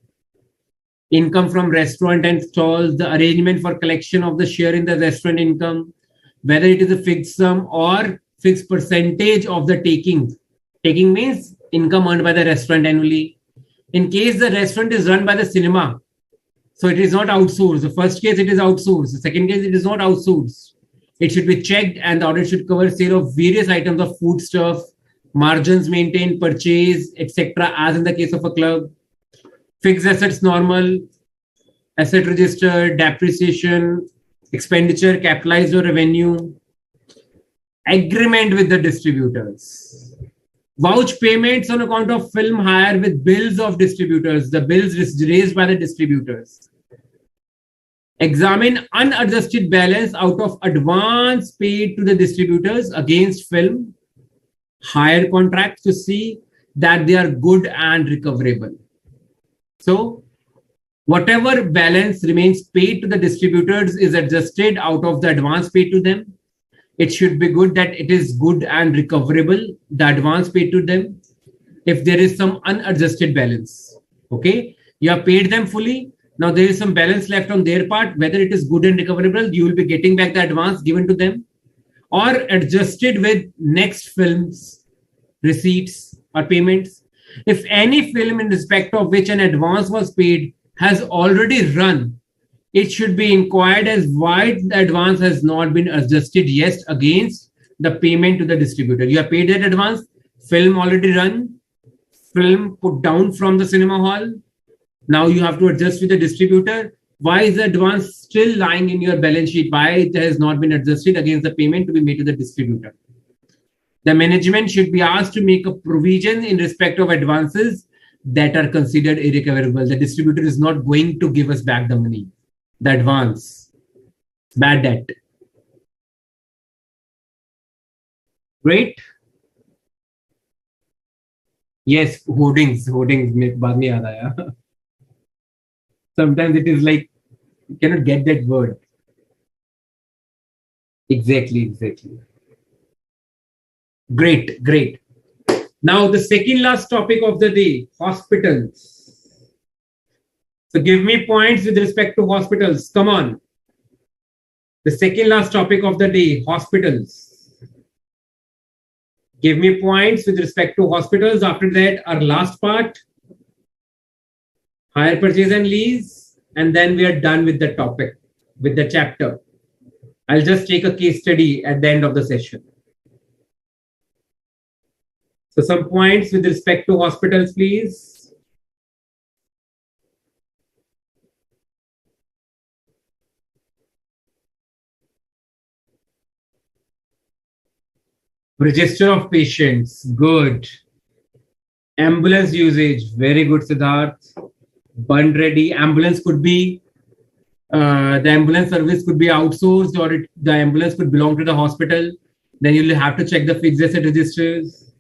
[SPEAKER 1] Income from restaurant and stalls, the arrangement for collection of the share in the restaurant income, whether it is a fixed sum or fixed percentage of the taking. Taking means income earned by the restaurant annually. In case the restaurant is run by the cinema, so it is not outsourced. The first case, it is outsourced. The second case, it is not outsourced. It should be checked, and the audit should cover sale of various items of food stuff, margins maintained, purchase, etc. as in the case of a club. Fixed assets normal, asset register, depreciation, expenditure, capitalized or revenue. Agreement with the distributors. Vouch payments on account of film hire with bills of distributors, the bills raised by the distributors. Examine unadjusted balance out of advance paid to the distributors against film hire contracts to see that they are good and recoverable. So whatever balance remains paid to the distributors is adjusted out of the advance paid to them. It should be good that it is good and recoverable, the advance paid to them. If there is some unadjusted balance, okay, you have paid them fully. Now there is some balance left on their part, whether it is good and recoverable, you will be getting back the advance given to them, or adjusted with next film's receipts or payments. If any film in respect of which an advance was paid has already run, it should be inquired as why the advance has not been adjusted yet against the payment to the distributor. You have paid that advance, film already run, film put down from the cinema hall. Now you have to adjust with the distributor. Why is the advance still lying in your balance sheet? Why it has not been adjusted against the payment to be made to the distributor? The management should be asked to make a provision in respect of advances that are considered irrecoverable. The distributor is not going to give us back the money, the advance, bad debt. Great. Yes, hoardings में बाद में याद आया. Sometimes it is like you cannot get that word. Exactly. Great. Now the second last topic of the day, hospitals. So give me points with respect to hospitals. Come on. The second last topic of the day, hospitals. Give me points with respect to hospitals. After that, our last part, hire purchase and lease. And then we are done with the topic, with the chapter. I'll just take a case study at the end of the session. So some points with respect to hospitals, please. Register of patients, good. Ambulance usage, very good, Siddharth. Bund ready. Ambulance could be, the ambulance service could be outsourced, or the ambulance could belong to the hospital. Then you'll have to check the fixed asset registers.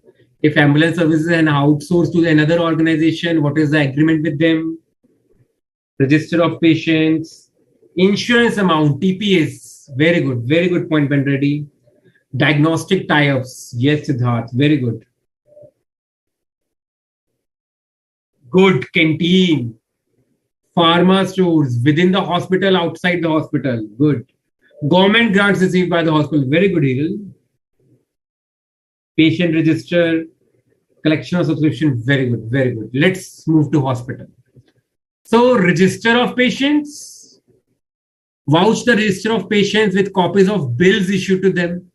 [SPEAKER 1] If ambulance services are outsourced to another organization, what is the agreement with them? Register of patients. Insurance amount, TPS, very good point, Ben Reddy. Diagnostic tie-ups, yes, Siddharth, very good. Good, canteen. Pharma stores, within the hospital, outside the hospital, good. Government grants received by the hospital, very good, Eagle. Patient register, collection of subscription, very good. Let's move to hospital. So register of patients, vouch the register of patients with copies of bills issued to them.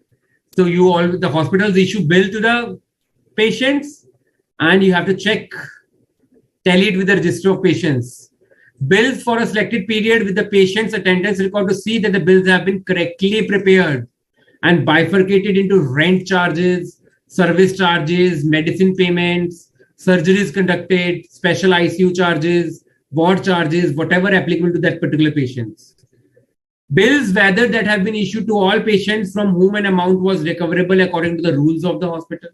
[SPEAKER 1] So the hospitals issue bill to the patients, and you have to tally it with the register of patients. Bills for a selected period with the patient's attendance record to see that the bills have been correctly prepared and bifurcated into rent charges, service charges, medicine payments, surgeries conducted, special ICU charges, ward charges, whatever applicable to that particular patient. Bills whether that have been issued to all patients from whom an amount was recoverable according to the rules of the hospital.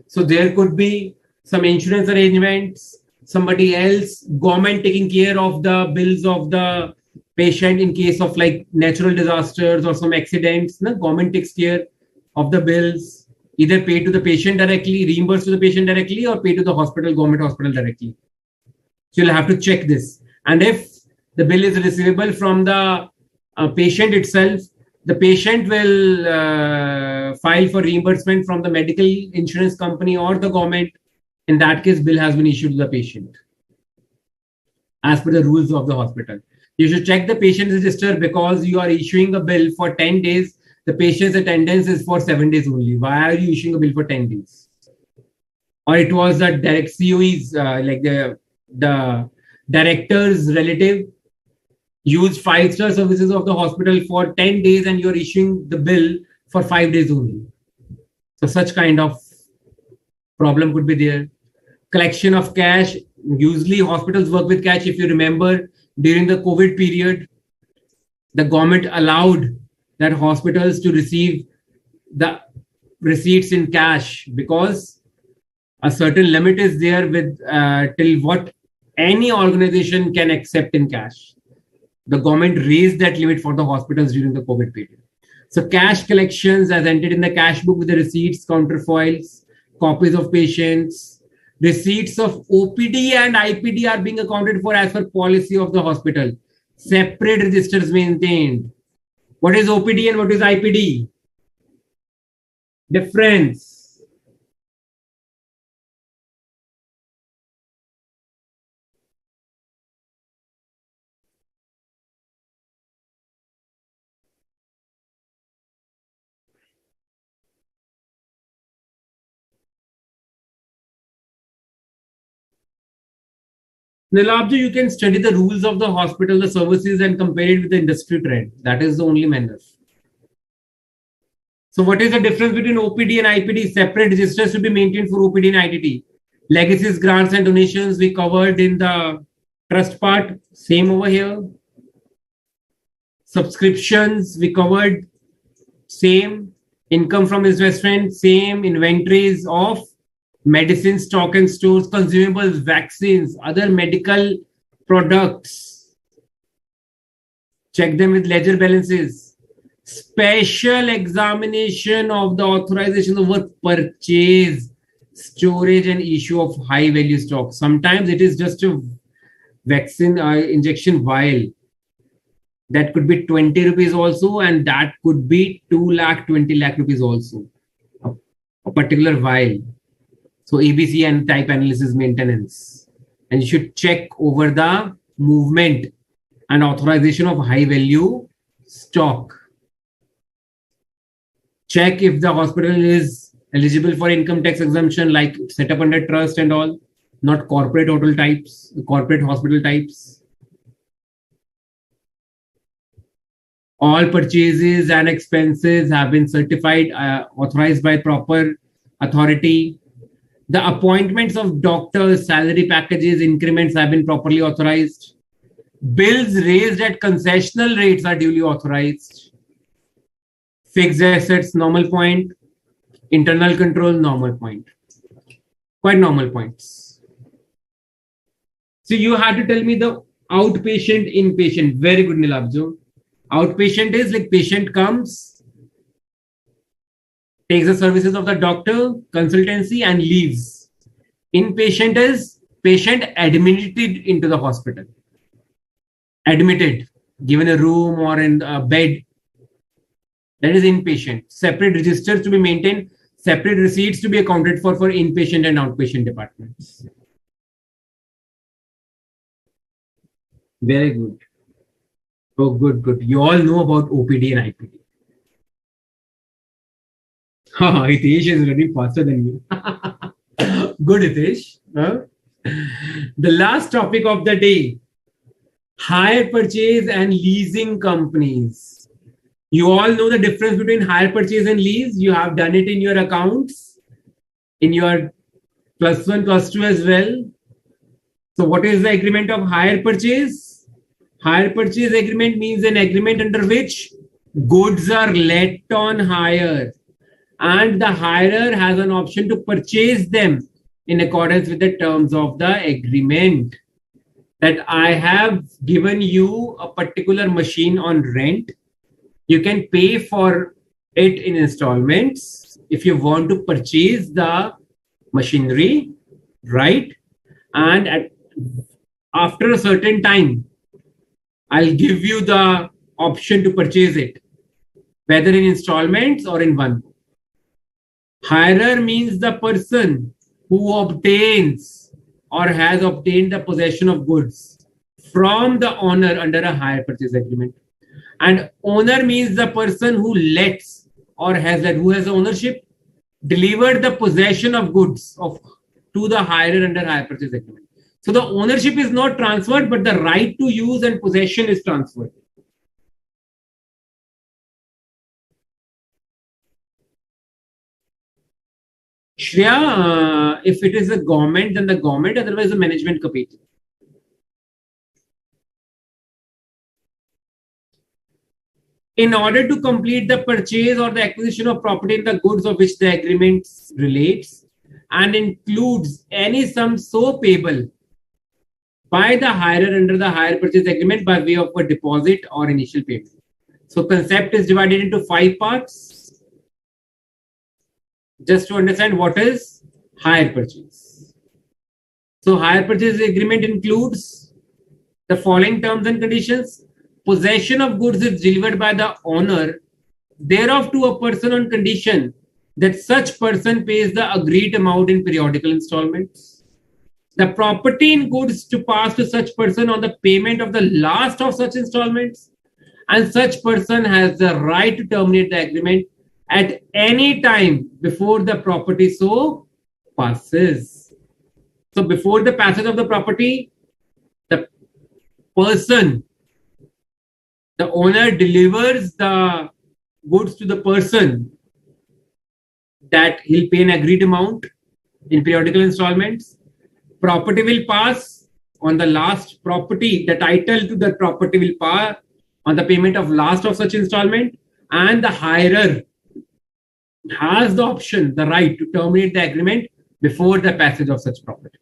[SPEAKER 1] So there could be some insurance arrangements, somebody else, government taking care of the bills of the patient in case of like natural disasters or some accidents. No? Government takes care of the bills, either pay to the patient directly, reimburse to the patient directly, or pay to the hospital, government hospital directly. So you'll have to check this. And if the bill is receivable from the patient itself, the patient will file for reimbursement from the medical insurance company or the government. In that case, bill has been issued to the patient as per the rules of the hospital. You should check the patient register because you are issuing a bill for 10 days. The patient's attendance is for 7 days only. Why are you issuing a bill for 10 days? Or it was the direct COE's, like the director's relative used 5-star services of the hospital for 10 days and you're issuing the bill for 5 days only. So such kind of problem could be there. Collection of cash. Usually hospitals work with cash. If you remember, during the COVID period, the government allowed that hospitals to receive the receipts in cash because a certain limit is there with till what any organization can accept in cash. The government raised that limit for the hospitals during the COVID period. So cash collections as entered in the cash book with the receipts, counterfoils, copies of patients, receipts of OPD and IPD are being accounted for as per policy of the hospital. Separate registers maintained. What is OPD and what is IPD? Difference. Nilabja, you can study the rules of the hospital, the services, and compare it with the industry trend. That is the only manner. So what is the difference between OPD and IPD? Separate registers should be maintained for OPD and ITT. Legacies, grants, and donations we covered in the trust part. Same over here. Subscriptions we covered. Same. Income from investment. Same. Inventories of medicine, stock and stores, consumables, vaccines, other medical products. Check them with ledger balances. Special examination of the authorization over purchase, storage and issue of high value stock. Sometimes it is just a vaccine injection vial. That could be 20 rupees also, and that could be 2 lakh, 20 lakh rupees also. A particular vial. So ABC and type analysis maintenance. And you should check over the movement and authorization of high value stock. Check if the hospital is eligible for income tax exemption, like set up under trust and all, not corporate hospital types. All purchases and expenses have been certified, authorized by proper authority. The appointments of doctors, salary packages, increments have been properly authorized. Bills raised at concessional rates are duly authorized. Fixed assets, normal point. Internal control, normal point. Quite normal points. So you had to tell me the outpatient, inpatient. Very good, Nilabjo. Outpatient is like patient comes, takes the services of the doctor, consultancy, and leaves. Inpatient is patient admitted into the hospital. Admitted, given a room or in a bed. That is inpatient. Separate registers to be maintained, separate receipts to be accounted for inpatient and outpatient departments. Very good. Oh, good, good. You all know about OPD and IPD. Hitesh is running faster than you. Good, Hitesh. Huh? The last topic of the day, hire purchase and leasing companies. You all know the difference between hire purchase and lease. You have done it in your accounts, in your +1, +2 as well. So what is the agreement of hire purchase? Hire purchase agreement means an agreement under which goods are let on hire and the hirer has an option to purchase them in accordance with the terms of the agreement. That I have given you a particular machine on rent. You can pay for it in installments if you want to purchase the machinery, right? And after a certain time, I'll give you the option to purchase it, whether in installments or in one. Hirer means the person who obtains or has obtained the possession of goods from the owner under a hire purchase agreement. And owner means the person who lets or has that, who has ownership, delivered the possession of goods to the hirer under hire purchase agreement. So the ownership is not transferred, but the right to use and possession is transferred. Shreya, if it is a government, then the government, otherwise the management committee. In order to complete the purchase or the acquisition of property in the goods of which the agreement relates and includes any sum so payable by the hirer under the hire purchase agreement by way of a deposit or initial payment. So concept is divided into 5 parts. Just to understand what is hire purchase. So hire purchase agreement includes the following terms and conditions. Possession of goods is delivered by the owner thereof to a person on condition that such person pays the agreed amount in periodical installments. The property in goods to pass to such person on the payment of the last of such installments, and such person has the right to terminate the agreement at any time before the property so passes. So before the passage of the property, the person, the owner delivers the goods to the person that he'll pay an agreed amount in periodical installments. Property will pass on the last property. The title to the property will pass on the payment of last of such installment, and the hirer has the option, the right to terminate the agreement before the passage of such property.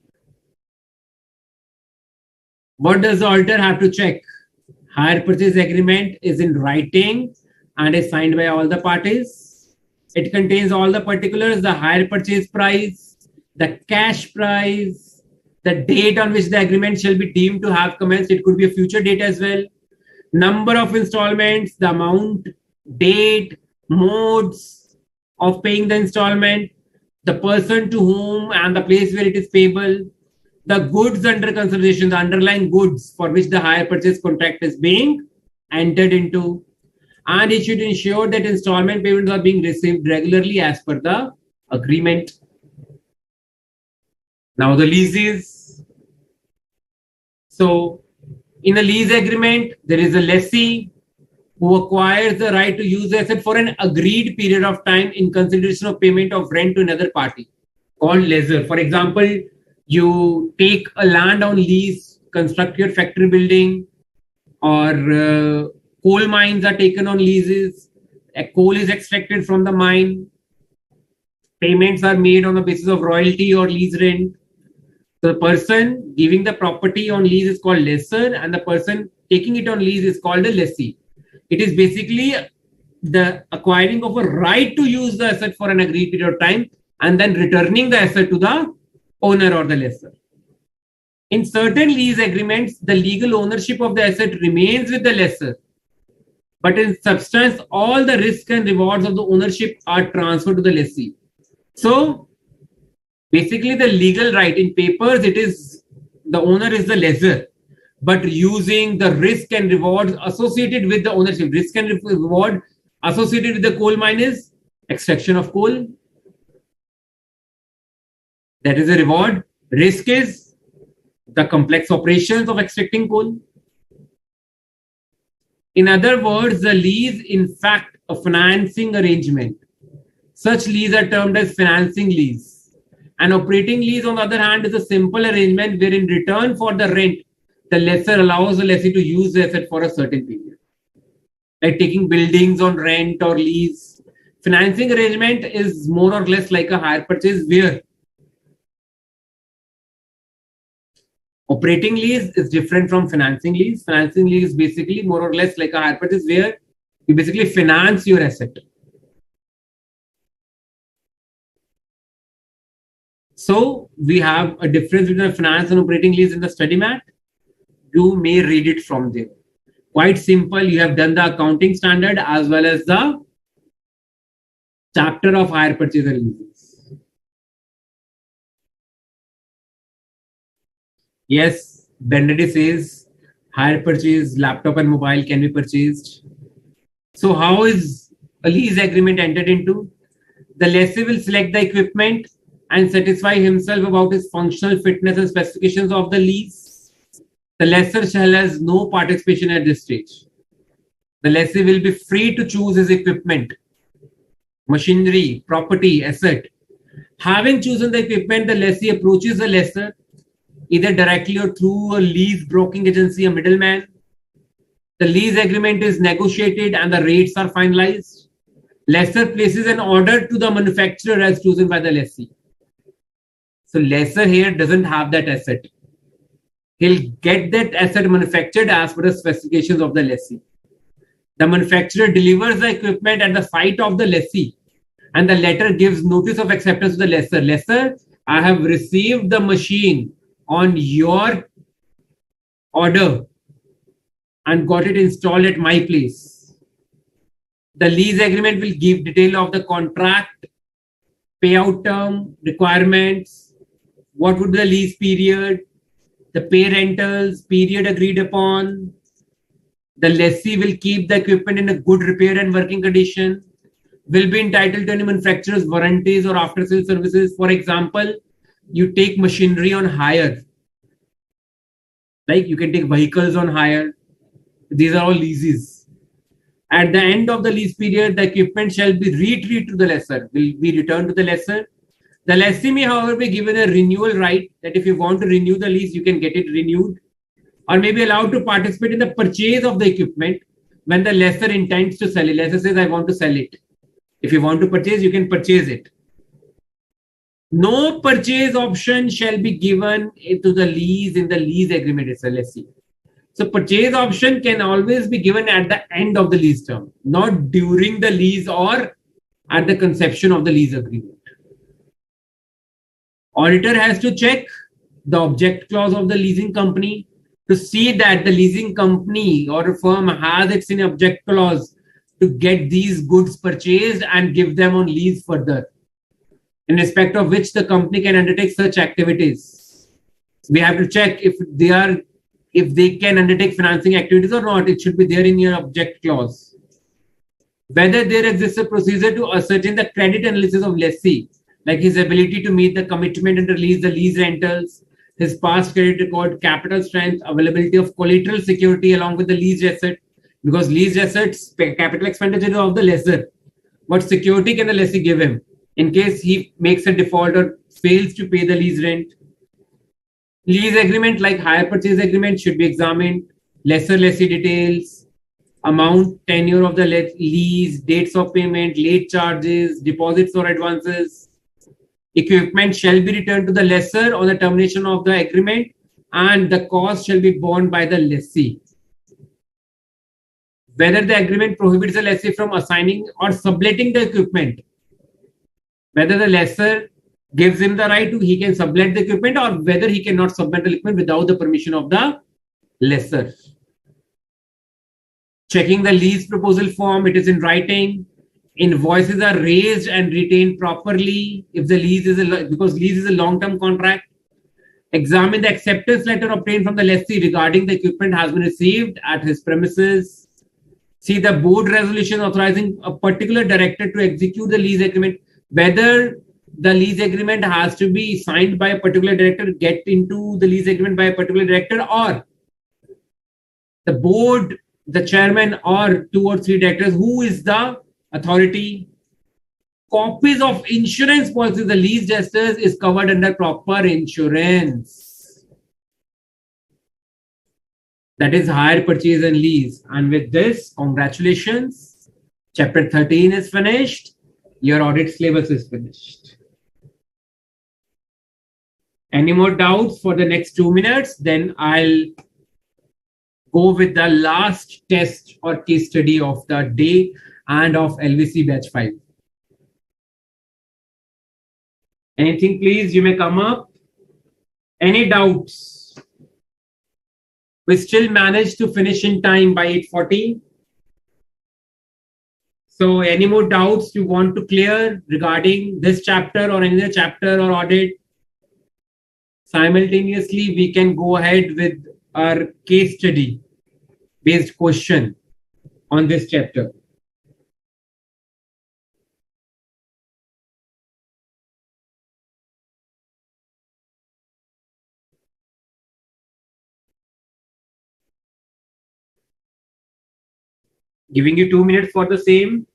[SPEAKER 1] What does the auditor have to check? Hire purchase agreement is in writing and is signed by all the parties. It contains all the particulars, the hire purchase price, the cash price, the date on which the agreement shall be deemed to have commenced. It could be a future date as well. Number of installments, the amount, date, modes of paying the installment, the person to whom and the place where it is payable, the goods under consideration, the underlying goods for which the hire purchase contract is being entered into, and it should ensure that installment payments are being received regularly as per the agreement. Now the leases. So in a lease agreement, there is a lessee who acquires the right to use the asset for an agreed period of time in consideration of payment of rent to another party, called lessor. For example, you take a land on lease, construct your factory building, or coal mines are taken on leases. A coal is extracted from the mine. Payments are made on the basis of royalty or lease rent. The person giving the property on lease is called lessor, and the person taking it on lease is called a lessee. It is basically the acquiring of a right to use the asset for an agreed period of time and then returning the asset to the owner or the lessor. In certain lease agreements, the legal ownership of the asset remains with the lessor, but in substance, all the risks and rewards of the ownership are transferred to the lessee. So basically, the legal right in papers, it is the owner is the lessor, but using the risk and rewards associated with the ownership. Risk and reward associated with the coal mine is extraction of coal. That is a reward. Risk is the complex operations of extracting coal. In other words, the lease, in fact, a financing arrangement. Such lease are termed as financing lease. An operating lease, on the other hand, is a simple arrangement where in return for the rent, the lessor allows the lessee to use the asset for a certain period. Like taking buildings on rent or lease. Financing arrangement is more or less like a hire purchase where Operating lease is different from financing lease. Financing lease is basically more or less like a hire purchase where you basically finance your asset. So we have a difference between finance and operating lease in the study mat. You may read it from there. Quite simple. You have done the accounting standard as well as the chapter of hire purchase and leases. Yes, Benedict says hire purchase, laptop and mobile can be purchased. So how is a lease agreement entered into? The lessee will select the equipment and satisfy himself about his functional fitness and specifications of the lease. The lessor shall has no participation at this stage. The lessee will be free to choose his equipment, machinery, property, asset. Having chosen the equipment, the lessee approaches the lessor either directly or through a lease broking agency, a middleman. The lease agreement is negotiated and the rates are finalized. Lessor places an order to the manufacturer as chosen by the lessee. So lessor here doesn't have that asset. He'll get that asset manufactured as per the specifications of the lessee. The manufacturer delivers the equipment at the site of the lessee and the letter gives notice of acceptance to the lessor. Lessor, I have received the machine on your order and got it installed at my place. The lease agreement will give detail of the contract, payout term, requirements, what would be the lease period, the pay rentals, period agreed upon. The lessee will keep the equipment in a good repair and working condition, will be entitled to any manufacturer's warranties or after-sale services. For example, you take machinery on hire. Like you can take vehicles on hire. These are all leases. At the end of the lease period, the equipment shall be retrieved to the lessor, will be returned to the lessor. The lessee may, however, be given a renewal right that if you want to renew the lease, you can get it renewed, or may be allowed to participate in the purchase of the equipment when the lessor intends to sell it. Lessor says, I want to sell it. If you want to purchase, you can purchase it. No purchase option shall be given to the lease in the lease agreement. It's a lessee. So purchase option can always be given at the end of the lease term, not during the lease or at the conception of the lease agreement. Auditor has to check the object clause of the leasing company to see that the leasing company or a firm has its in object clause to get these goods purchased and give them on lease further, in respect of which the company can undertake such activities. We have to check if they can undertake financing activities or not. It should be there in your object clause. Whether there exists a procedure to ascertain the credit analysis of lessee, like his ability to meet the commitment and release the lease rentals, his past credit record, capital strength, availability of collateral security along with the leased asset, because leased assets, capital expenditure of the lessor. What security can the lessee give him in case he makes a default or fails to pay the lease rent? Lease agreement like hire purchase agreement should be examined. Lessor-lessee details, amount, tenure of the lease, dates of payment, late charges, deposits or advances. Equipment shall be returned to the lessor on the termination of the agreement and the cost shall be borne by the lessee. Whether the agreement prohibits the lessee from assigning or subletting the equipment, whether the lessor gives him the right to, he can sublet the equipment, or whether he cannot sublet the equipment without the permission of the lessor. Checking the lease proposal form, it is in writing. Invoices are raised and retained properly if the lease is because lease is a long-term contract. Examine the acceptance letter obtained from the lessee regarding the equipment has been received at his premises. See the board resolution authorizing a particular director to execute the lease agreement. Whether the lease agreement has to be signed by a particular director, get into the lease agreement by a particular director, or the board, the chairman, or 2 or 3 directors, who is the authority. Copies of insurance policies, the lease gestors is covered under proper insurance. That is hire, purchase and lease. And with this, congratulations. Chapter 13 is finished. Your audit syllabus is finished. Any more doubts for the next 2 minutes? Then I'll go with the last test or case study of the day and of LVC batch 5. Anything, please? You may come up. Any doubts? We still managed to finish in time by 8:40. So any more doubts you want to clear regarding this chapter or any other chapter or audit? Simultaneously, we can go ahead with our case study based question on this chapter. Giving you 2 minutes for the same.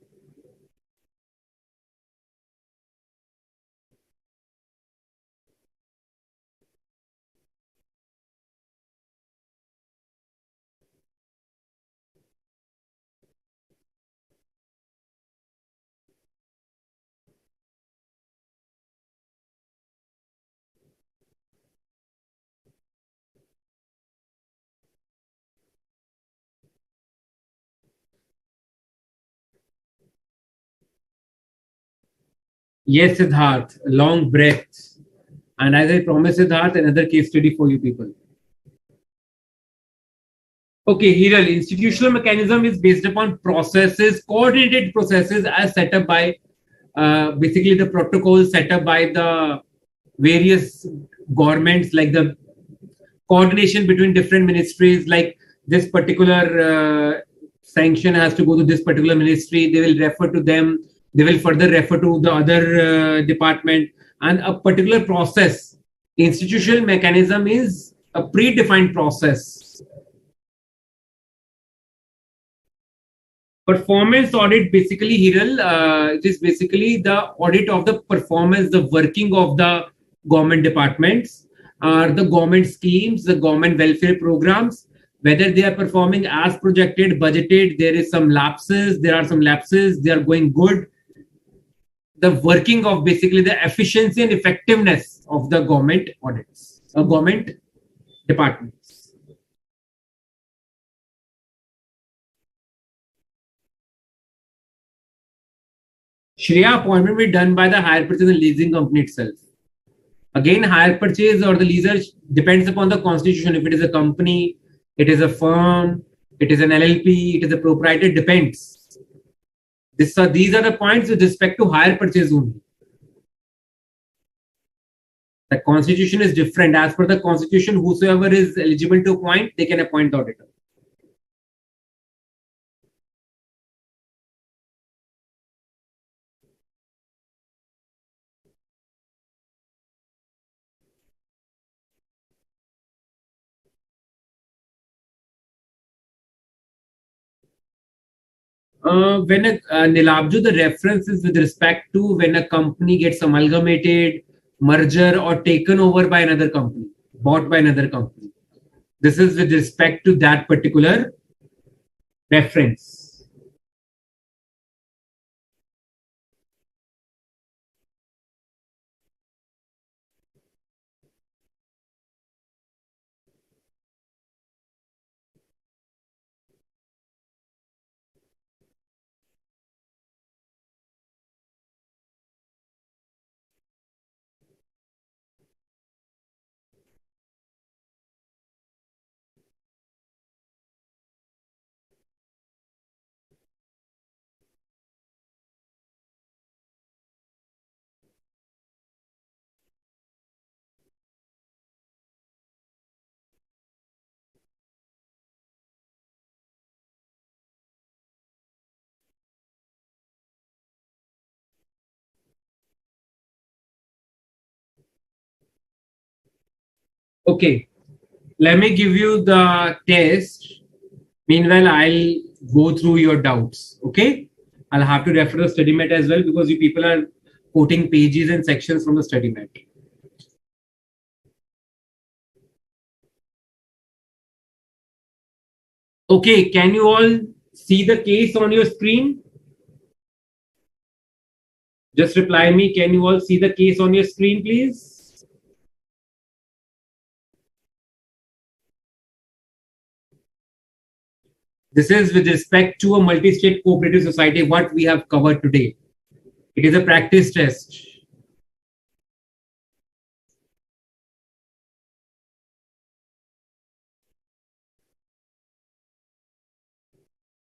[SPEAKER 1] Yes, Siddharth, long breath. And as I promised, Siddharth, another case study for you people. Okay, Hiral, institutional mechanism is based upon processes, coordinated processes as set up by basically the protocols set up by the various governments, like the coordination between different ministries, like this particular sanction has to go to this particular ministry, they will refer to them, they will further refer to the other department, and a particular process. Institutional mechanism is a predefined process. Performance audit, basically, Hiral, it is basically the audit of the performance, the working of the government departments, the government schemes, the government welfare programs, whether they are performing as projected, budgeted, there is some lapses, there are some lapses, they are going good. The working of basically the efficiency and effectiveness of the government audits, government departments. Shreya, appointment will be done by the hire purchase and leasing company itself. Again, hire purchase or the leaser depends upon the constitution. If it is a company, it is a firm, it is an LLP, it is a proprietor, depends. These are the points with respect to hire purchase only. The constitution is different. As per the constitution, whosoever is eligible to appoint, they can appoint the auditor. When Nilabju, the reference is with respect to when a company gets amalgamated, merger, or taken over by another company, bought by another company. This is with respect to that particular reference. Okay, let me give you the test. Meanwhile, I'll go through your doubts. Okay, I'll have to refer the study mat as well because you people are quoting pages and sections from the study mat. Okay, can you all see the case on your screen? Just reply me. Can you all see the case on your screen, please? This is with respect to a multi-state cooperative society, what we have covered today. It is a practice test.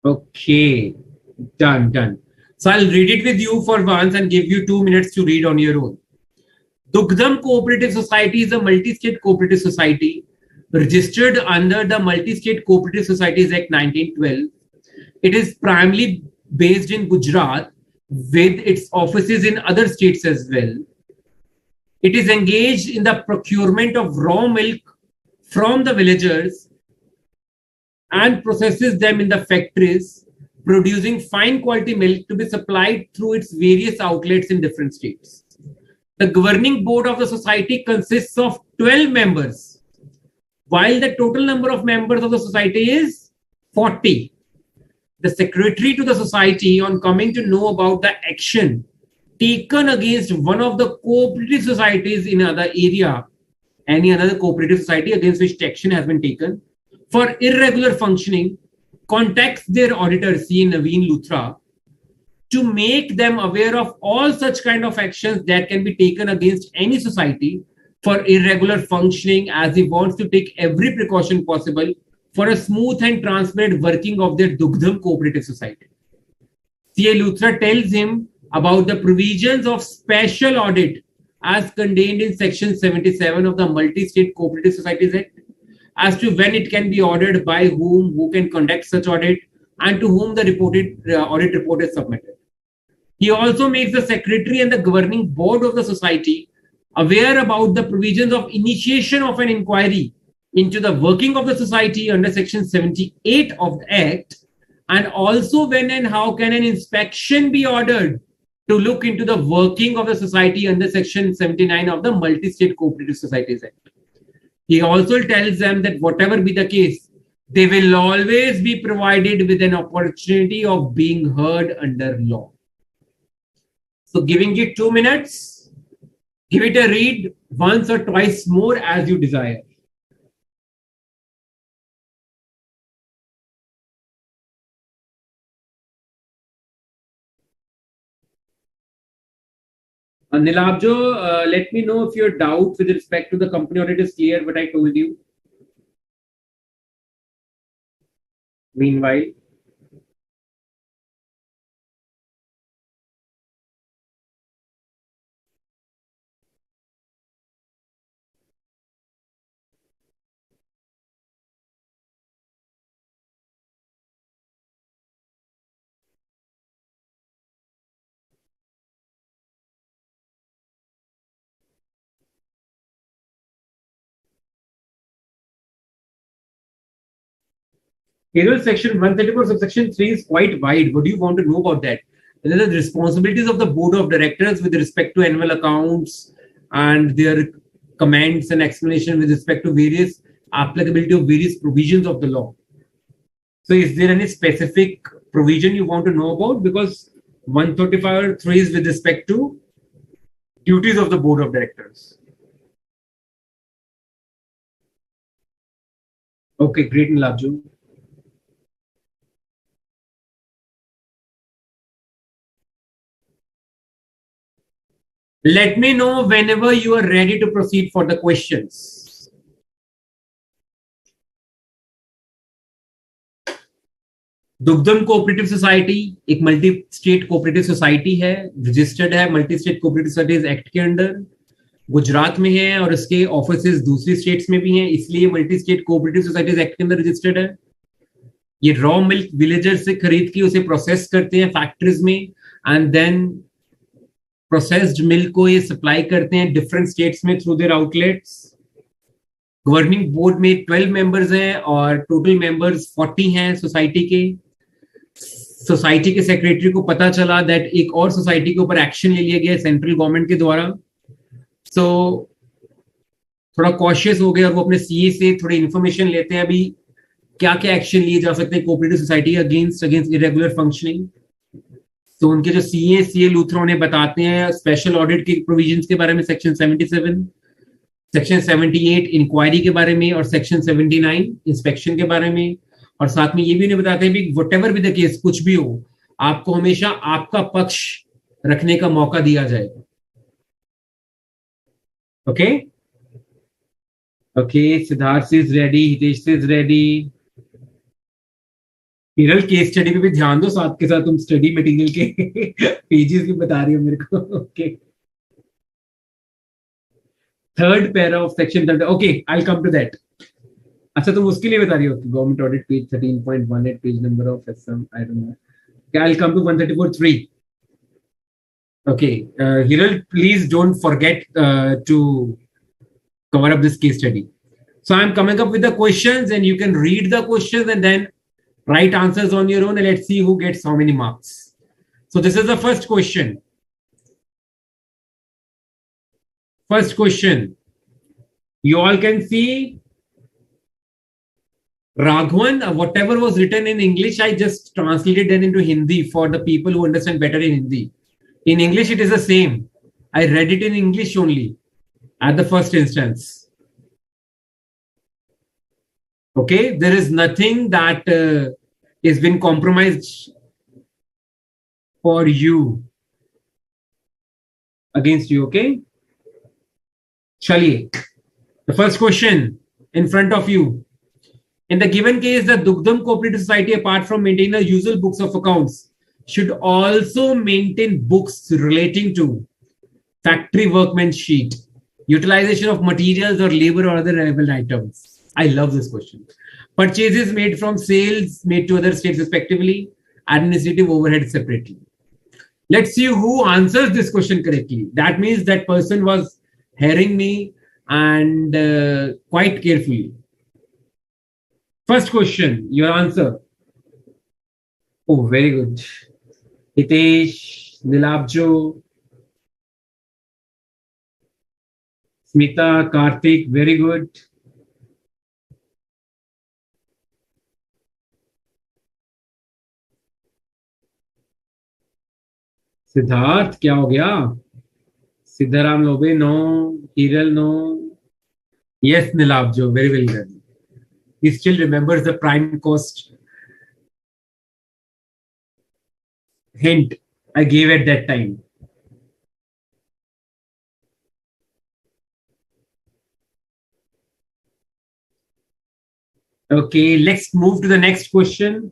[SPEAKER 1] Okay, done. So I'll read it with you for once and give you 2 minutes to read on your own. Dugdham Cooperative Society is a multi-state cooperative society registered under the Multi-State Cooperative Societies Act 1912. It is primarily based in Gujarat with its offices in other states as well. It is engaged in the procurement of raw milk from the villagers and processes them in the factories, producing fine quality milk to be supplied through its various outlets in different states. The governing board of the society consists of 12 members, while the total number of members of the society is 40. The secretary to the society, on coming to know about the action taken against one of the cooperative societies in another area, any another cooperative society against which action has been taken, for irregular functioning, contacts their auditor, C. Naveen Luthra, to make them aware of all such kind of actions that can be taken against any society for irregular functioning, as he wants to take every precaution possible for a smooth and transparent working of their Dugdham Cooperative Society. C.A. Luthra tells him about the provisions of special audit as contained in section 77 of the Multi-State Cooperative Societies Act, as to when it can be ordered, by whom, who can conduct such audit, and to whom the audit report is submitted. He also makes the secretary and the governing board of the society aware about the provisions of initiation of an inquiry into the working of the society under section 78 of the Act, and also when and how can an inspection be ordered to look into the working of the society under section 79 of the Multi-State Cooperative Societies Act. He also tells them that whatever be the case, they will always be provided with an opportunity of being heard under law. So giving you 2 minutes, give it a read once or twice more as you desire. Nilabjo, let me know if your doubt with respect to the company audit is clear, what I told you. Meanwhile, payroll section 134 subsection 3 is quite wide. What do you want to know about that? There are the responsibilities of the board of directors with respect to annual accounts and their comments and explanation with respect to various applicability of various provisions of the law. So is there any specific provision you want to know about? Because 135.3 is with respect to duties of the board of directors. Okay, great, Nilabjo. Let me know whenever you are ready to proceed for the questions. Dugdham cooperative society एक multi state cooperative society है, registered है multi state cooperative societies act के under, Gujarat में है और इसके offices दूसरी states में भी हैं, इसलिए multi state cooperative societies act के अंदर रजिस्टर्ड है. ये रॉ मिल्क विलेजर से खरीद के उसे प्रोसेस करते हैं फैक्ट्रीज में एंड देन प्रोसेस्ड मिल्क को ये सप्लाई करते हैं डिफरेंट स्टेट्स में through their outlets. Governing board में 12 मेंबर्स हैं और टोटल मेंबर्स 40 हैं सोसाइटी के. सोसाइटी के सेक्रेटरी को पता चला दैट एक और सोसाइटी के ऊपर एक्शन ले लिया गया सेंट्रल गवर्नमेंट के द्वारा, सो थोड़ा कॉशियस हो गए और वो अपने सीए से थोड़ी इंफॉर्मेशन लेते हैं अभी क्या क्या एक्शन लिए जा सकते हैं cooperative society against irregular functioning. तो उनके जो सीए लूथरा उन्हें बताते हैं स्पेशल ऑडिट के प्रोविजंस के बारे में, सेक्शन 77, सेक्शन 78 इंक्वायरी के बारे में और सेक्शन 79 इंस्पेक्शन के बारे में. और साथ में ये भी नहीं बताते भी whatever भी द केस, कुछ भी हो, आपको हमेशा आपका पक्ष रखने का मौका दिया जाएगा. Okay okay, Siddharth is ready, Hitesh is ready. Hiral, case study पे भी ध्यान दो, साथ के साथ तुम स्टडी मटेरियल के पेजेस भी बता रही हो मेरे को. Okay, third para of section third. Okay, I come to that. अच्छा, तुम उसके लिए बता रही हो government audit page 13.18, page number of SM, I don't know. I will come to 134.3. Okay, Hiral, please don't forget to cover up this case study. So I'm coming up with the questions, and you can read the questions and then write answers on your own, and let's see who gets how many marks. So this is the first question. First question. You all can see Raghavan, whatever was written in English, I just translated that into Hindi for the people who understand better in Hindi. In English, it is the same. I read it in English only at the first instance. Okay, there is nothing that has been compromised for you, against you. Okay, chaliye. The first question in front of you. In the given case, the Dugdam Cooperative Society, apart from maintaining the usual books of accounts, should also maintain books relating to factory workmanship, utilization of materials or labor or other relevant items. I love this question. Purchases made from sales made to other states respectively, administrative overhead separately. Let's see who answers this question correctly. That means that person was hearing me and quite carefully. First question, your answer. Oh, very good. Hitesh, Nilabjo, Smita, Karthik, very good. Siddharth, क्या हो गया? सिद्धाराम लोबे, नो. हिरल, नो. Yes, Nilabjo, very well done. He still remembers the prime cost hint I gave at that time. Okay, let's move to the next question.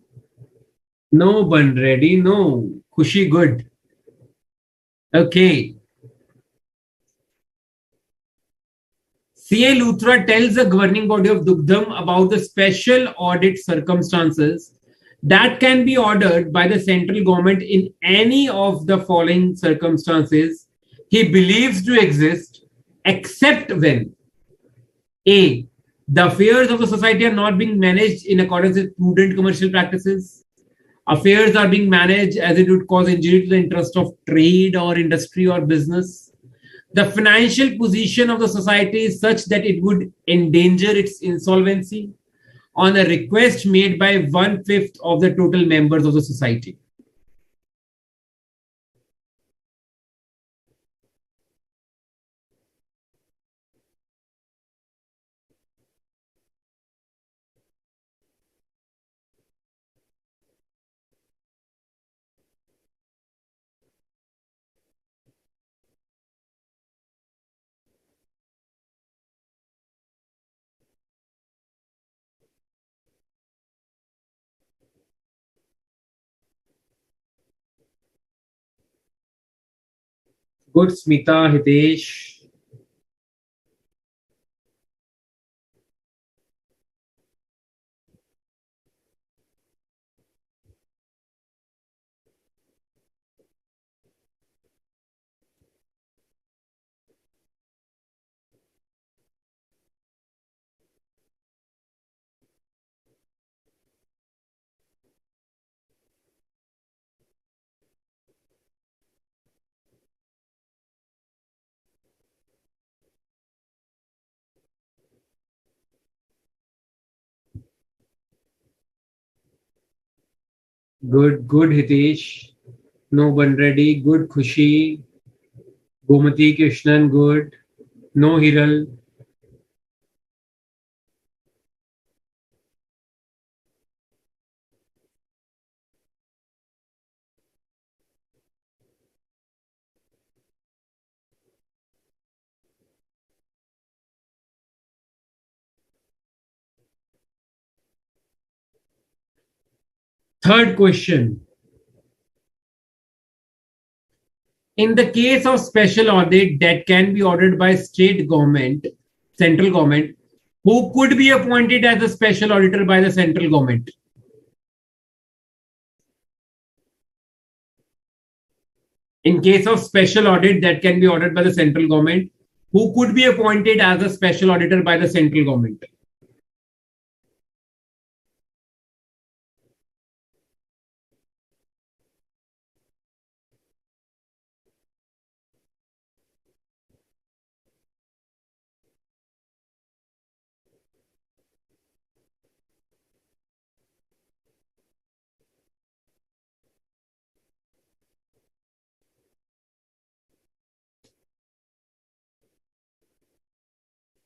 [SPEAKER 1] No, Bun ready. No. Khushi, good. Okay. CA Luthra tells the governing body of Dugdam about the special audit circumstances that can be ordered by the central government in any of the following circumstances he believes to exist, except when A, the affairs of the society are not being managed in accordance with prudent commercial practices. Affairs are being managed as it would cause injury to the interest of trade or industry or business. The financial position of the society is such that it would endanger its insolvency on a request made by 1/5 of the total members of the society. Good, Smita, Hitesh. Good, good, Hitesh. No one ready. Good, Khushi. Gomati Krishnan, good. No, Hiral. Third question. In the case of special audit that can be ordered by state government, central government, who could be appointed as a special auditor by the central government? In case of special audit that can be ordered by the central government, who could be appointed as a special auditor by the central government?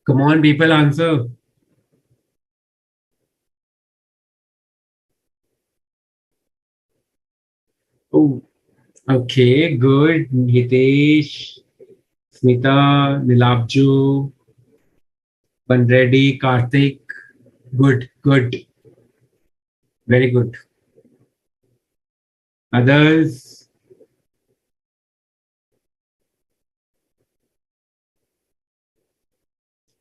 [SPEAKER 1] Come on, people, answer. Oh, okay, good. Hitesh, Smita, Nilabju, Banreddy, Karthik. Good, good. Very good. Others?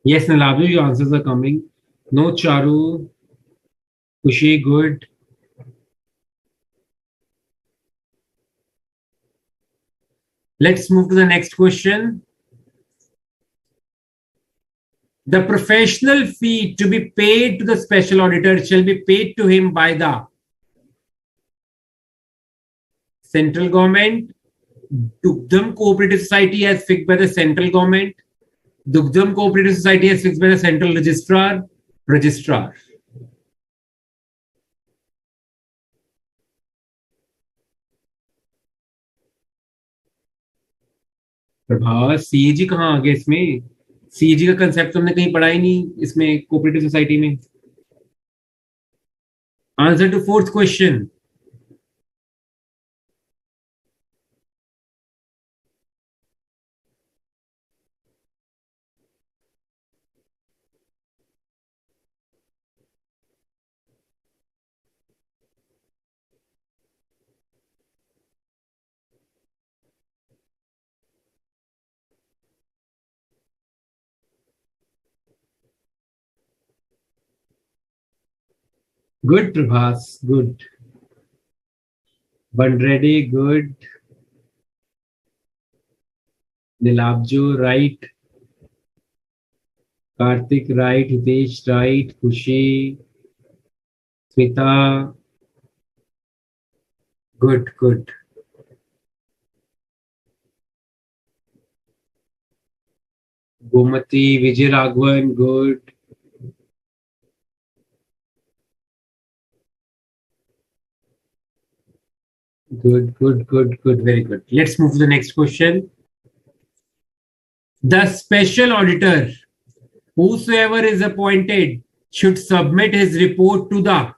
[SPEAKER 1] Yes, Nilabju, your answers are coming. No, Charu. Kushi, good. Let's move to the next question. The professional fee to be paid to the special auditor shall be paid to him by the central government, Dugdam Cooperative Society as fixed by the central government, Dugdam Cooperative Society as fixed by the central registrar, registrar. Prabhas CAG कहाँ आ गया इसमें? CAG का concept हमने कहीं पढ़ा ही नहीं इसमें कोऑपरेटिव सोसाइटी में. Answer to fourth question. Good, Prabhas. Good. Bandreddy, good. Nilabju, right. Karthik, right. Hitesh, right. Kushi, Smita, good, good. Gomati, Vijay Raghavan, good. Good, good, good, good. Very good. Let's move to the next question. The special auditor, whosoever is appointed, should submit his report to the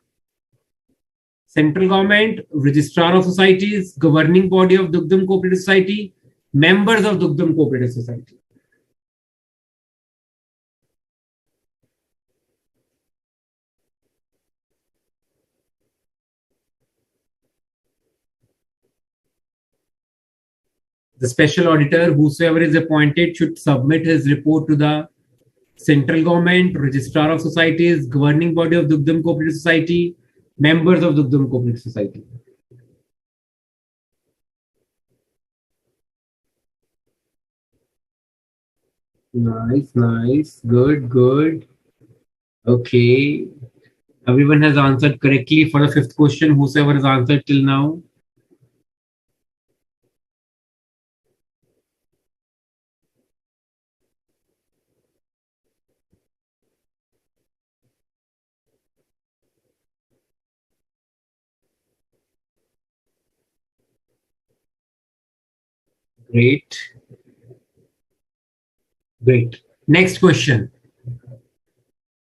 [SPEAKER 1] central government, registrar of societies, governing body of Dugdam Cooperative Society, members of Dugdam Cooperative Society. The special auditor, whosoever is appointed, should submit his report to the central government, registrar of societies, governing body of Dugdam Cooperative Society, members of Dugdam Cooperative Society. Nice, nice. Good, good. Okay. Everyone has answered correctly for the fifth question, whosoever has answered till now. Great. Great. Next question.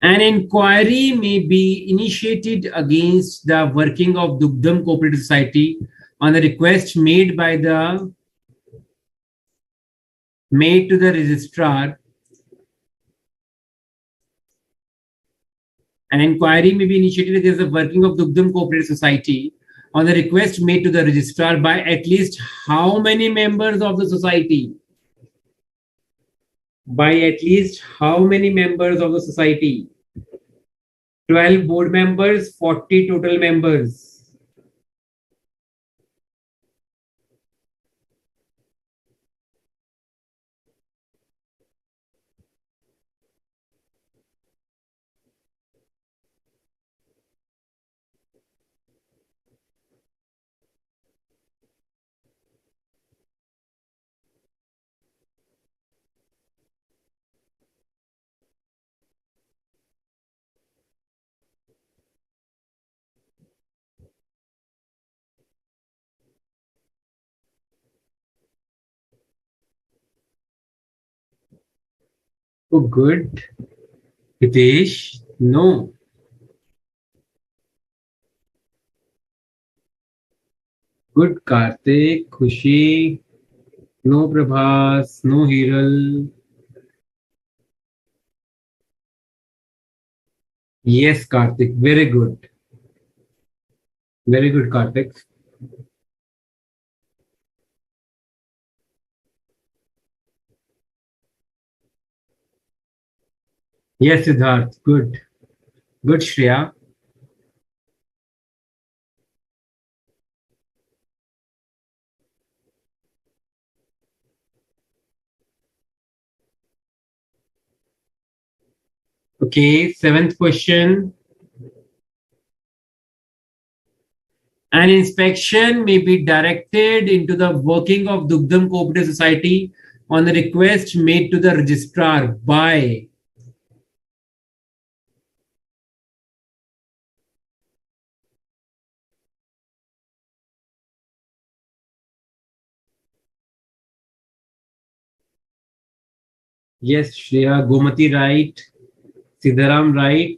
[SPEAKER 1] An inquiry may be initiated against the working of Dugdam Cooperative Society on a request made to the registrar. An inquiry may be initiated against the working of Dugdam Cooperative Society on the request made to the registrar by at least how many members of the society? By at least how many members of the society? 12 board members, 40 total members. Oh, good. Hitesh? No. Good, Karthik. Khushi? No, Prabhas. No, Hiral. Yes, Karthik. Very good. Very good, Karthik. Yes, Siddharth. Good. Good, Shreya. Okay, seventh question. An inspection may be directed into the working of Dugdam Cooperative Society on the request made to the registrar by. Yes, Shreya. Gomati, right. Siddharam, right.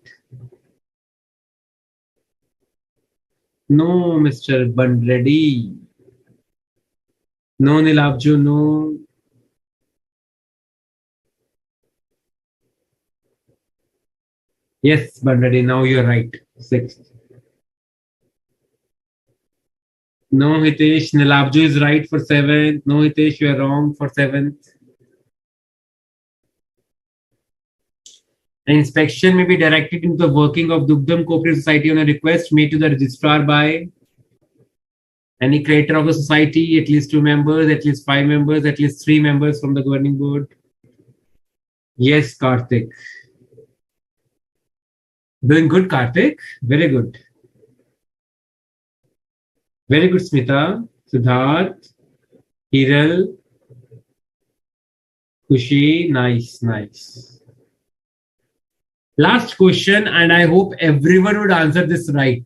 [SPEAKER 1] No, Mr. Bandreddy. No, Nilabjo, no. Yes, Bandreddy, now you're right. Sixth. No, Hitesh. Nilabjo is right for seventh. No, Hitesh, you're wrong for seventh. An inspection may be directed into the working of Dugdam Cooperative Society on a request made to the registrar by any creator of the society, at least two members, at least five members, at least three members from the governing board. Yes, Karthik. Doing good, Karthik. Very good. Very good, Smita. Siddharth. Hiral. Kushi. Nice, nice. Last question, and I hope everyone would answer this right.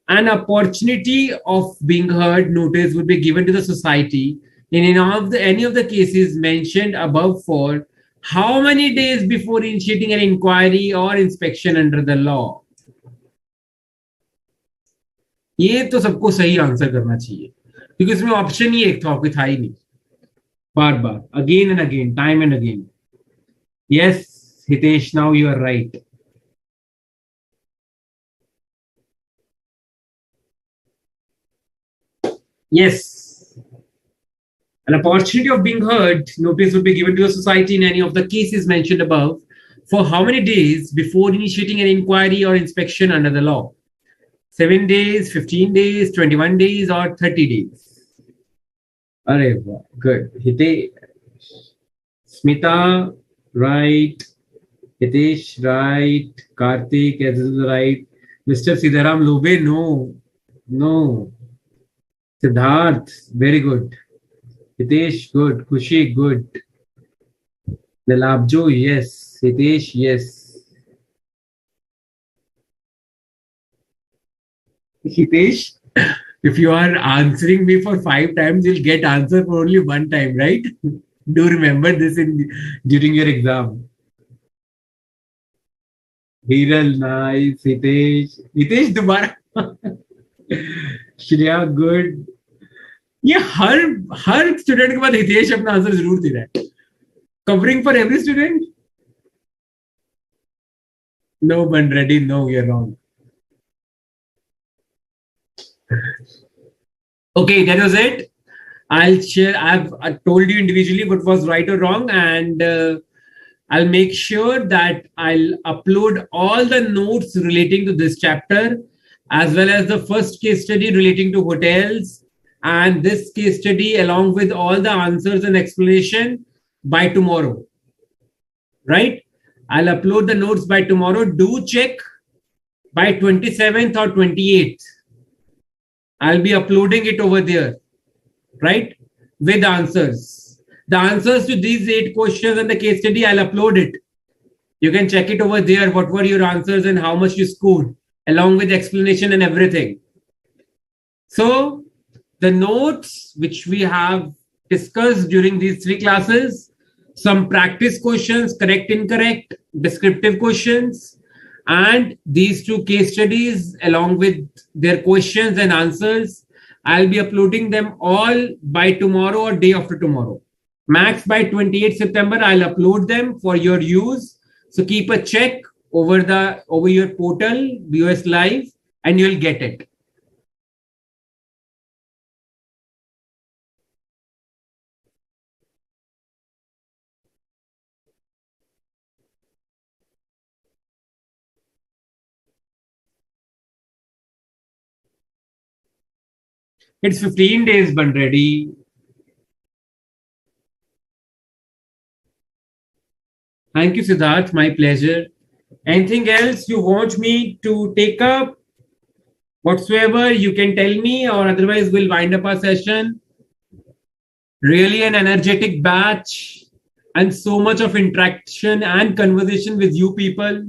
[SPEAKER 1] An opportunity of being heard notice would be given to the society in any of the cases mentioned above for how many days before initiating an inquiry or inspection under the law? ये तो सबको सही answer करना चाहिए क्योंकि इसमें option ही एक था कोई था ही नहीं बार बार again and again time and again yes Hitesh now you are right yes. An opportunity of being heard notice would be given to the society in any of the cases mentioned above for how many days before initiating an inquiry or inspection under the law? 7 days, 15 days, 21 days, or 30 days? Arey, good. Hitesh, Smita, right. Hitesh, right. Karthik, as is right. Mr. Siddharam Lobe, no. No. Siddharth, very good. Hitesh, good. Kushi, good. Nilabjo, yes. Hitesh, yes. Hitesh, if you are answering me for 5 times, you'll get answer for only one time, right? Do remember this during your exam. Hiral, nice. Hitesh दोबारा. Shreya good. ये हर student के बाद हितेश अपना answer जरूर दे रहा है. Covering for every student? No, Bandreddy, no, you're wrong. Okay, that was it. I'll share. I told you individually what was right or wrong, and I'll make sure that I'll upload all the notes relating to this chapter, as well as the first case study relating to hotels, and this case study along with all the answers and explanation by tomorrow. Right? I'll upload the notes by tomorrow. Do check by 27th or 28th. I'll be uploading it over there, right? With answers. The answers to these 8 questions and the case study, I'll upload it. You can check it over there. What were your answers and how much you scored, along with explanation and everything. So, the notes which we have discussed during these 3 classes, some practice questions, correct, incorrect, descriptive questions, and these 2 case studies along with their questions and answers. I'll be uploading them all by tomorrow or day after tomorrow. Max by 28th September, I'll upload them for your use. So keep a check over your portal, BOS Live, and you'll get it. It's 15 days, Bandready. Thank you, Siddharth. My pleasure. Anything else you want me to take up? Whatsoever, you can tell me, or otherwise, we'll wind up our session. Really an energetic batch and so much of interaction and conversation with you people.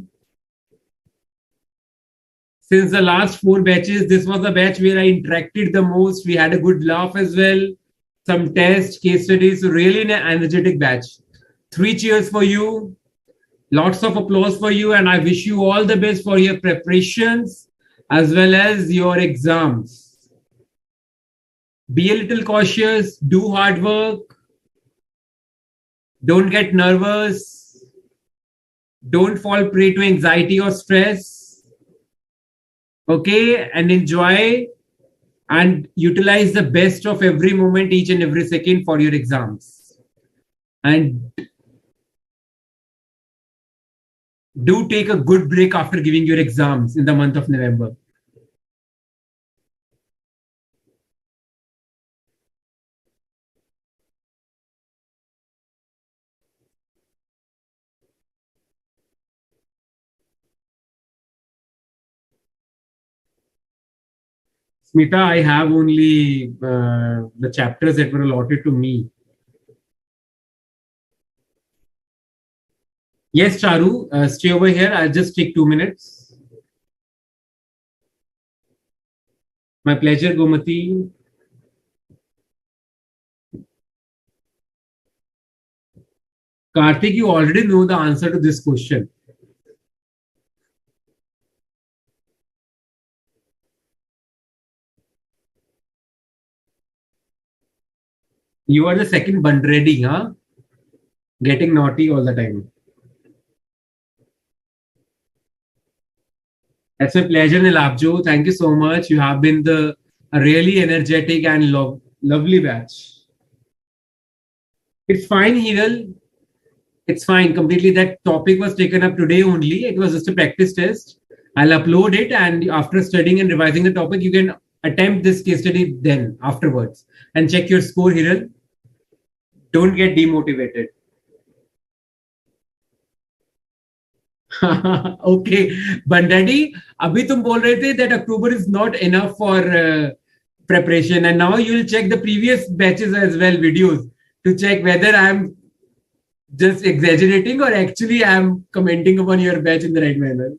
[SPEAKER 1] Since the last 4 batches, this was the batch where I interacted the most. We had a good laugh as well. Some tests, case studies, so really an energetic batch. 3 cheers for you. Lots of applause for you. And I wish you all the best for your preparations as well as your exams. Be a little cautious. Do hard work. Don't get nervous. Don't fall prey to anxiety or stress. Okay, and enjoy and utilize the best of every moment, each and every second for your exams. And do take a good break after giving your exams in the month of November. Smita, I have only the chapters that were allotted to me. Yes, Charu, stay over here. I'll just take 2 minutes. My pleasure, Gomati. Karthik, you already know the answer to this question. You are the second Bandready, huh? Getting naughty all the time. That's my pleasure, Nilabjo. Thank you so much. You have been a really energetic and lovely batch. It's fine, Hiral. It's fine. Completely. That topic was taken up today only. It was just a practice test. I'll upload it, and after studying and revising the topic, you can attempt this case study then afterwards and check your score, Hiral. Don't get demotivated. Okay, Bandadi, अभी तुम बोल रहे थे that October is not enough for preparation, and now you'll check the previous batches as well, videos, to check whether I'm just exaggerating or actually I'm commenting upon your batch in the right manner.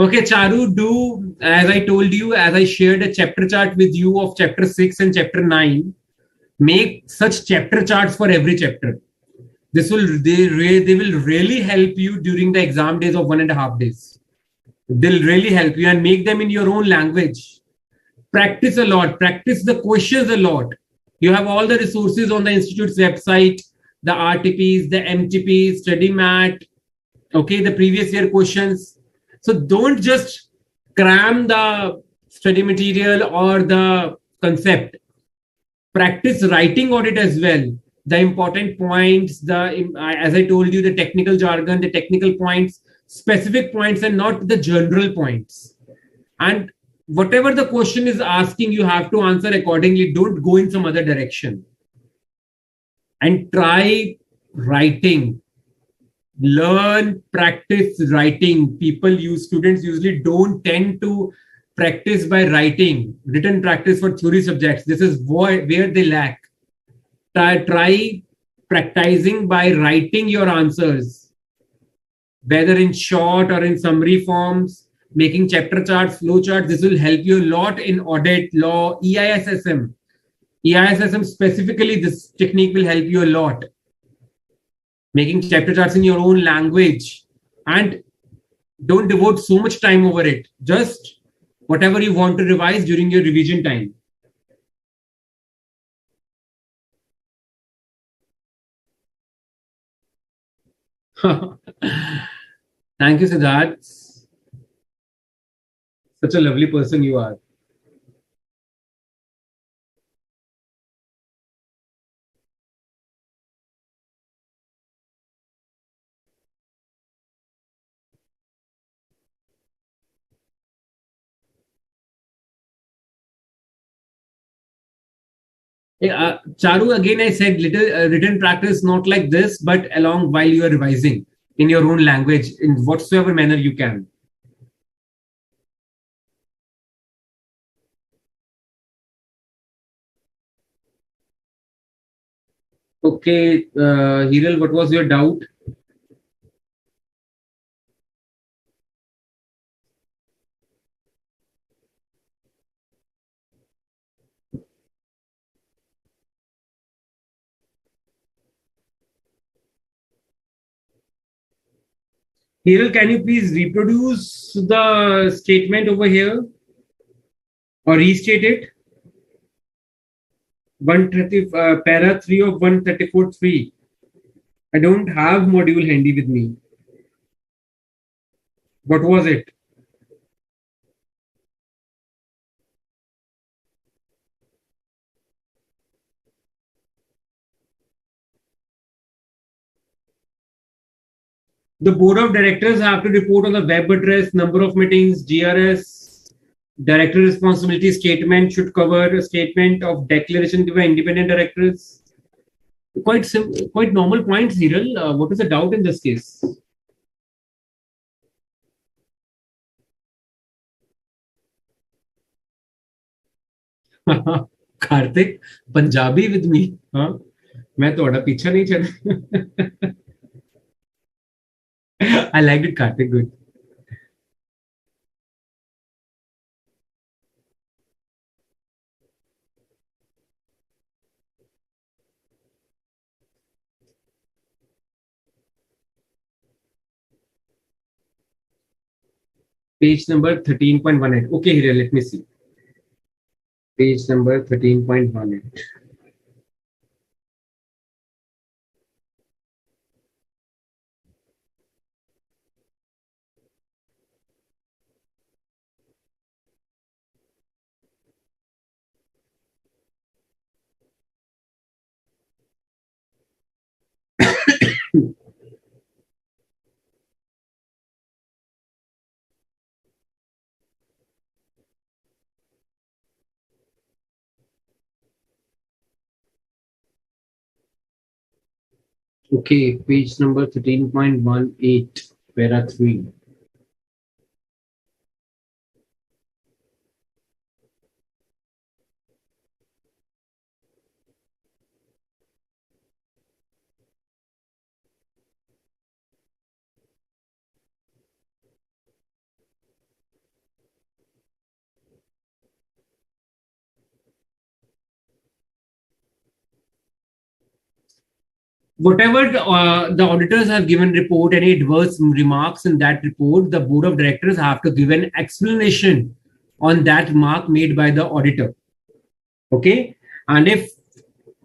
[SPEAKER 1] Okay, Charu, do as I told you, as I shared a chapter chart with you of chapter 6 and chapter 9, make such chapter charts for every chapter. This will they will really help you during the exam days of 1.5 days. They'll really help you, and make them in your own language. Practice a lot, practice the questions a lot. You have all the resources on the institute's website, the RTPs, the MTPs, study mat, okay, the previous year questions. So don't just cram the study material or the concept. Practice writing audit as well. The important points, as I told you, the technical jargon, the technical points, specific points, and not the general points. And whatever the question is asking, you have to answer accordingly. Don't go in some other direction. And try writing. Learn, practice writing. Students usually don't tend to practice by writing. Written practice for theory subjects. This is where they lack. Try practicing by writing your answers, whether in short or in summary forms, making chapter charts, flow charts. This will help you a lot in audit, law, EISSM. EISSM specifically, this technique will help you a lot. Making chapter charts in your own language, and don't devote so much time over it. Just whatever you want to revise during your revision time. Thank you, Siddharth. Such a lovely person you are. Charu, again, I said little written practice, not like this, but along while you are revising in your own language, in whatsoever manner you can. Okay, Hiral, what was your doubt? Hiral, can you please reproduce the statement over here or restate it? 130, para 3 of 134.3. I don't have module handy with me. What was it? The board of directors have to report on the web address, number of meetings, GRS, director responsibility statement should cover a statement of declaration given by independent directors. Quite normal points, Hiral. What is the doubt in this case? Karthik, Punjabi with me. Huh? मैं थोड़ा पीछा नहीं चढ़. I liked it, Karthik. Good. Page number 13.18. Okay, here, let me see. Page number 13.18. Okay, page number 13.18, para 3. Whatever the auditors have given report, any adverse remarks in that report, the board of directors have to give an explanation on that mark made by the auditor. Okay, and if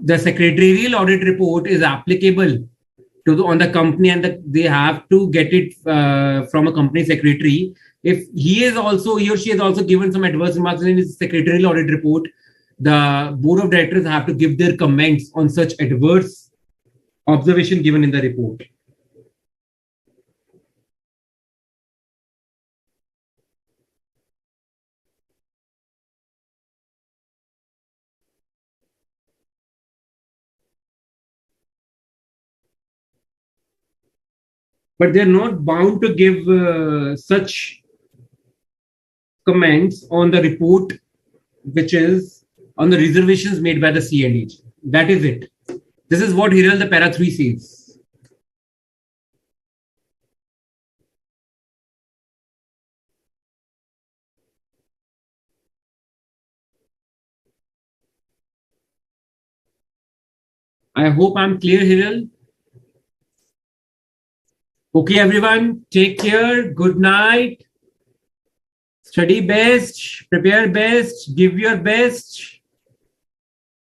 [SPEAKER 1] the secretarial audit report is applicable on the company, and they have to get it from a company secretary. If he or she has also given some adverse remarks in his secretarial audit report, the board of directors have to give their comments on such adverse observation given in the report. But they're not bound to give such comments on the report, which is on the reservations made by the C&H. That is it. This is what Hiral the para 3 says. I hope I'm clear, Hiral. Okay, everyone, take care. Good night. Study best, prepare best, give your best.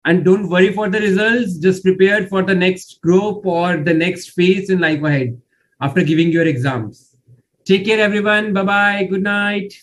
[SPEAKER 1] And don't worry for the results. Just prepare for the next group or the next phase in life ahead after giving your exams. Take care, everyone. Bye-bye. Good night.